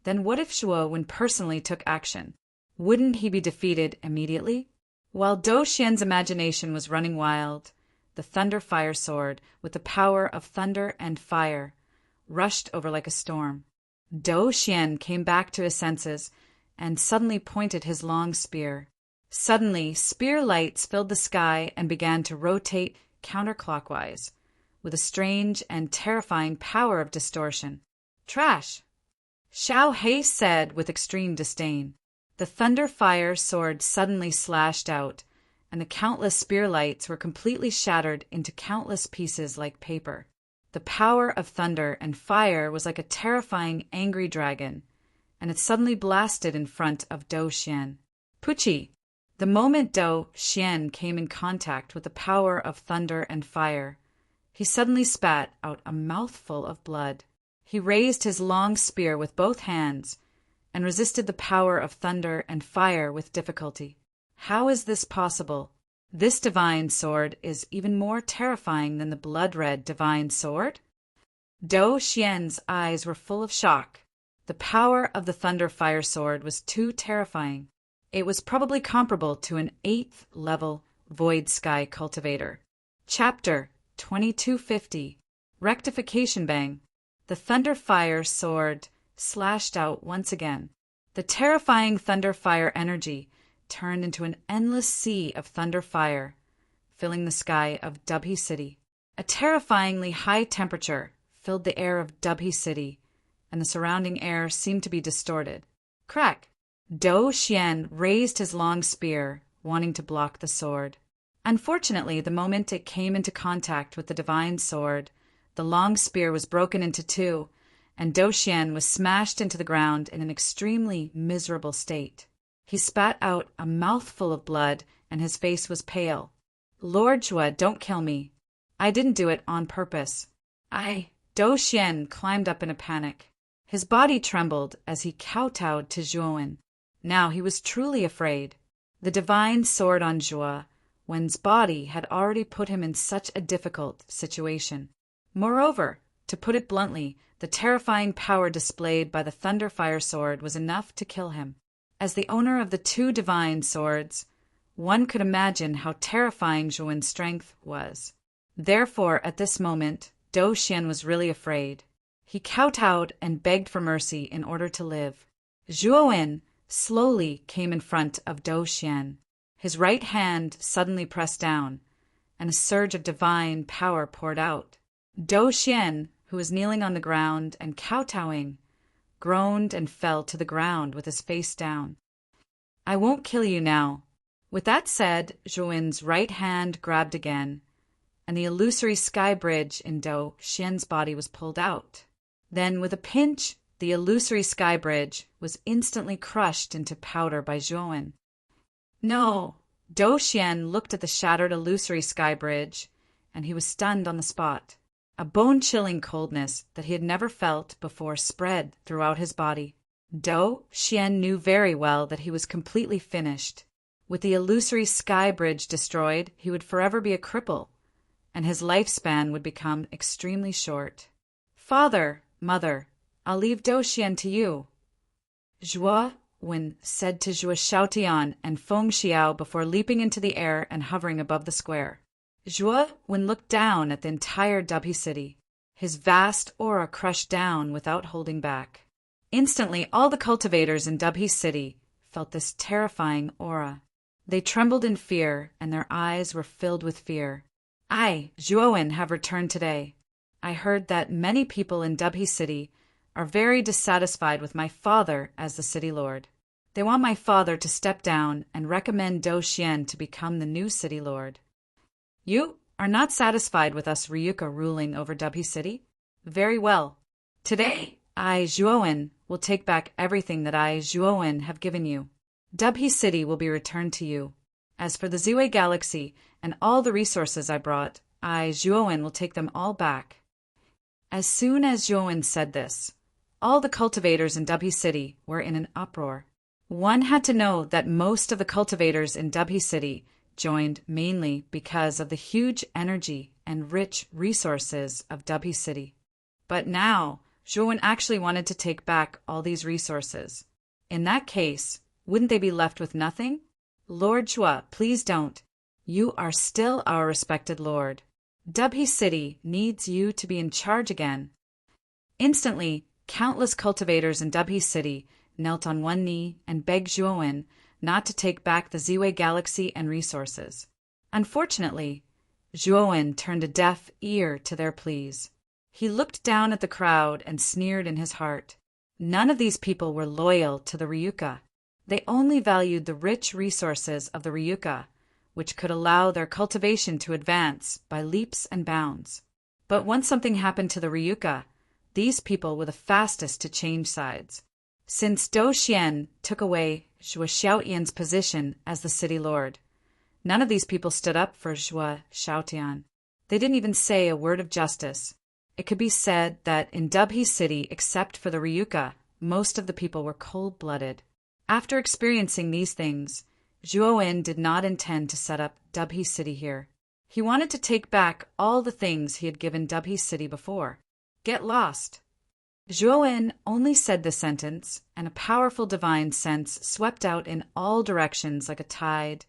Then what if Zhuowen personally took action? Wouldn't he be defeated immediately? While Dou Xian's imagination was running wild, the Thunderfire sword, with the power of thunder and fire, rushed over like a storm. Dou Xian came back to his senses and suddenly pointed his long spear. Suddenly, spear lights filled the sky and began to rotate counterclockwise, with a strange and terrifying power of distortion. Trash! Xiao Hei said with extreme disdain. The thunder fire sword suddenly slashed out, and the countless spear lights were completely shattered into countless pieces like paper. The power of thunder and fire was like a terrifying, angry dragon, and it suddenly blasted in front of Dou Xian. Pucci! The moment Dou Xian came in contact with the power of thunder and fire, he suddenly spat out a mouthful of blood. He raised his long spear with both hands and resisted the power of thunder and fire with difficulty. How is this possible? This divine sword is even more terrifying than the blood-red divine sword? Dou Xian's eyes were full of shock. The power of the thunder fire sword was too terrifying. It was probably comparable to an 8th level void sky cultivator. Chapter 2250 Rectification Bang. The thunder fire sword slashed out once again. The terrifying thunder fire energy turned into an endless sea of thunder fire, filling the sky of Dubhe City. A terrifyingly high temperature filled the air of Dubhe City, and the surrounding air seemed to be distorted. Crack! Dou Xian raised his long spear, wanting to block the sword. Unfortunately, the moment it came into contact with the divine sword, the long spear was broken into two, and Dou Xian was smashed into the ground in an extremely miserable state. He spat out a mouthful of blood, and his face was pale. Lord Zhuo, don't kill me. I didn't do it on purpose. Dou Xian climbed up in a panic. His body trembled as he kowtowed to Zhuowen. Now he was truly afraid. The divine sword on Zhuo Wen's body had already put him in such a difficult situation. Moreover, to put it bluntly, the terrifying power displayed by the thunder fire sword was enough to kill him. As the owner of the two divine swords, one could imagine how terrifying Zhuowen's strength was. Therefore, at this moment, Dou Xian was really afraid. He kowtowed and begged for mercy in order to live. Zhuowen slowly came in front of Dou Xian. His right hand suddenly pressed down, and a surge of divine power poured out. Dou Xian, who was kneeling on the ground and kowtowing, groaned and fell to the ground with his face down. I won't kill you now. With that said, Zhuowen's right hand grabbed again, and the illusory sky bridge in Dou Xian's body was pulled out. Then, with a pinch, the illusory sky bridge was instantly crushed into powder by Zhuowen. No! Dou Xian looked at the shattered illusory sky bridge, and he was stunned on the spot. A bone-chilling coldness that he had never felt before spread throughout his body. Dou Xian knew very well that he was completely finished. With the illusory sky bridge destroyed, he would forever be a cripple, and his lifespan would become extremely short. Father, mother, I'll leave Dou Xian to you, Zhuowen said to Zhuo Xiaotian and Feng Xiao before leaping into the air and hovering above the square. Zhuowen looked down at the entire Dubhe City, his vast aura crushed down without holding back. Instantly, all the cultivators in Dubhe City felt this terrifying aura. They trembled in fear, and their eyes were filled with fear. I, Zhuowen, have returned today. I heard that many people in Dubhe City are very dissatisfied with my father as the city lord. They want my father to step down and recommend Dou Xian to become the new city lord. You are not satisfied with us Ryuka ruling over Dubhe City? Very well. Today, I, Zhuowen, will take back everything that I, Zhuowen, have given you. Dubhe City will be returned to you. As for the Ziwei Galaxy and all the resources I brought, I, Zhuowen, will take them all back. As soon as Zhuowen said this, all the cultivators in Dubhe City were in an uproar. One had to know that most of the cultivators in Dubhe City joined mainly because of the huge energy and rich resources of Dubhe City. But now, Zhuowen actually wanted to take back all these resources. In that case, wouldn't they be left with nothing? Lord Zhuo, please don't. You are still our respected lord. Dubhe City needs you to be in charge again. Instantly, countless cultivators in Dubhe City knelt on one knee and begged Zhuowen not to take back the Ziwei Galaxy and resources. Unfortunately, Zhuowen turned a deaf ear to their pleas. He looked down at the crowd and sneered in his heart. None of these people were loyal to the Ryuka. They only valued the rich resources of the Ryuka, which could allow their cultivation to advance by leaps and bounds. But once something happened to the Ryuka, these people were the fastest to change sides. Since Dou Xian took away Zhuo Xiaotian's position as the city lord, none of these people stood up for Zhuo Xiaotian. They didn't even say a word of justice. It could be said that in Dubhe City, except for the Ryuka, most of the people were cold-blooded. After experiencing these things, Zhuowen did not intend to set up Dubhe City here. He wanted to take back all the things he had given Dubhe City before. Get lost. Zhuowen only said this sentence, and a powerful divine sense swept out in all directions like a tide,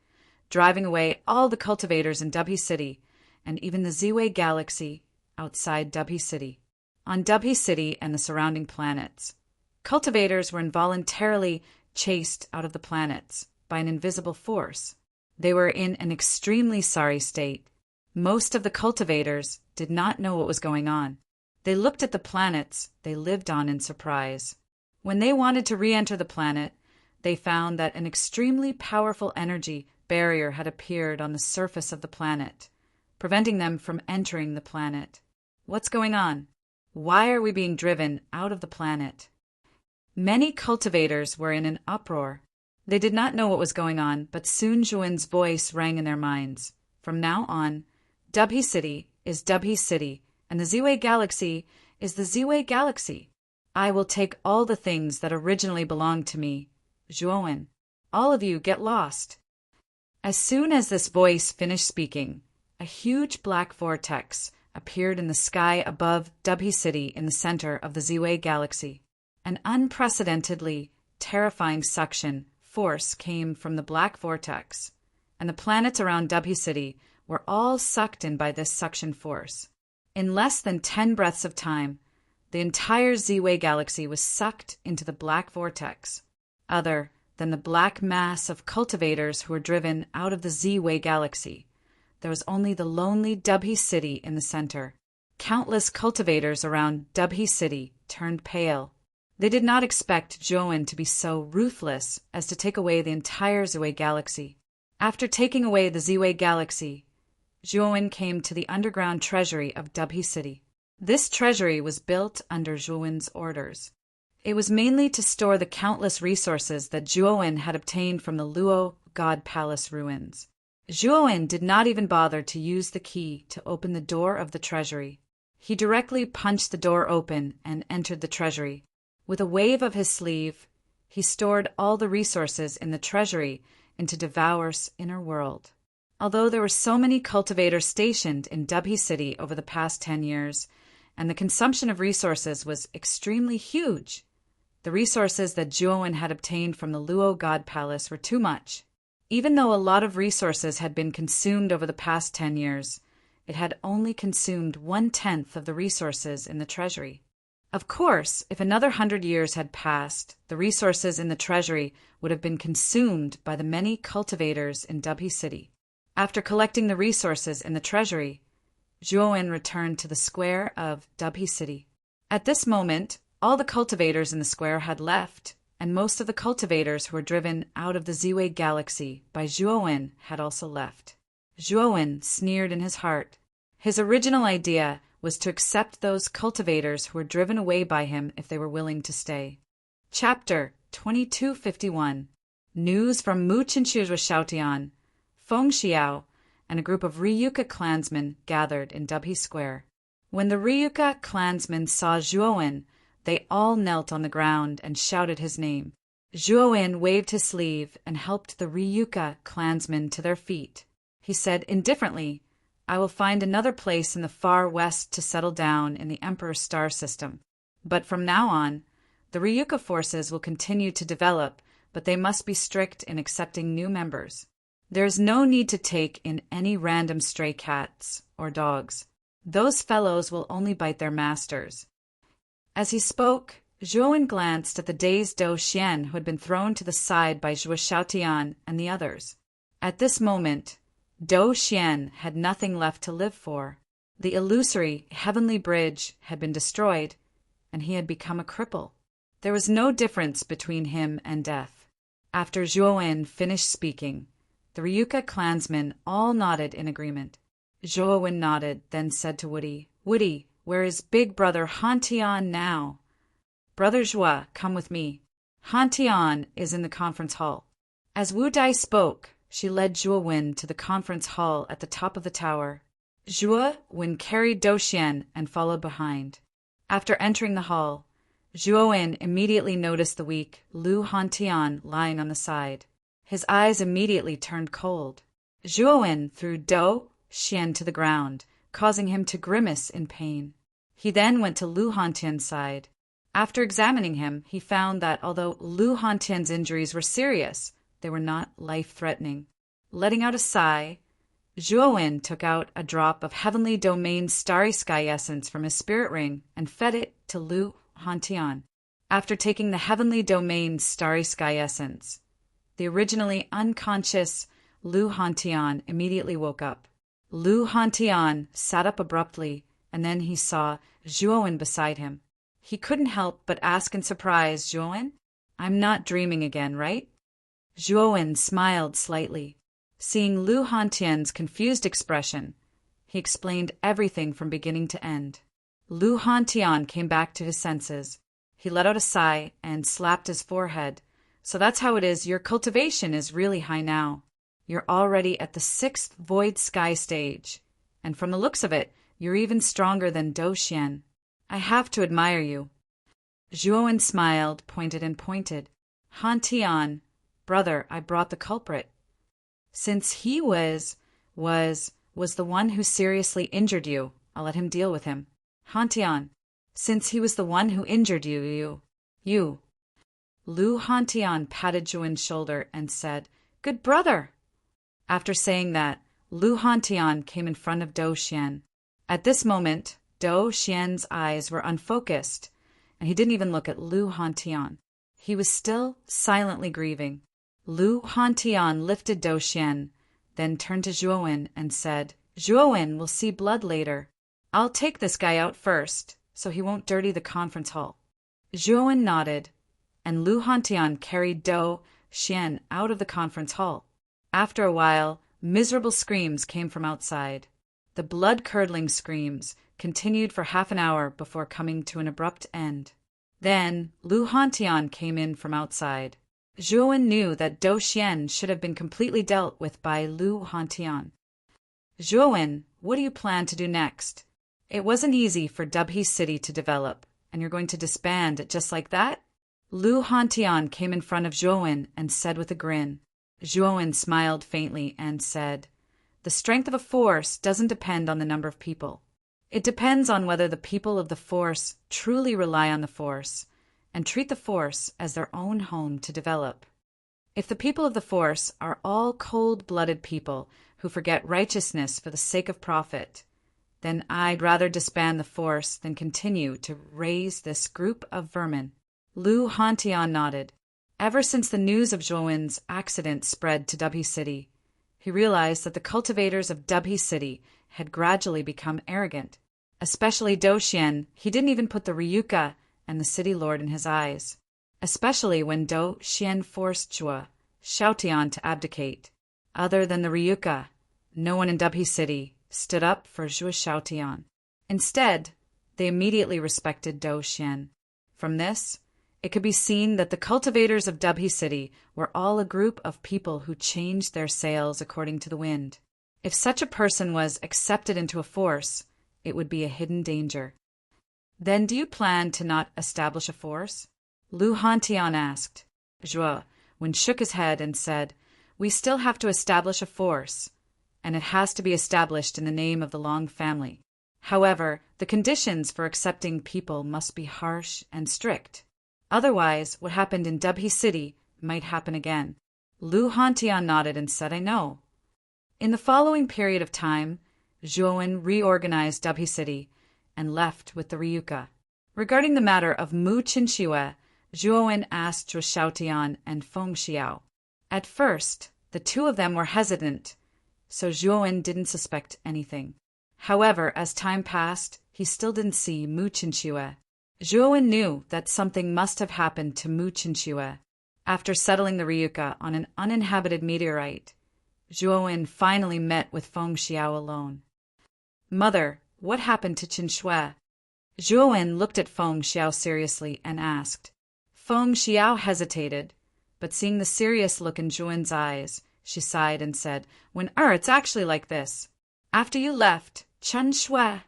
driving away all the cultivators in Dubhe City and even the Ziwei Galaxy outside Dubhe City. On Dubhe City and the surrounding planets, cultivators were involuntarily chased out of the planets by an invisible force. They were in an extremely sorry state. Most of the cultivators did not know what was going on. They looked at the planets they lived on in surprise. When they wanted to re-enter the planet, they found that an extremely powerful energy barrier had appeared on the surface of the planet, preventing them from entering the planet. What's going on? Why are we being driven out of the planet? Many cultivators were in an uproar. They did not know what was going on, but soon Zhuowen's voice rang in their minds. From now on, Dubhe City is Dubhe City, and the Ziwei Galaxy is the Ziwei Galaxy. I will take all the things that originally belonged to me. Zhuowen, all of you get lost. As soon as this voice finished speaking, a huge black vortex appeared in the sky above Dubhe City in the center of the Ziwei Galaxy. An unprecedentedly terrifying suction force came from the black vortex, and the planets around Dubhe City were all sucked in by this suction force. In less than 10 breaths of time, the entire Ziwei Galaxy was sucked into the black vortex. Other than the black mass of cultivators who were driven out of the Ziwei Galaxy, there was only the lonely Dubhe City in the center. Countless cultivators around Dubhe City turned pale. They did not expect Zhuowen to be so ruthless as to take away the entire Ziwei Galaxy. After taking away the Ziwei Galaxy, Zhuowen came to the underground treasury of Dubhe City. This treasury was built under Zhuowen's orders. It was mainly to store the countless resources that Zhuowen had obtained from the Luo God Palace ruins. Zhuowen did not even bother to use the key to open the door of the treasury. He directly punched the door open and entered the treasury. With a wave of his sleeve, he stored all the resources in the treasury into Devour's inner world. Although there were so many cultivators stationed in Dubhe City over the past 10 years, and the consumption of resources was extremely huge, the resources that Zhuowen had obtained from the Luo God Palace were too much. Even though a lot of resources had been consumed over the past 10 years, it had only consumed 1/10 of the resources in the treasury. Of course, if another 100 years had passed, the resources in the treasury would have been consumed by the many cultivators in Dubhe City. After collecting the resources in the treasury, Zhuowen returned to the square of Dubhe City. At this moment, all the cultivators in the square had left, and most of the cultivators who were driven out of the Ziwei Galaxy by Zhuowen had also left. Zhuowen sneered in his heart. His original idea was to accept those cultivators who were driven away by him if they were willing to stay. Chapter 2251. News from Mu Qinshu Xiaotian, Feng Xiao, and a group of Ryuka clansmen gathered in Dubhe Square. When the Ryuka clansmen saw Zhuowen, they all knelt on the ground and shouted his name. Zhuowen waved his sleeve and helped the Ryuka clansmen to their feet. He said indifferently, "I will find another place in the far west to settle down in the Emperor's star system. But from now on, the Ryuka forces will continue to develop, but they must be strict in accepting new members. There is no need to take in any random stray cats or dogs. Those fellows will only bite their masters." As he spoke, Zhuowen glanced at the dazed Dou Xian who had been thrown to the side by Zhuo Xiaotian and the others. At this moment, Dou Xian had nothing left to live for. The illusory heavenly bridge had been destroyed, and he had become a cripple. There was no difference between him and death. After Zhuowen finished speaking, the Ryuka clansmen all nodded in agreement. Zhuowen nodded, then said to Woody, "Woody, where is big brother Han now?" "Brother Zhua, come with me. Han is in the conference hall." As Wu Dai spoke, she led Zhuowen to the conference hall at the top of the tower. Zhuowen carried Dou Xian and followed behind. After entering the hall, Zhuowen immediately noticed the weak Lu Hantian lying on the side. His eyes immediately turned cold. Zhuowen threw Dou Xian to the ground, causing him to grimace in pain. He then went to Lu Hantian's side. After examining him, he found that although Lu Hantian's injuries were serious, they were not life-threatening. Letting out a sigh, Zhuowen took out a drop of Heavenly Domain Starry Sky Essence from his spirit ring and fed it to Lu Hantian. After taking the Heavenly Domain Starry Sky Essence, the originally unconscious Lu Hantian immediately woke up. Lu Hantian sat up abruptly, and then he saw Zhuowen beside him. He couldn't help but ask in surprise, "Zhuowen, I'm not dreaming again, right?" Zhuowen smiled slightly. Seeing Lu Hantian's confused expression, he explained everything from beginning to end. Lu Hantian came back to his senses. He let out a sigh and slapped his forehead. "So that's how it is. Your cultivation is really high now. You're already at the 6th Void Sky stage, and from the looks of it, you're even stronger than Dou Xian. I have to admire you." Zhuowen smiled, pointed and pointed. "Han, brother, I brought the culprit. Since he was the one who seriously injured you, I'll let him deal with him. Han, since he was the one who injured you. Lu Hantian patted Zhuowen's shoulder and said, "Good brother." After saying that, Lu Hantian came in front of Dou Xian. At this moment, Dou Xian's eyes were unfocused, and he didn't even look at Lu Hantian. He was still silently grieving. Lu Hantian lifted Dou Xian, then turned to Zhuowen and said, "Zhuowen will see blood later. I'll take this guy out first, so he won't dirty the conference hall." Zhuowen nodded, and Lu Hantian carried Dou Xian out of the conference hall. After a while, miserable screams came from outside. The blood-curdling screams continued for half an hour before coming to an abrupt end. Then Lu Hantian came in from outside. Zhuowen knew that Dou Xian should have been completely dealt with by Lu Hantian. "Zhuowen, what do you plan to do next? It wasn't easy for Dubhe City to develop, and you're going to disband it just like that?" Lu Hantian came in front of Zhuowen and said with a grin. Zhuowen smiled faintly and said, "The strength of a force doesn't depend on the number of people. It depends on whether the people of the force truly rely on the force and treat the force as their own home to develop. If the people of the force are all cold-blooded people who forget righteousness for the sake of profit, then I'd rather disband the force than continue to raise this group of vermin." Lu Hantian nodded. Ever since the news of Zhuowen's accident spread to Dubhe City, he realized that the cultivators of Dubhe City had gradually become arrogant. Especially Dou Xian, he didn't even put the Ryuka and the city lord in his eyes, especially when Dou Xian forced Zhuo Xiaotian to abdicate. Other than the Ryuka, no one in Dubhe City stood up for Zhuo Xiaotian. Instead, they immediately respected Dou Xian. From this, it could be seen that the cultivators of Dubhe City were all a group of people who changed their sails according to the wind. If such a person was accepted into a force, it would be a hidden danger. "Then do you plan to not establish a force?" Lu Hantian asked. Zhuowen shook his head and said, "We still have to establish a force, and it has to be established in the name of the Long family. However, the conditions for accepting people must be harsh and strict. Otherwise, what happened in Dubhe City might happen again." Lu Hantian nodded and said, "I know." In the following period of time, Zhuowen reorganized Dubhe City and left with the Ryuka. Regarding the matter of Mu Qinxue, Zhuowen asked Zhuo Xiaotian and Feng Xiao. At first, the two of them were hesitant, so Zhuowen didn't suspect anything. However, as time passed, he still didn't see Mu Qinxue. Zhuowen knew that something must have happened to Mu Qinxue. After settling the Ryuka on an uninhabited meteorite, Zhuowen finally met with Feng Xiao alone. "Mother, what happened to Qinxue?" Zhuowen looked at Feng Xiao seriously and asked. Feng Xiao hesitated, but seeing the serious look in Zhuowen's eyes, she sighed and said, It's actually like this. After you left, Qinxue."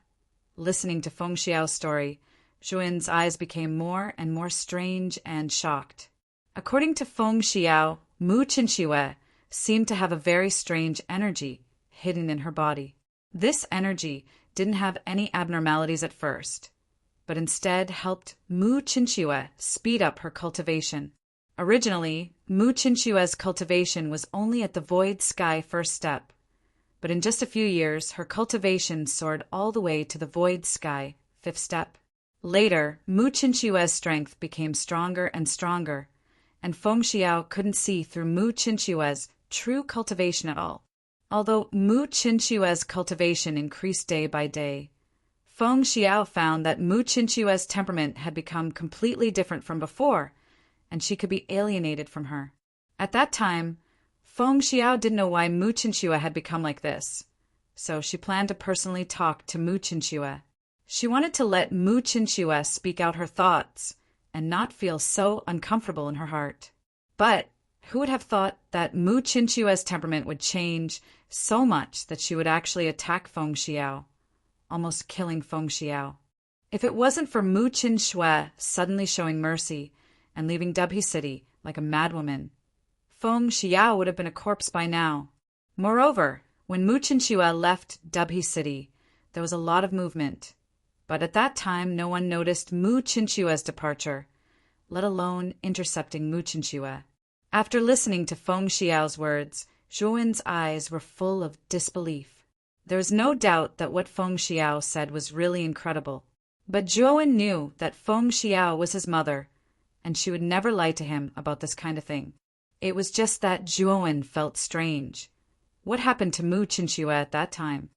Listening to Feng Xiao's story, Zhuowen's eyes became more and more strange and shocked. According to Feng Xiao, Mu Qinxue seemed to have a very strange energy hidden in her body. This energy didn't have any abnormalities at first, but instead helped Mu Qinxue speed up her cultivation. Originally, Mu Qinxue's cultivation was only at the void sky first step, but in just a few years, her cultivation soared all the way to the void sky fifth step. Later, Mu Qinxue's strength became stronger and stronger, and Feng Xiao couldn't see through Mu Qinxue's true cultivation at all. Although Mu Qinxue's cultivation increased day by day, Feng Xiao found that Mu Qinxue's temperament had become completely different from before, and she could be alienated from her. At that time, Feng Xiao didn't know why Mu Qinxue had become like this, so she planned to personally talk to Mu Qinxue. She wanted to let Mu Qinxue speak out her thoughts and not feel so uncomfortable in her heart. But who would have thought that Mu Qinxue's temperament would change so much that she would actually attack Feng Xiao, almost killing Feng Xiao? If it wasn't for Mu Qinxue suddenly showing mercy and leaving Dubhe City like a madwoman, Feng Xiao would have been a corpse by now. Moreover, when Mu Qinxue left Dubhe City, there was a lot of movement. But at that time, no one noticed Mu Qinxue's departure, let alone intercepting Mu Qinxue. After listening to Feng Xiao's words, Zhuowen's eyes were full of disbelief. There was no doubt that what Feng Xiao said was really incredible. But Zhuowen knew that Feng Xiao was his mother, and she would never lie to him about this kind of thing. It was just that Zhuowen felt strange. What happened to Mu Qinxue at that time?